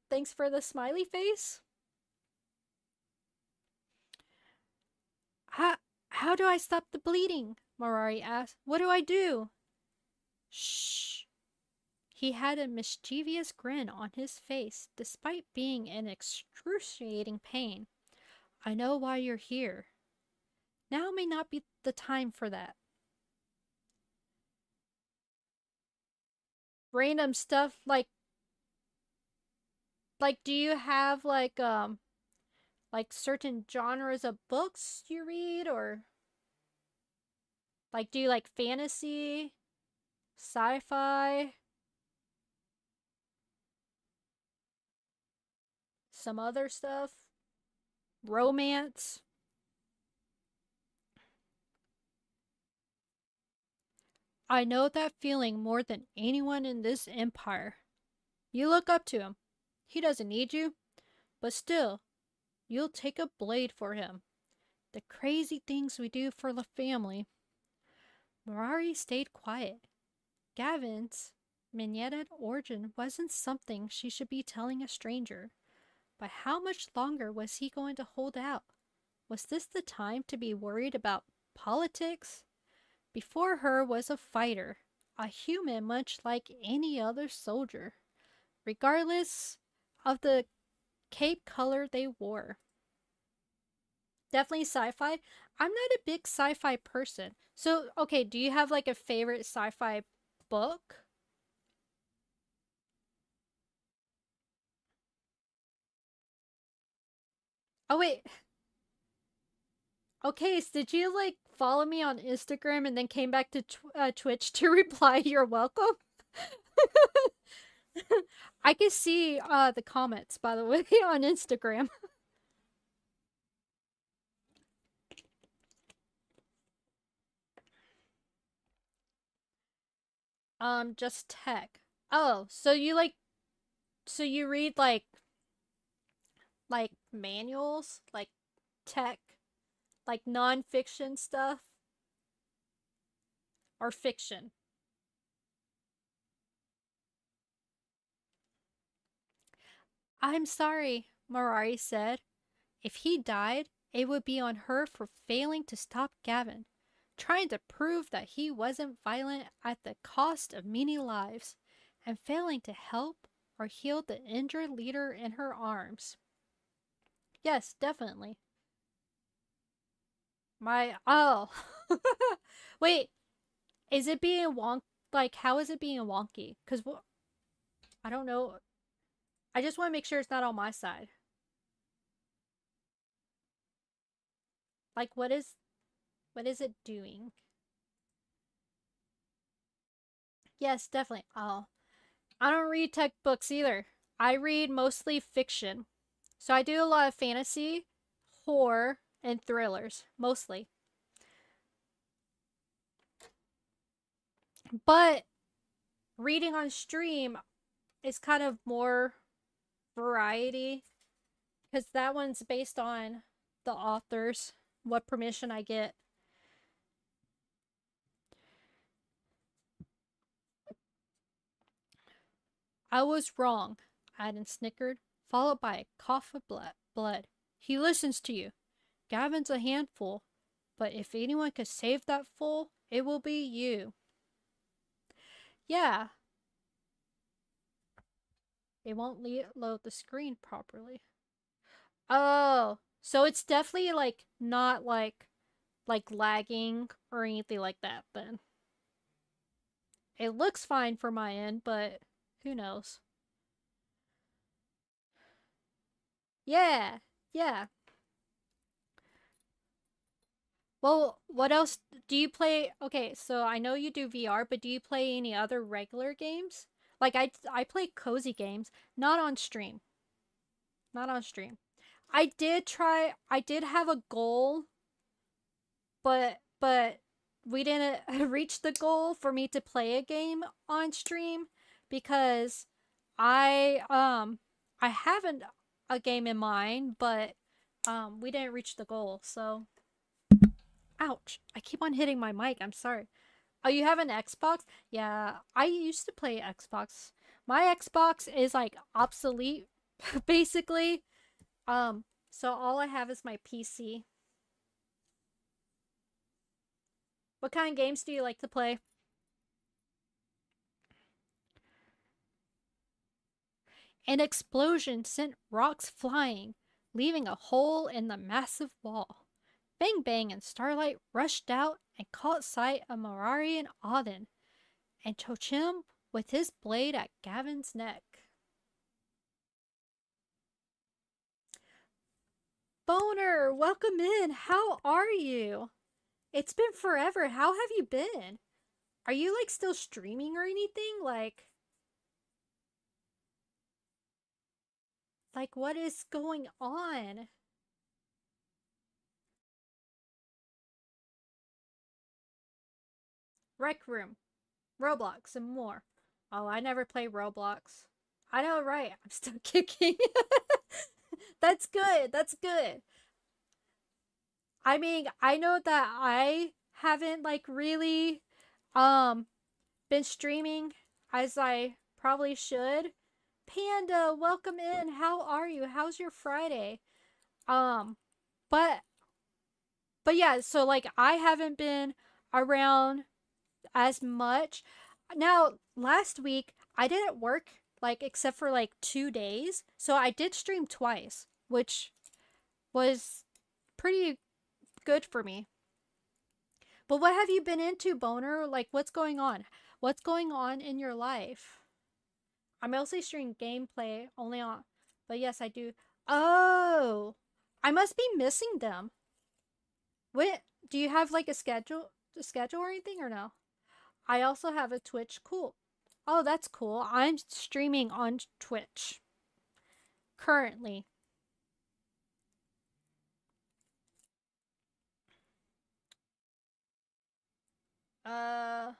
[SPEAKER 1] Thanks for the smiley face. How do I stop the bleeding? Mirari asked. What do I do? Shh. He had a mischievous grin on his face, despite being in excruciating pain. I know why you're here. Now may not be the time for that. Random stuff like do you have like certain genres of books you read, or like do you like fantasy, sci-fi, some other stuff, romance? I know that feeling more than anyone in this empire. You look up to him. He doesn't need you, but still, you'll take a blade for him. The crazy things we do for the family. Mirari stayed quiet. Gavin's Mignetta origin wasn't something she should be telling a stranger. But how much longer was he going to hold out? Was this the time to be worried about politics? Before her was a fighter, a human much like any other soldier, regardless of the cape color they wore. Definitely sci-fi. I'm not a big sci-fi person. So, okay, do you have like a favorite sci-fi book? Oh wait. Okay, so did you like follow me on Instagram and then came back to Twitch to reply you're welcome? I can see the comments, by the way, on Instagram. Just tech. Oh, so you read like manuals, like tech, like non-fiction stuff, or fiction? I'm sorry, Marari said. If he died, it would be on her for failing to stop Gavin, trying to prove that he wasn't violent at the cost of many lives, and failing to help or heal the injured leader in her arms. Yes, definitely. Oh. Wait, is it being wonk? Like, how is it being wonky? Because I don't know. I just want to make sure it's not on my side. Like, what is it doing? Yes, definitely. Oh, I don't read tech books either. I read mostly fiction. So I do a lot of fantasy, horror, and thrillers, mostly. But reading on stream is kind of more variety because that one's based on the authors, what permission I get. I was wrong, Adam snickered, followed by a cough of blood. He listens to you. Gavin's a handful, but if anyone could save that fool, it will be you. Yeah, it won't load the screen properly. Oh, so it's definitely like not like lagging or anything like that then. It looks fine for my end, but who knows? Yeah. Yeah. Well, what else do you play? Okay, so I know you do VR, but do you play any other regular games? Like I play cozy games, not on stream. Not on stream. I did have a goal, but we didn't reach the goal for me to play a game on stream because I haven't a game in mind, but we didn't reach the goal. So, ouch. I keep on hitting my mic. I'm sorry. Oh, you have an Xbox? Yeah, I used to play Xbox. My Xbox is like obsolete basically. So all I have is my PC. What kind of games do you like to play? An explosion sent rocks flying, leaving a hole in the massive wall. Bang Bang and Starlight rushed out and caught sight of Marari and Auden, and Chochim with his blade at Gavin's neck. Boner, welcome in. How are you? It's been forever. How have you been? Are you like still streaming or anything? Like what is going on? Rec Room, Roblox, and more. Oh, I never play Roblox. I know, right? I'm still kicking. That's good. That's good. I mean, I know that I haven't like really um been streaming as I probably should. Panda, welcome in. How are you? How's your Friday? Um, but yeah, so like I haven't been around as much. Now, last week I didn't work like except for like 2 days. So I did stream twice, which was pretty good for me. But what have you been into, Boner? Like what's going on? What's going on in your life? I mostly stream gameplay only on, but yes, I do. Oh, I must be missing them. What do you have like a schedule or anything or no? I also have a Twitch. Cool. Oh, that's cool. I'm streaming on Twitch currently. Uh,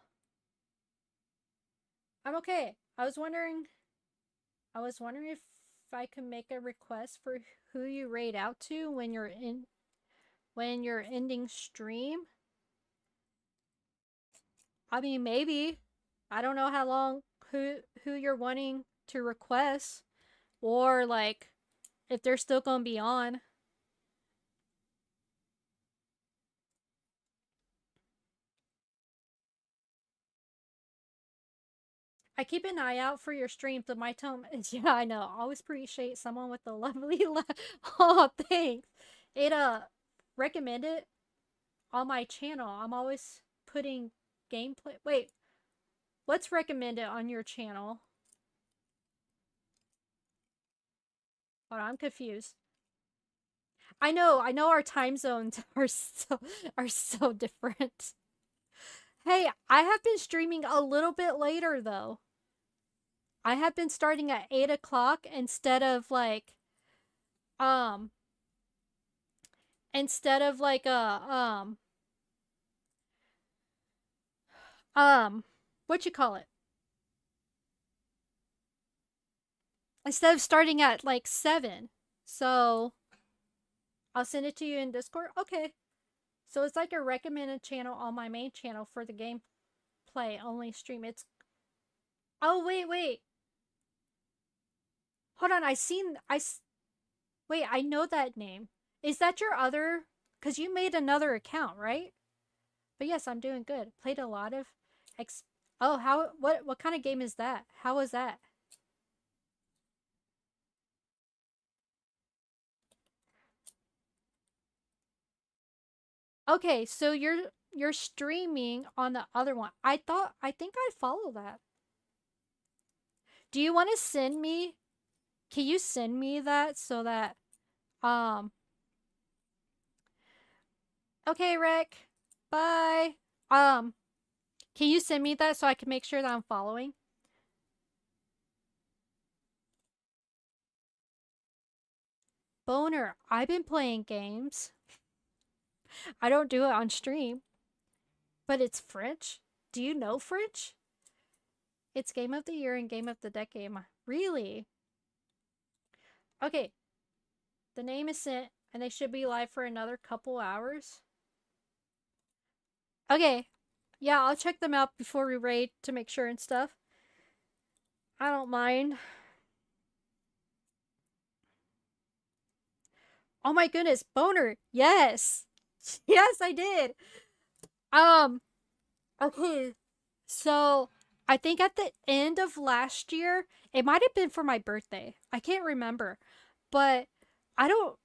[SPEAKER 1] I'm okay. I was wondering if I could make a request for who you raid out to when you're ending stream. I mean, maybe. I don't know how long who you're wanting to request. or like if they're still gonna be on. I keep an eye out for your streams, but my tone is yeah, I know. Always appreciate someone with a lovely laugh. Oh, thanks. It recommend it on my channel. I'm always putting gameplay. Wait, what's recommended on your channel? Hold on, I'm confused. I know our time zones are so different. Hey, I have been streaming a little bit later though. I have been starting at 8 o'clock um instead of like what you call it? Instead of starting at like 7. So I'll send it to you in Discord. Okay. So it's like a recommended channel on my main channel for the gameplay only stream. It's oh wait. Hold on, wait, I know that name. Is that your other? Because you made another account, right? But yes, I'm doing good. Played a lot of X. Oh, how? What kind of game is that? How was that? Okay, so you're streaming on the other one. I think I follow that. Do you want to send me? Can you send me that so that um? Okay, Rick. Bye. Um, can you send me that so I can make sure that I'm following? Boner, I've been playing games. I don't do it on stream, but it's French. Do you know French? It's Game of the Year and Game of the Decade. Really? Okay, the name is sent and they should be live for another couple hours. Okay, yeah, I'll check them out before we raid to make sure and stuff. I don't mind. Oh my goodness, Boner. Yes. Yes, I did. Um, okay. So, I think at the end of last year, it might have been for my birthday. I can't remember. But I don't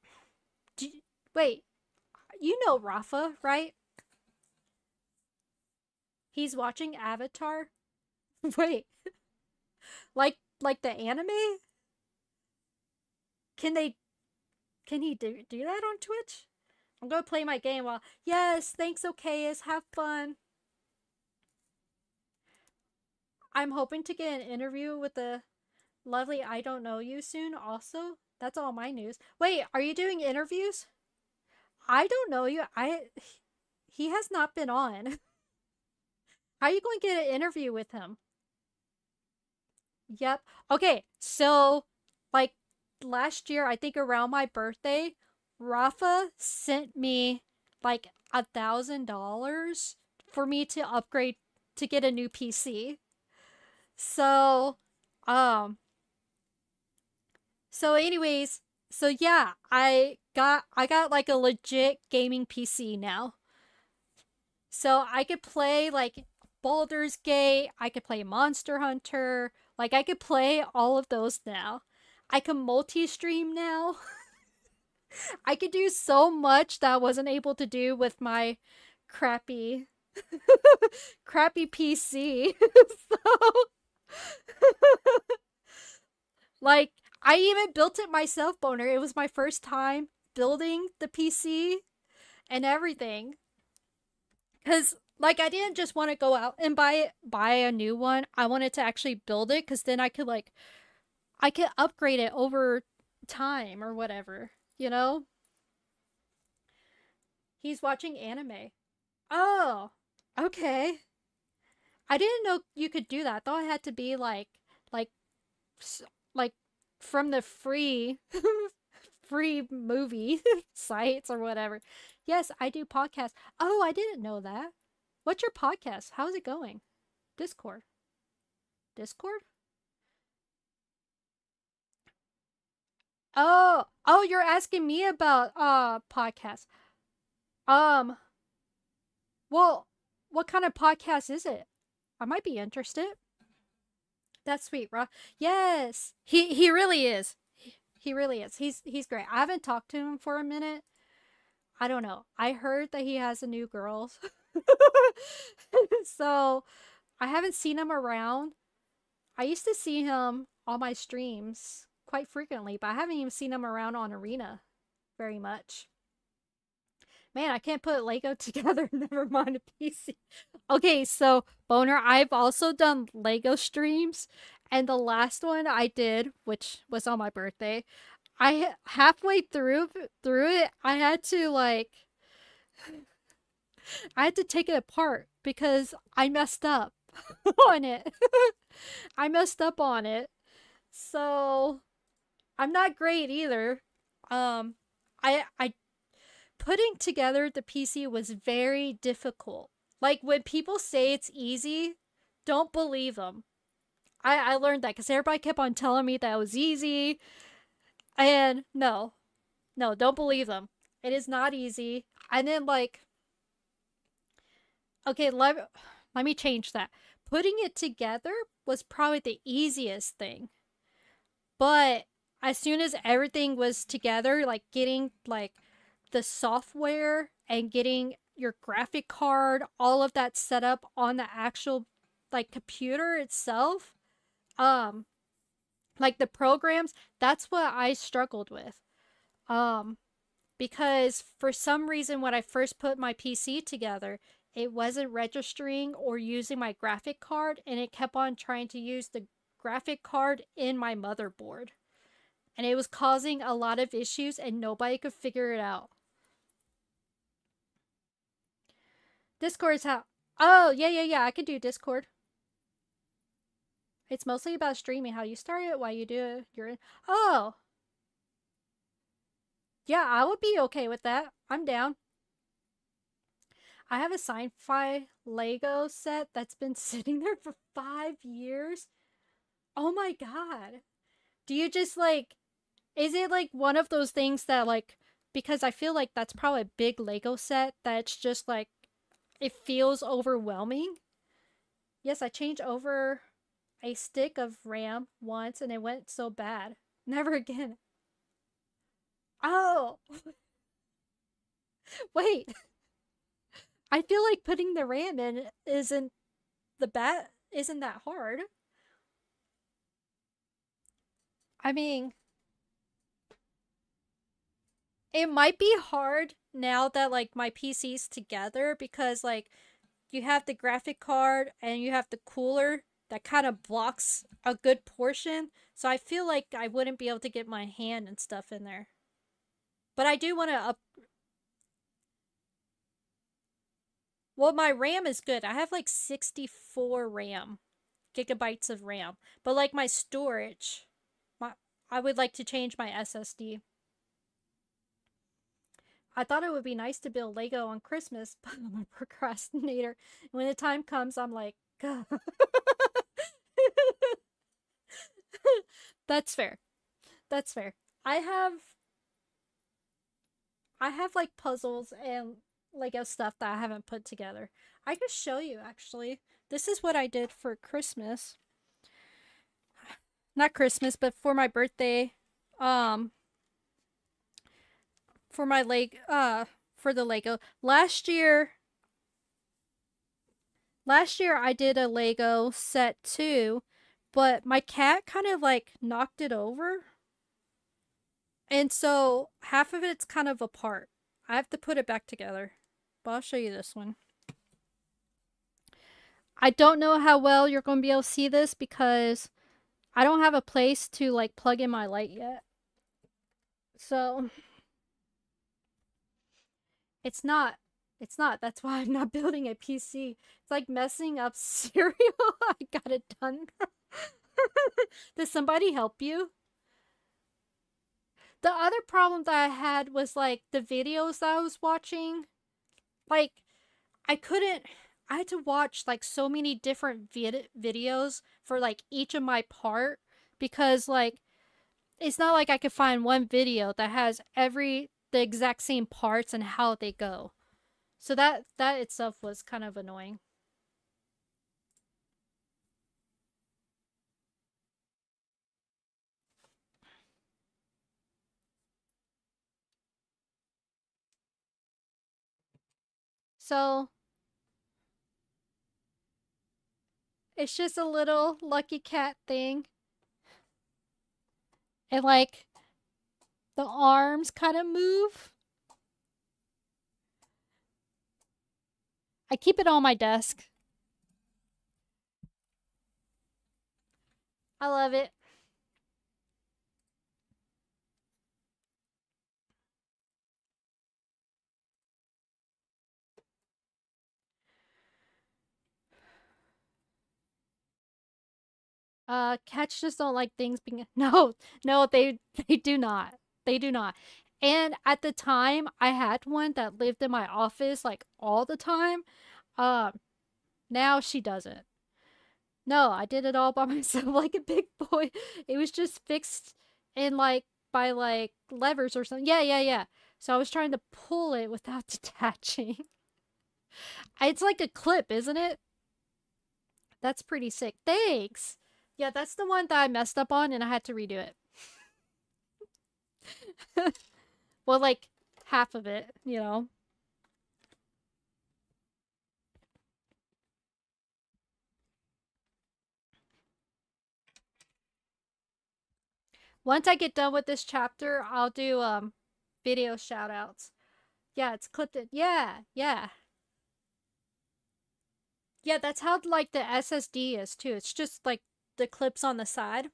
[SPEAKER 1] do, wait, you know Rafa, right? He's watching Avatar. Wait, like the anime? Can they can he do that on Twitch? I'm gonna play my game while yes, thanks Okayas, have fun. I'm hoping to get an interview with the lovely I don't know you soon also. That's all my news. Wait, are you doing interviews? I don't know you. He has not been on. How are you going to get an interview with him? Yep. Okay, so like last year, I think around my birthday, Rafa sent me like $1,000 for me to upgrade to get a new PC. So, um, so anyways, so yeah, I got like a legit gaming PC now. So I could play like Baldur's Gate, I could play Monster Hunter, like I could play all of those now. I can multi-stream now. I could do so much that I wasn't able to do with my crappy crappy PC. So like I even built it myself, Boner. It was my first time building the PC and everything. Cause like I didn't just want to go out and buy a new one. I wanted to actually build it because then I could upgrade it over time or whatever. You know? He's watching anime. Oh, okay. I didn't know you could do that. I thought it had to be like like from the free movie sites or whatever. Yes, I do podcasts. Oh, I didn't know that. What's your podcast? How's it going? Discord. Discord? Oh, you're asking me about podcasts. Um, well, what kind of podcast is it? I might be interested. That's sweet, Rob. Yes, he really is. He really is. He's great. I haven't talked to him for a minute. I don't know. I heard that he has a new girl. So I haven't seen him around. I used to see him on my streams quite frequently, but I haven't even seen him around on Arena very much. Man, I can't put Lego together. Never mind a PC. Okay, so Boner, I've also done Lego streams, and the last one I did, which was on my birthday, I halfway through it, I had to take it apart because I messed up on it. I messed up on it. So, I'm not great either. Um I putting together the PC was very difficult. Like when people say it's easy, don't believe them. I learned that cuz everybody kept on telling me that it was easy, and no. No, don't believe them. It is not easy. And then okay, let me change that. Putting it together was probably the easiest thing. But as soon as everything was together, like getting the software and getting your graphic card, all of that set up on the actual computer itself, um like the programs, that's what I struggled with. Um because for some reason when I first put my PC together, it wasn't registering or using my graphic card, and it kept on trying to use the graphic card in my motherboard. And it was causing a lot of issues and nobody could figure it out. Discord is how. Oh, yeah. I can do Discord. It's mostly about streaming, how you start it, why you do it. You're in. Oh, yeah, I would be okay with that. I'm down. I have a sci-fi Lego set that's been sitting there for 5 years. Oh my god. Do you just is it like one of those things that because I feel like that's probably a big Lego set that's just it feels overwhelming. Yes, I changed over a stick of RAM once and it went so bad. Never again. Oh, wait. I feel like putting the RAM in isn't that hard. I mean, it might be hard now that my PC's together because you have the graphic card and you have the cooler that kind of blocks a good portion. So I feel like I wouldn't be able to get my hand and stuff in there. But I do want to up. Well, my RAM is good. I have 64 RAM, gigabytes of RAM. But my storage, my I would like to change my SSD. I thought it would be nice to build Lego on Christmas, but I'm a procrastinator. When the time comes, I'm like, "Gah." That's fair. That's fair. I have I have puzzles and Lego stuff that I haven't put together. I can show you actually. This is what I did for Christmas. Not Christmas, but for my birthday. Um for my leg for the Lego. Last year I did a Lego set too, but my cat kind of knocked it over. And so half of it's kind of apart. I have to put it back together. But I'll show you this one. I don't know how well you're going to be able to see this because I don't have a place to plug in my light yet. So it's not. It's not. That's why I'm not building a PC. It's like messing up cereal. I got it done. Does somebody help you? The other problem that I had was the videos that I was watching. Like I couldn't I had to watch so many different videos for each of my part because it's not like I could find one video that has the exact same parts and how they go. So that itself was kind of annoying. So it's just a little lucky cat thing. And like the arms kind of move. I keep it on my desk. I love it. Cats just don't like things being no, they do not. They do not. And at the time I had one that lived in my office like all the time. Um Now she doesn't. No, I did it all by myself like a big boy. It was just fixed in like by like levers or something. Yeah. So I was trying to pull it without detaching. It's like a clip, isn't it? That's pretty sick. Thanks. Yeah, that's the one that I messed up on and I had to redo it. Well, like half of it, you know. Once I get done with this chapter, I'll do video shout outs. Yeah, it's clipped it. Yeah. Yeah, that's how like the SSD is too. It's just like the clips on the side.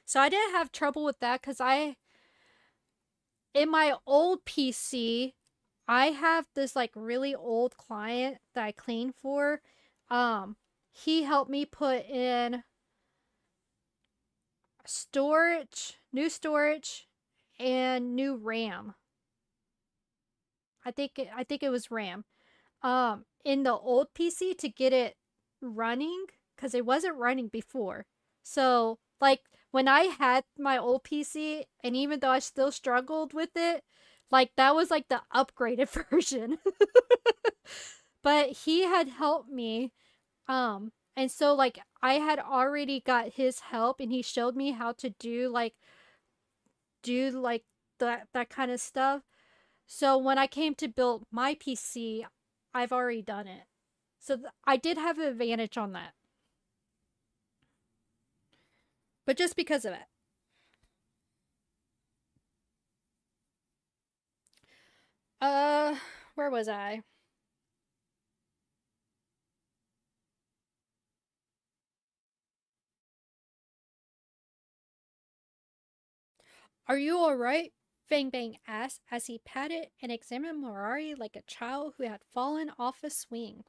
[SPEAKER 1] So I didn't have trouble with that cuz in my old PC, I have this like really old client that I clean for. Um he helped me put in storage, and new RAM. I think it was RAM. In the old PC to get it running cuz it wasn't running before. So, like when I had my old PC and even though I still struggled with it, like that was like the upgraded version. But he had helped me and so like I had already got his help and he showed me how to do like that kind of stuff. So when I came to build my PC, I've already done it. So I did have an advantage on that. But just because of it. Uh, where was I? Are you alright? Fang Bang asked as he patted and examined Mirari like a child who had fallen off a swing.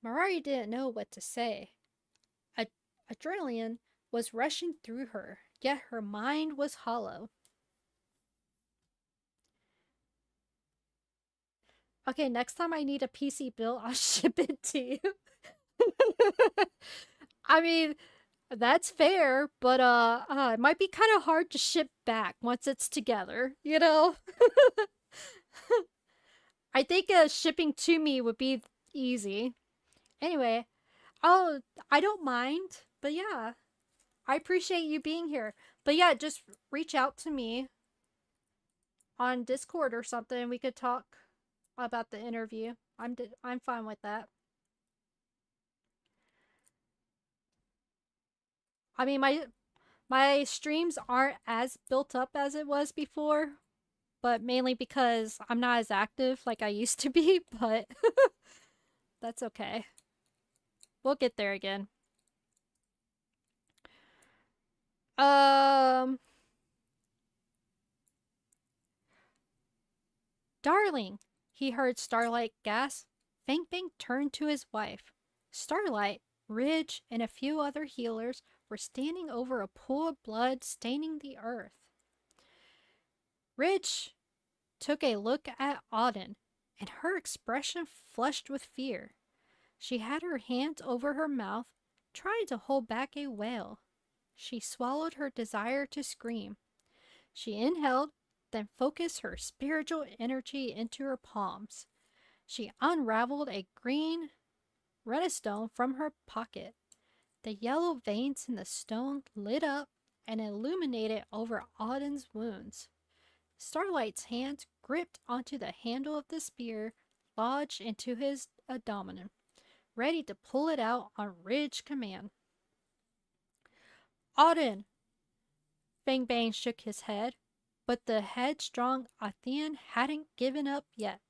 [SPEAKER 1] Mirari didn't know what to say. Ad- Adrenaline was rushing through her, yet her mind was hollow. Okay, next time I need a PC built, I'll ship it to you. I mean, that's fair, but it might be kind of hard to ship back once it's together, you know? I think shipping to me would be easy. Anyway, oh, I don't mind, but yeah, I appreciate you being here. But yeah, just reach out to me on Discord or something. We could talk about the interview. I'm fine with that. I mean, my streams aren't as built up as it was before, but mainly because I'm not as active like I used to be, but that's okay. We'll get there again. Um, Darling, he heard Starlight gasp. Fang Bang turned to his wife. Starlight, Ridge, and a few other healers were standing over a pool of blood staining the earth. Ridge took a look at Auden, and her expression flushed with fear. She had her hands over her mouth, trying to hold back a wail. She swallowed her desire to scream. She inhaled, then focused her spiritual energy into her palms. She unraveled a green redstone from her pocket. The yellow veins in the stone lit up and illuminated over Auden's wounds. Starlight's hands gripped onto the handle of the spear lodged into his abdomen, ready to pull it out on Ridge command. Auden! Fang Bang shook his head, but the headstrong Athian hadn't given up yet.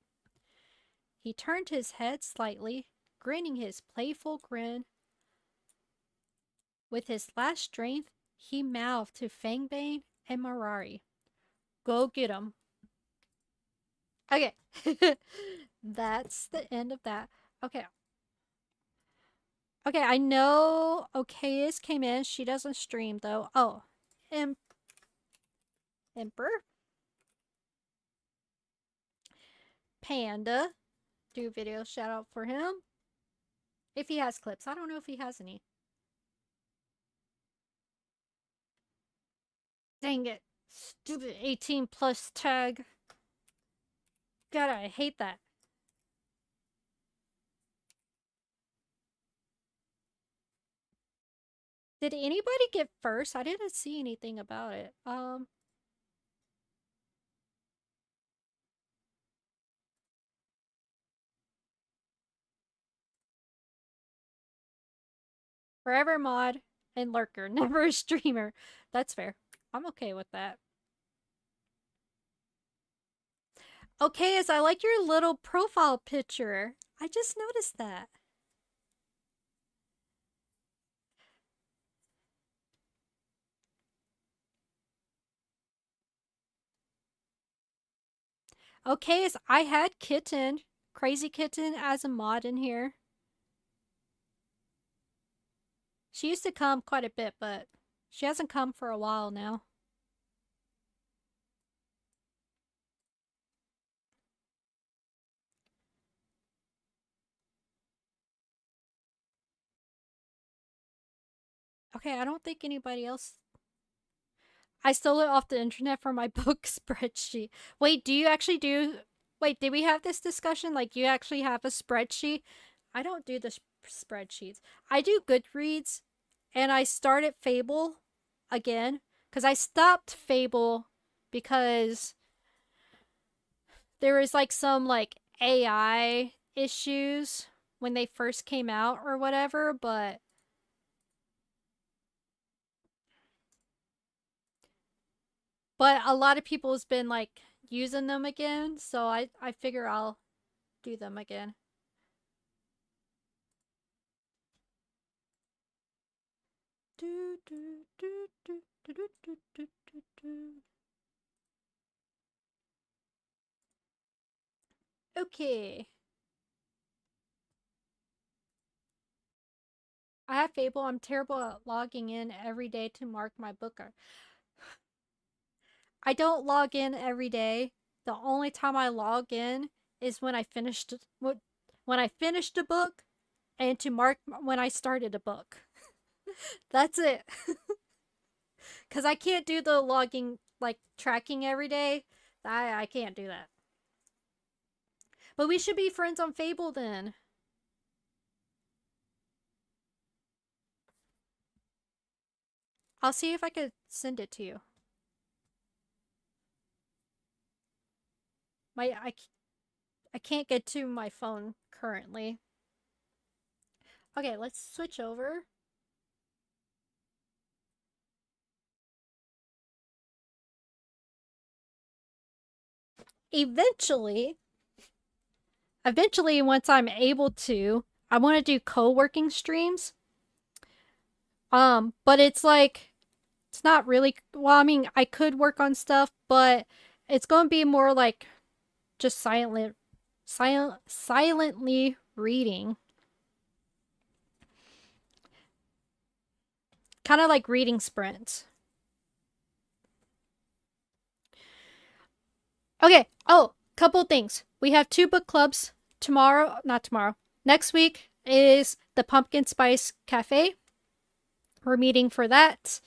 [SPEAKER 1] He turned his head slightly, grinning his playful grin. With his last strength, he mouthed to Fangbane and Marari. Go get 'em. Okay. That's the end of that. Okay. Okay, I know Okayas came in. She doesn't stream, though. Oh. Emperor? Panda. Do a video shout out for him. If he has clips. I don't know if he has any. Dang it. Stupid 18 plus tag. God, I hate that. Did anybody get first? I didn't see anything about it. Forever mod and lurker, never a streamer. That's fair. I'm okay with that. Okay, as I like your little profile picture. I just noticed that. Okay, as I had Kitten, Crazy Kitten as a mod in here. She used to come quite a bit, but she hasn't come for a while now. Okay, I don't think anybody else. I stole it off the internet for my book spreadsheet. Wait, do you actually do. Wait, did we have this discussion? Like, you actually have a spreadsheet? I don't do the spreadsheets. I do Goodreads, and I started Fable again. Because I stopped Fable because there was like some like AI issues when they first came out or whatever, but a lot of people has been like using them again, so I figure I'll do them again. Okay. I have Fable. I'm terrible at logging in every day to mark my book. I don't log in every day. The only time I log in is when I finished a book and to mark when I started a book. That's it. Cuz I can't do the logging like tracking every day. I can't do that. But we should be friends on Fable then. I'll see if I could send it to you. I can't get to my phone currently. Okay, let's switch over. Eventually, once I'm able to, I want to do co-working streams. But it's like it's not really, well, I mean, I could work on stuff, but it's going to be more like just silently reading. Kind of like reading sprints. Okay. Oh, couple things. We have 2 book clubs tomorrow. Not tomorrow. Next week is the Pumpkin Spice Cafe. We're meeting for that.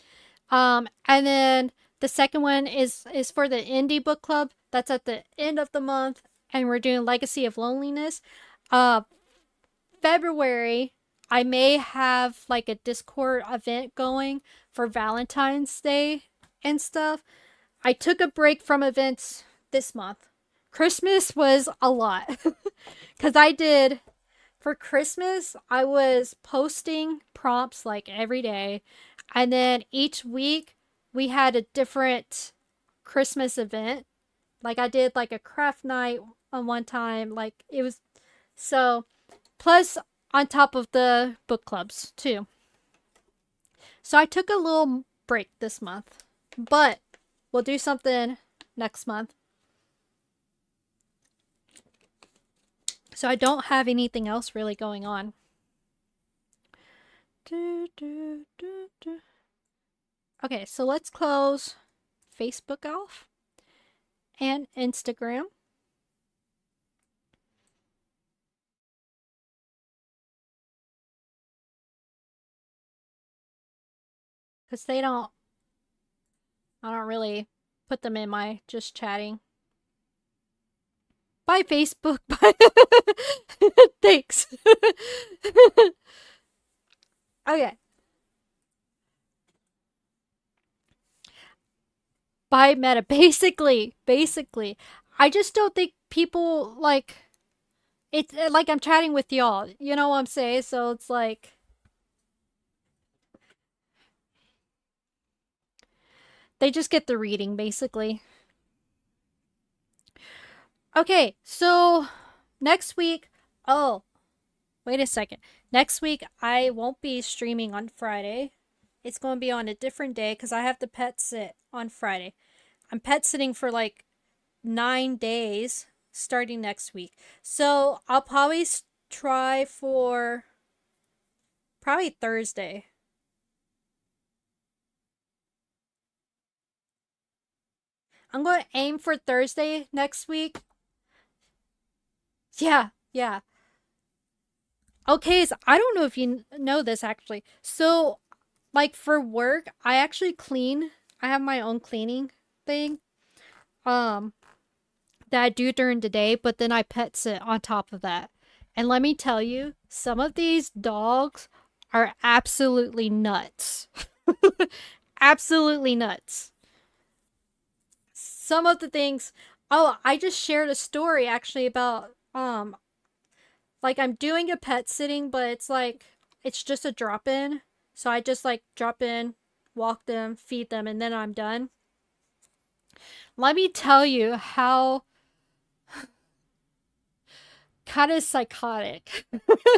[SPEAKER 1] And then the second one is for the indie book club. That's at the end of the month, and we're doing Legacy of Loneliness. Uh, February, I may have like a Discord event going for Valentine's Day and stuff. I took a break from events this month. Christmas was a lot because I did for Christmas, I was posting prompts like every day. And then each week, we had a different Christmas event. Like I did like a craft night on one time. Like it was so, plus on top of the book clubs too. So I took a little break this month, but we'll do something next month. So I don't have anything else really going on. Okay, so let's close Facebook off and Instagram. Because I don't really put them in my just chatting. Bye, Facebook. Bye. Thanks. Okay. Bye, Meta. Basically. I just don't think people like it's like I'm chatting with y'all. You know what I'm saying? So it's like they just get the reading, basically. Okay, so next week. Oh, wait a second. Next week, I won't be streaming on Friday. It's going to be on a different day because I have to pet sit on Friday. I'm pet sitting for like 9 days starting next week. So I'll probably try for probably Thursday. I'm going to aim for Thursday next week. Yeah. Okay, so I don't know if you know this actually. So, like for work, I actually clean. I have my own cleaning thing. Um, that I do during the day, but then I pet sit on top of that. And let me tell you, some of these dogs are absolutely nuts. Absolutely nuts. Some of the things. Oh, I just shared a story actually about like I'm doing a pet sitting, but it's like it's just a drop in. So I just like drop in, walk them, feed them, and then I'm done. Let me tell you how kind of psychotic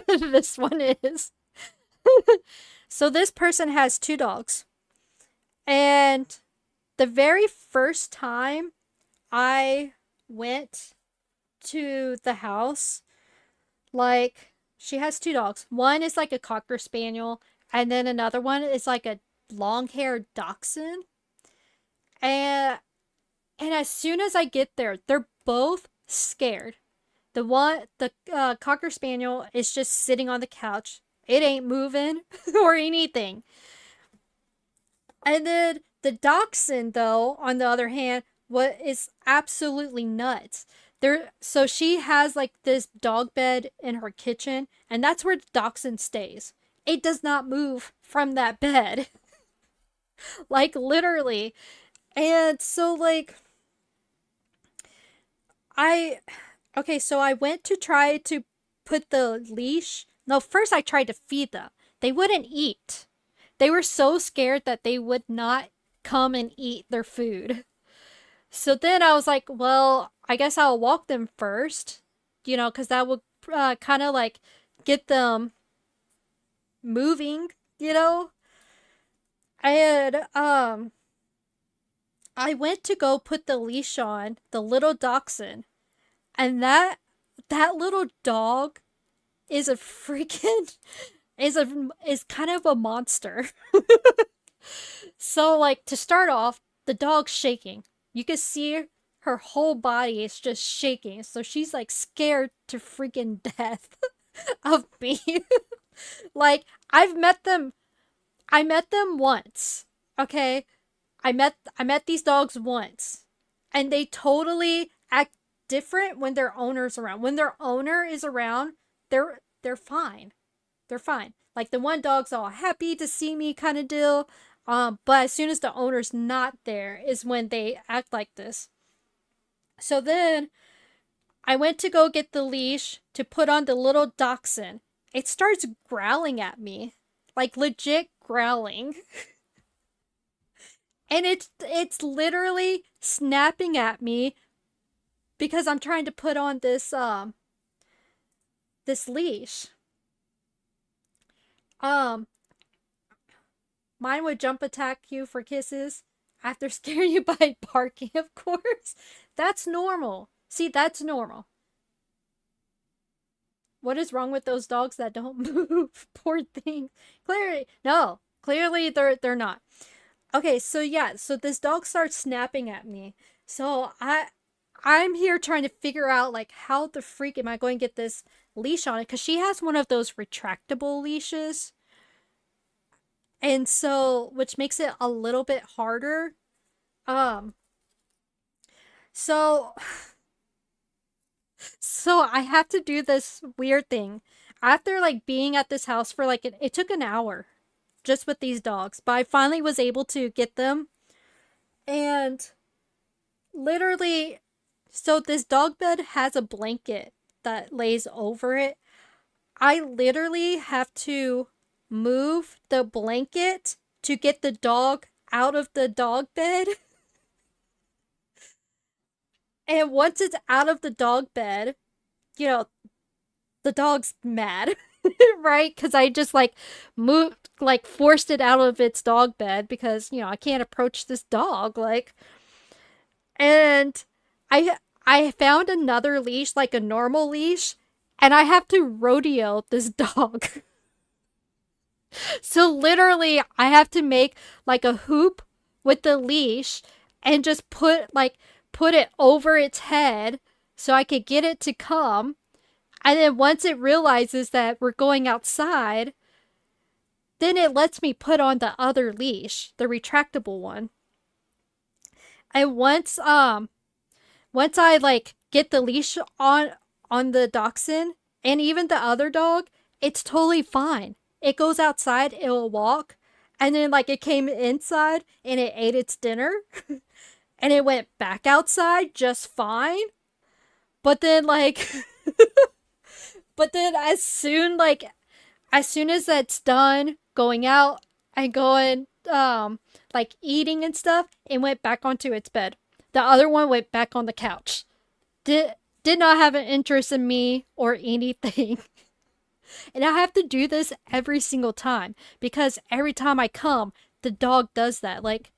[SPEAKER 1] this one is. So this person has two dogs. And the very first time I went to the house, like she has two dogs. One is like a cocker spaniel, and then another one is like a long-haired dachshund. And as soon as I get there, they're both scared. The cocker spaniel is just sitting on the couch. It ain't moving or anything. And then the dachshund, though, on the other hand, what is absolutely nuts. So she has like this dog bed in her kitchen, and that's where the dachshund stays. It does not move from that bed. Like literally. And so like I okay, so I went to try to put the leash. No, first I tried to feed them. They wouldn't eat. They were so scared that they would not come and eat their food. So then I was like, well, I guess I'll walk them first, because that would kind of like get them moving, you know? And I went to go put the leash on the little dachshund, and that little dog is a freaking is kind of a monster. So like to start off, the dog's shaking. You can see her whole body is just shaking. So she's like scared to freaking death of me. Like I've met them I met them once. Okay? I met these dogs once. And they totally act different when their owner's around. When their owner is around, they're fine. They're fine. Like the one dog's all happy to see me kind of deal. But as soon as the owner's not there is when they act like this. So then I went to go get the leash to put on the little dachshund. It starts growling at me. Like legit growling. And it's literally snapping at me because I'm trying to put on this leash. Um Mine would jump attack you for kisses after scaring you by barking, of course. That's normal. See, that's normal. What is wrong with those dogs that don't move? Poor thing. Clearly, no. Clearly they're not. Okay, so yeah, so this dog starts snapping at me. So I'm here trying to figure out like how the freak am I going to get this leash on it cuz she has one of those retractable leashes. And so which makes it a little bit harder. Um so so I have to do this weird thing. After like being at this house for like it took an hour just with these dogs, but I finally was able to get them. And literally, so this dog bed has a blanket that lays over it. I literally have to move the blanket to get the dog out of the dog bed. And once it's out of the dog bed, you know, the dog's mad, right? Because I just like moved, like forced it out of its dog bed because, I can't approach this dog. Like, and I found another leash, like a normal leash, and I have to rodeo this dog. So literally, I have to make like a hoop with the leash and just put it over its head so I could get it to come. And then once it realizes that we're going outside, then it lets me put on the other leash, the retractable one. And once I like get the leash on the dachshund and even the other dog, it's totally fine. It goes outside, it'll walk, and then like it came inside and it ate its dinner and it went back outside just fine. But then like but then as soon as that's done going out and going like eating and stuff, it went back onto its bed. The other one went back on the couch. Did not have an interest in me or anything. And I have to do this every single time because every time I come, the dog does that. Like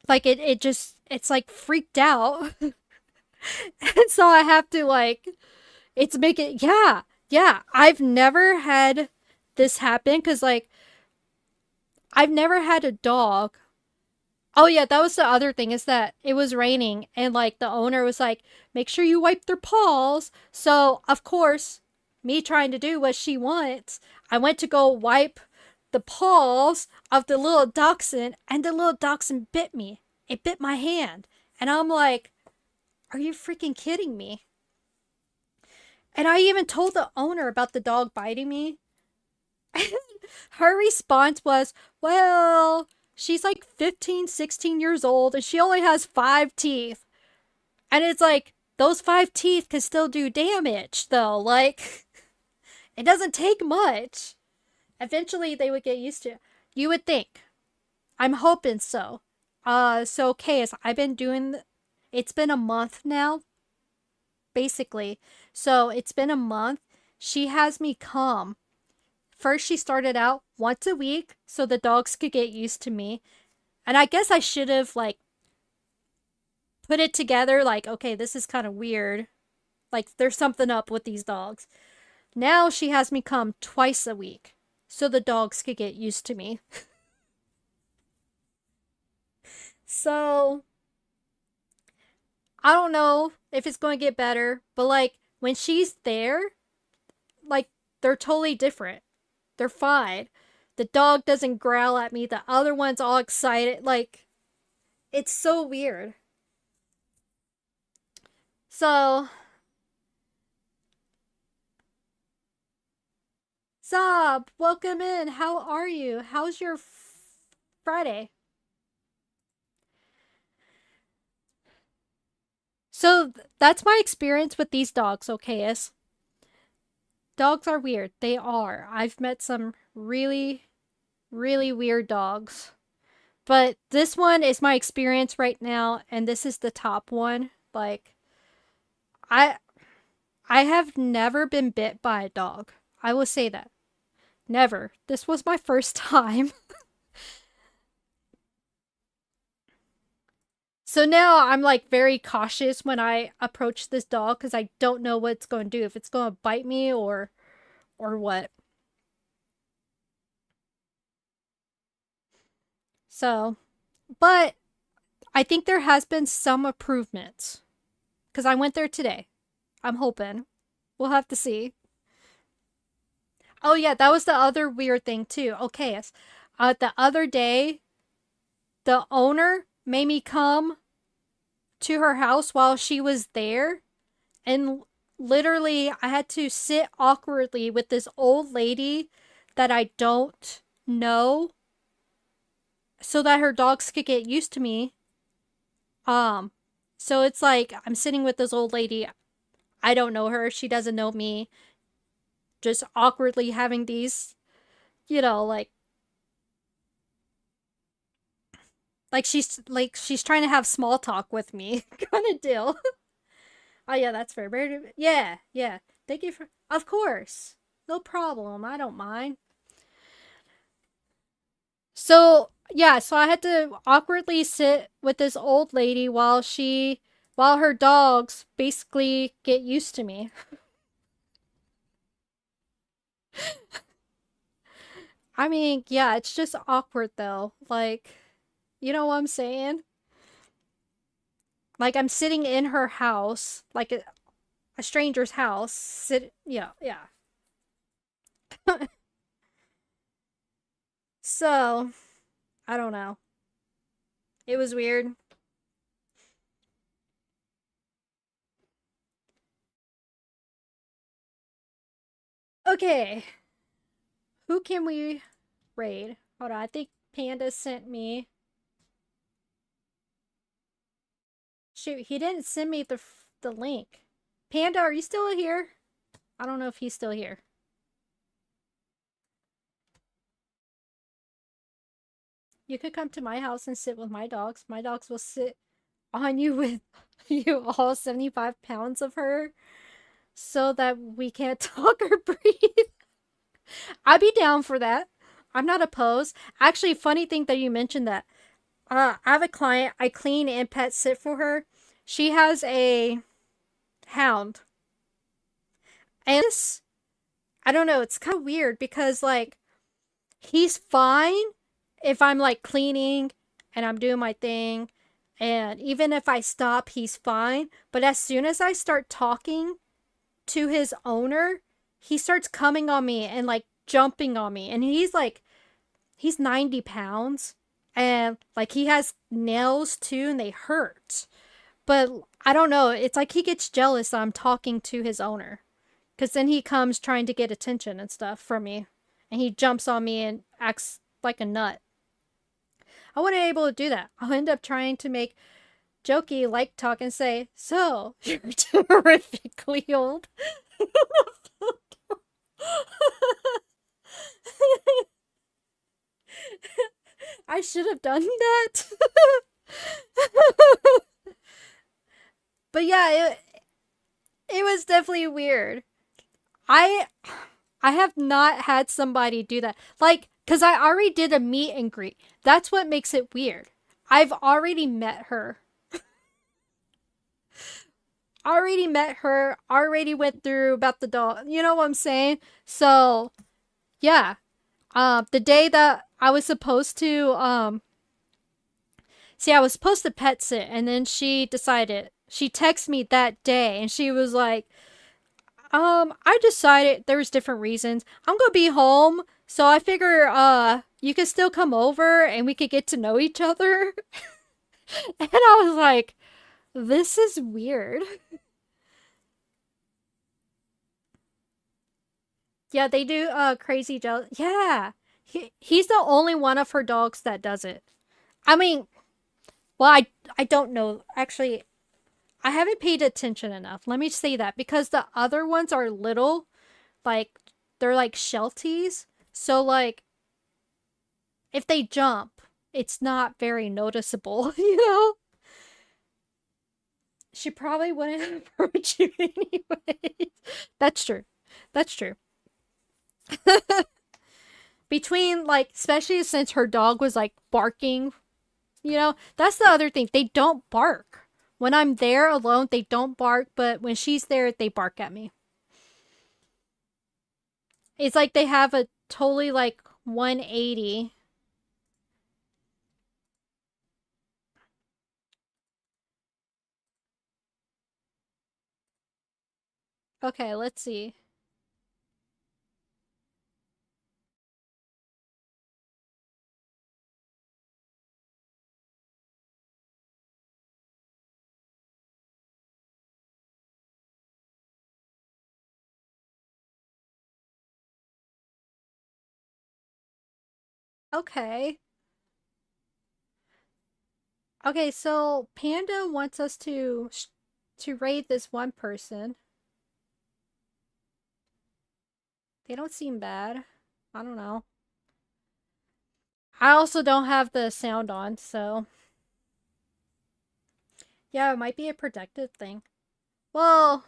[SPEAKER 1] it just it's like freaked out. And so I have to like it's make it yeah. Yeah, I've never had this happen cuz like I've never had a dog. Oh yeah, that was the other thing is that it was raining and like the owner was like, "Make sure you wipe their paws." So, of course, me trying to do what she wants, I went to go wipe the paws of the little dachshund and the little dachshund bit me. It bit my hand. And I'm like, "Are you freaking kidding me?" And I even told the owner about the dog biting me. Her response was, "Well, she's like 15, 16 years old and she only has 5 teeth." And it's like, those 5 teeth can still do damage, though. Like, it doesn't take much. Eventually, they would get used to it. You would think. I'm hoping so. So, Case, I've been doing. It's been a month now, basically. So, it's been a month. She has me come. First, she started out once a week so the dogs could get used to me. And I guess I should have, like, put it together like, okay, this is kind of weird. Like, there's something up with these dogs. Now she has me come twice a week so the dogs could get used to me. So, I don't know if it's going to get better, but like, when she's there, like, they're totally different. They're fine. The dog doesn't growl at me. The other one's all excited. Like, it's so weird. So, Zob, welcome in. How are you? How's your Friday? So, that's my experience with these dogs, okay? Dogs are weird. They are. I've met some really, really weird dogs. But this one is my experience right now, and this is the top one. Like, I I have never been bit by a dog. I will say that. Never. This was my first time. So now I'm like very cautious when I approach this dog because I don't know what it's going to do. If it's going to bite me or what. So, but I think there has been some improvements because I went there today. I'm hoping. We'll have to see. Oh yeah, that was the other weird thing too. Okay, yes. The other day, the owner made me come to her house while she was there, and literally I had to sit awkwardly with this old lady that I don't know so that her dogs could get used to me. Um, so it's like I'm sitting with this old lady. I don't know her. She doesn't know me. Just awkwardly having these, like she's trying to have small talk with me kind of deal. Oh yeah, that's fair. Yeah, yeah. Thank you for. Of course, no problem. I don't mind. So yeah, so I had to awkwardly sit with this old lady while her dogs basically get used to me. I mean, yeah, it's just awkward though. Like, you know what I'm saying? Like I'm sitting in her house, like a stranger's house. Yeah, yeah. So, I don't know. It was weird. Okay, who can we raid? Hold on, I think Panda sent me. Shoot, he didn't send me the link. Panda, are you still here? I don't know if he's still here. You could come to my house and sit with my dogs. My dogs will sit on you with you all 75 pounds of her so that we can't talk or breathe. I'd be down for that. I'm not opposed. Actually, funny thing that you mentioned that. I have a client. I clean and pet sit for her. She has a hound. And this, I don't know, it's kind of weird because, like, he's fine if I'm, like, cleaning and I'm doing my thing. And even if I stop, he's fine. But as soon as I start talking to his owner, he starts coming on me and, like, jumping on me. And he's 90 pounds. And, like, he has nails too, and they hurt. But I don't know. It's like he gets jealous that I'm talking to his owner. Because then he comes trying to get attention and stuff from me. And he jumps on me and acts like a nut. I wasn't able to do that. I'll end up trying to make Jokey like talk and say, "So, you're terrifically old." I should have done that. But yeah, it was definitely weird. I I have not had somebody do that. Like, cuz I already did a meet and greet. That's what makes it weird. I've already met her. Already met her, already went through about the dog. You know what I'm saying? So, yeah. The day that I was supposed to see, I was supposed to pet sit, and then she decided. She texted me that day, and she was like, I decided there was different reasons. I'm gonna be home, So I figure you could still come over and we could get to know each other. And I was like, this is weird. Yeah, they do crazy jealous. Yeah. He's the only one of her dogs that does it. I mean, well, I don't know. Actually, I haven't paid attention enough. Let me say that because the other ones are little, like they're like Shelties. So like if they jump, it's not very noticeable, you know? She probably wouldn't approach you anyway. That's true. That's true. Between like especially since her dog was like barking, you know, that's the other thing. They don't bark. When I'm there alone, they don't bark, but when she's there, they bark at me. It's like they have a totally like 180. Okay, let's see. Okay. Okay, so Panda wants us to raid this one person. They don't seem bad. I don't know. I also don't have the sound on, so yeah, it might be a protective thing. Well,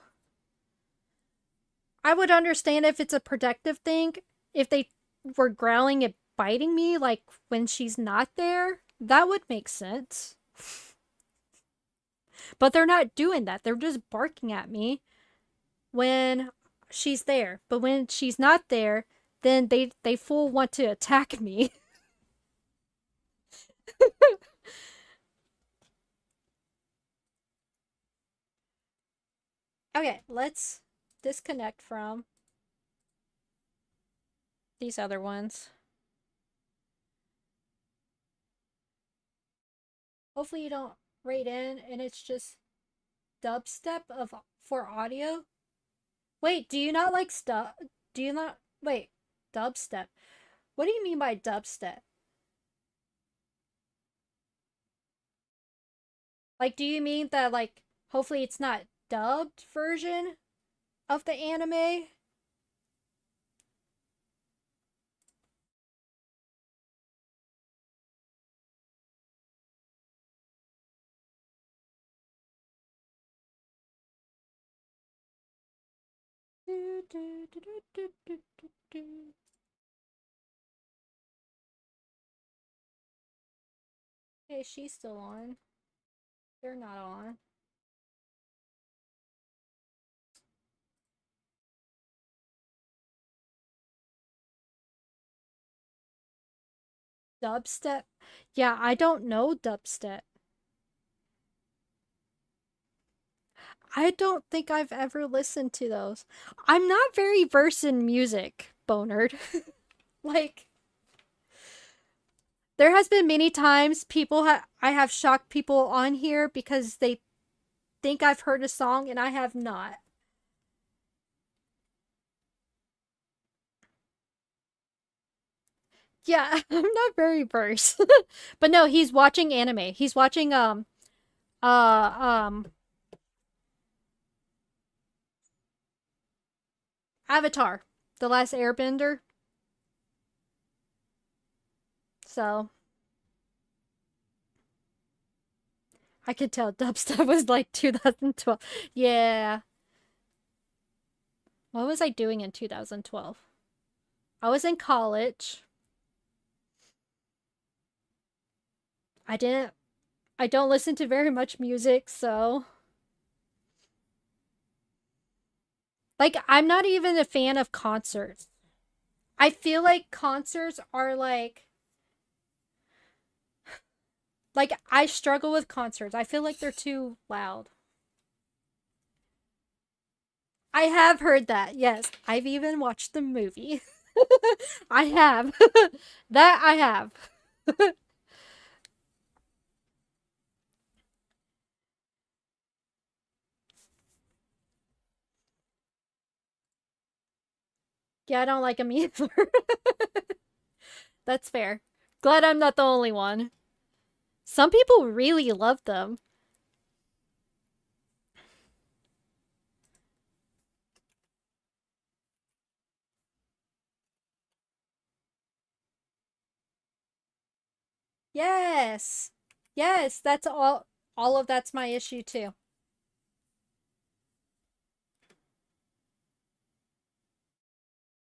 [SPEAKER 1] I would understand if it's a protective thing if they were growling and biting me like when she's not there. That would make sense. But they're not doing that. They're just barking at me when she's there. But when she's not there, then they full want to attack me. Okay, let's disconnect from these other ones. Hopefully you don't rate in and it's just dubstep of for audio. Wait, do you not like stuff? Do you not wait, dubstep? What do you mean by dubstep? Like do you mean that like hopefully it's not dubbed version of the anime? Okay, she's still on. They're not on. Dubstep? Yeah, I don't know dubstep. I don't think I've ever listened to those. I'm not very versed in music, Bonard. Like, there has been many times I have shocked people on here because they think I've heard a song and I have not. Yeah, I'm not very versed. But no, he's watching anime. He's watching uh um Avatar, The Last Airbender. So I could tell dubstep was like 2012. Yeah. What was I doing in 2012? I was in college. I didn't I don't listen to very much music, so like I'm not even a fan of concerts. I feel like concerts are like I struggle with concerts. I feel like they're too loud. I have heard that. Yes, I've even watched the movie. I have. That I have. Yeah, I don't like them either. That's fair. Glad I'm not the only one. Some people really love them. Yes. Yes, that's all of that's my issue too.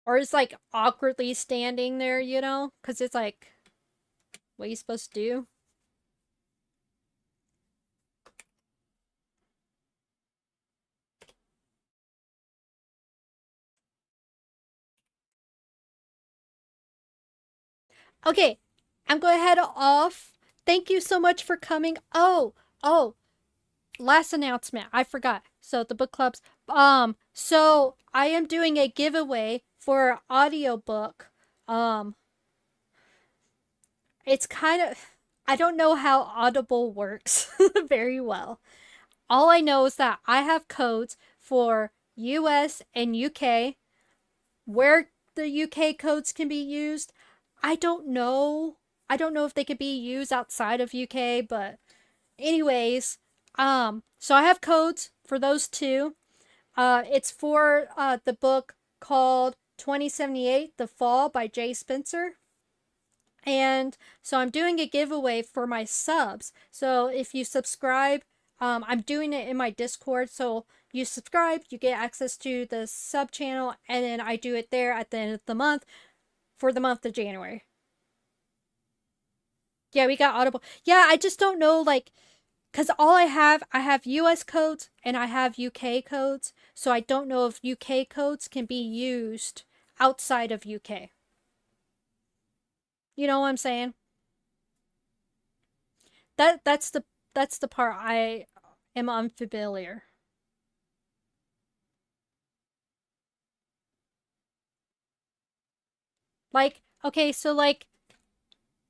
[SPEAKER 1] Or it's like awkwardly standing there, cuz it's like what are you supposed to do? Okay, I'm going to head off. Thank you so much for coming. Oh, last announcement. I forgot. So the book clubs. So I am doing a giveaway for an audiobook. Um, it's kind of I don't know how Audible works very well. All I know is that I have codes for US and UK. Where the UK codes can be used, I don't know. I don't know if they could be used outside of UK, but anyways, so I have codes for those two. It's for the book called 2078 The Fall by Jay Spencer. And so I'm doing a giveaway for my subs. So if you subscribe, I'm doing it in my Discord. So you subscribe, you get access to the sub channel, and then I do it there at the end of the month for the month of January. Yeah, we got Audible. Yeah, I just don't know, like, because I have US codes and I have UK codes. So I don't know if UK codes can be used outside of UK. You know what I'm saying? That's the part I am unfamiliar. Like, okay, so like,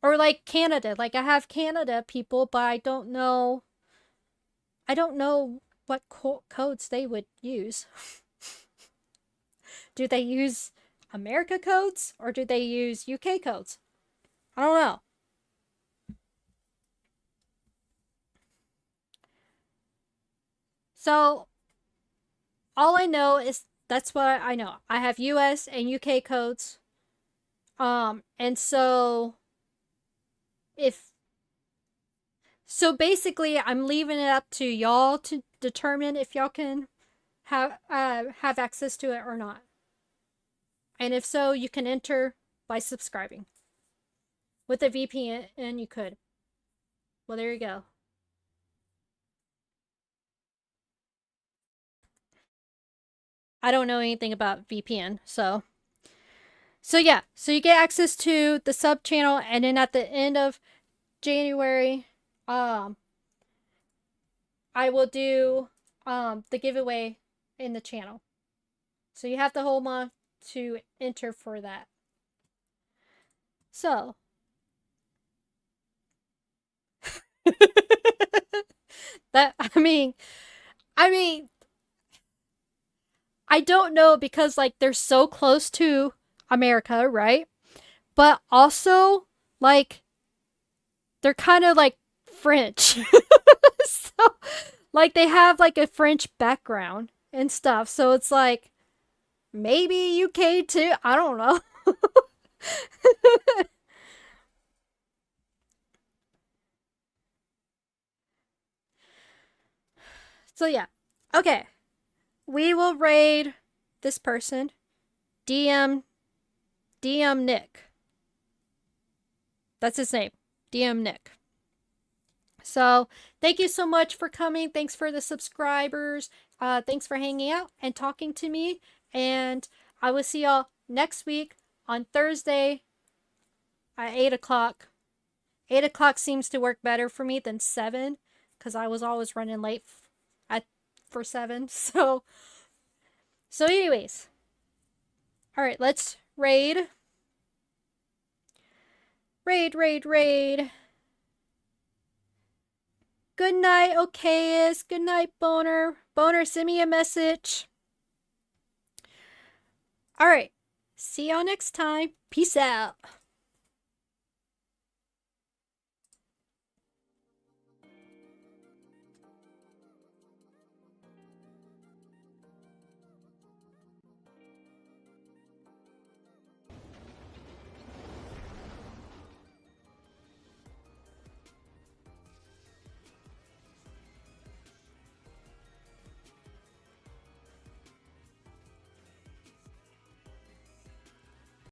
[SPEAKER 1] or like Canada. Like, I have Canada people, but I don't know what codes they would use. Do they use America codes or do they use UK codes? I don't know. So, all I know is that's what I know. I have US and UK codes. And so if so basically I'm leaving it up to y'all to determine if y'all can have access to it or not. And if so, you can enter by subscribing. With a VPN, you could. Well, there you go. I don't know anything about VPN, so yeah. So you get access to the sub channel, and then at the end of January, um, I will do the giveaway in the channel. So you have the whole month to enter for that. So that I mean I don't know because like they're so close to America, right? But also like they're kind of like French. So like they have like a French background and stuff. So it's like maybe UK too. I don't know. So yeah. Okay. We will raid this person. DM Nick. That's his name. DM Nick. So thank you so much for coming. Thanks for the subscribers. Thanks for hanging out and talking to me. And I will see y'all next week on Thursday at 8 o'clock. 8 o'clock seems to work better for me than 7 because I was always running late at for 7. So anyways, all right, let's Raid. Raid. Good night, Okayus. Good night, Boner. Boner, send me a message. Alright. See y'all next time. Peace out.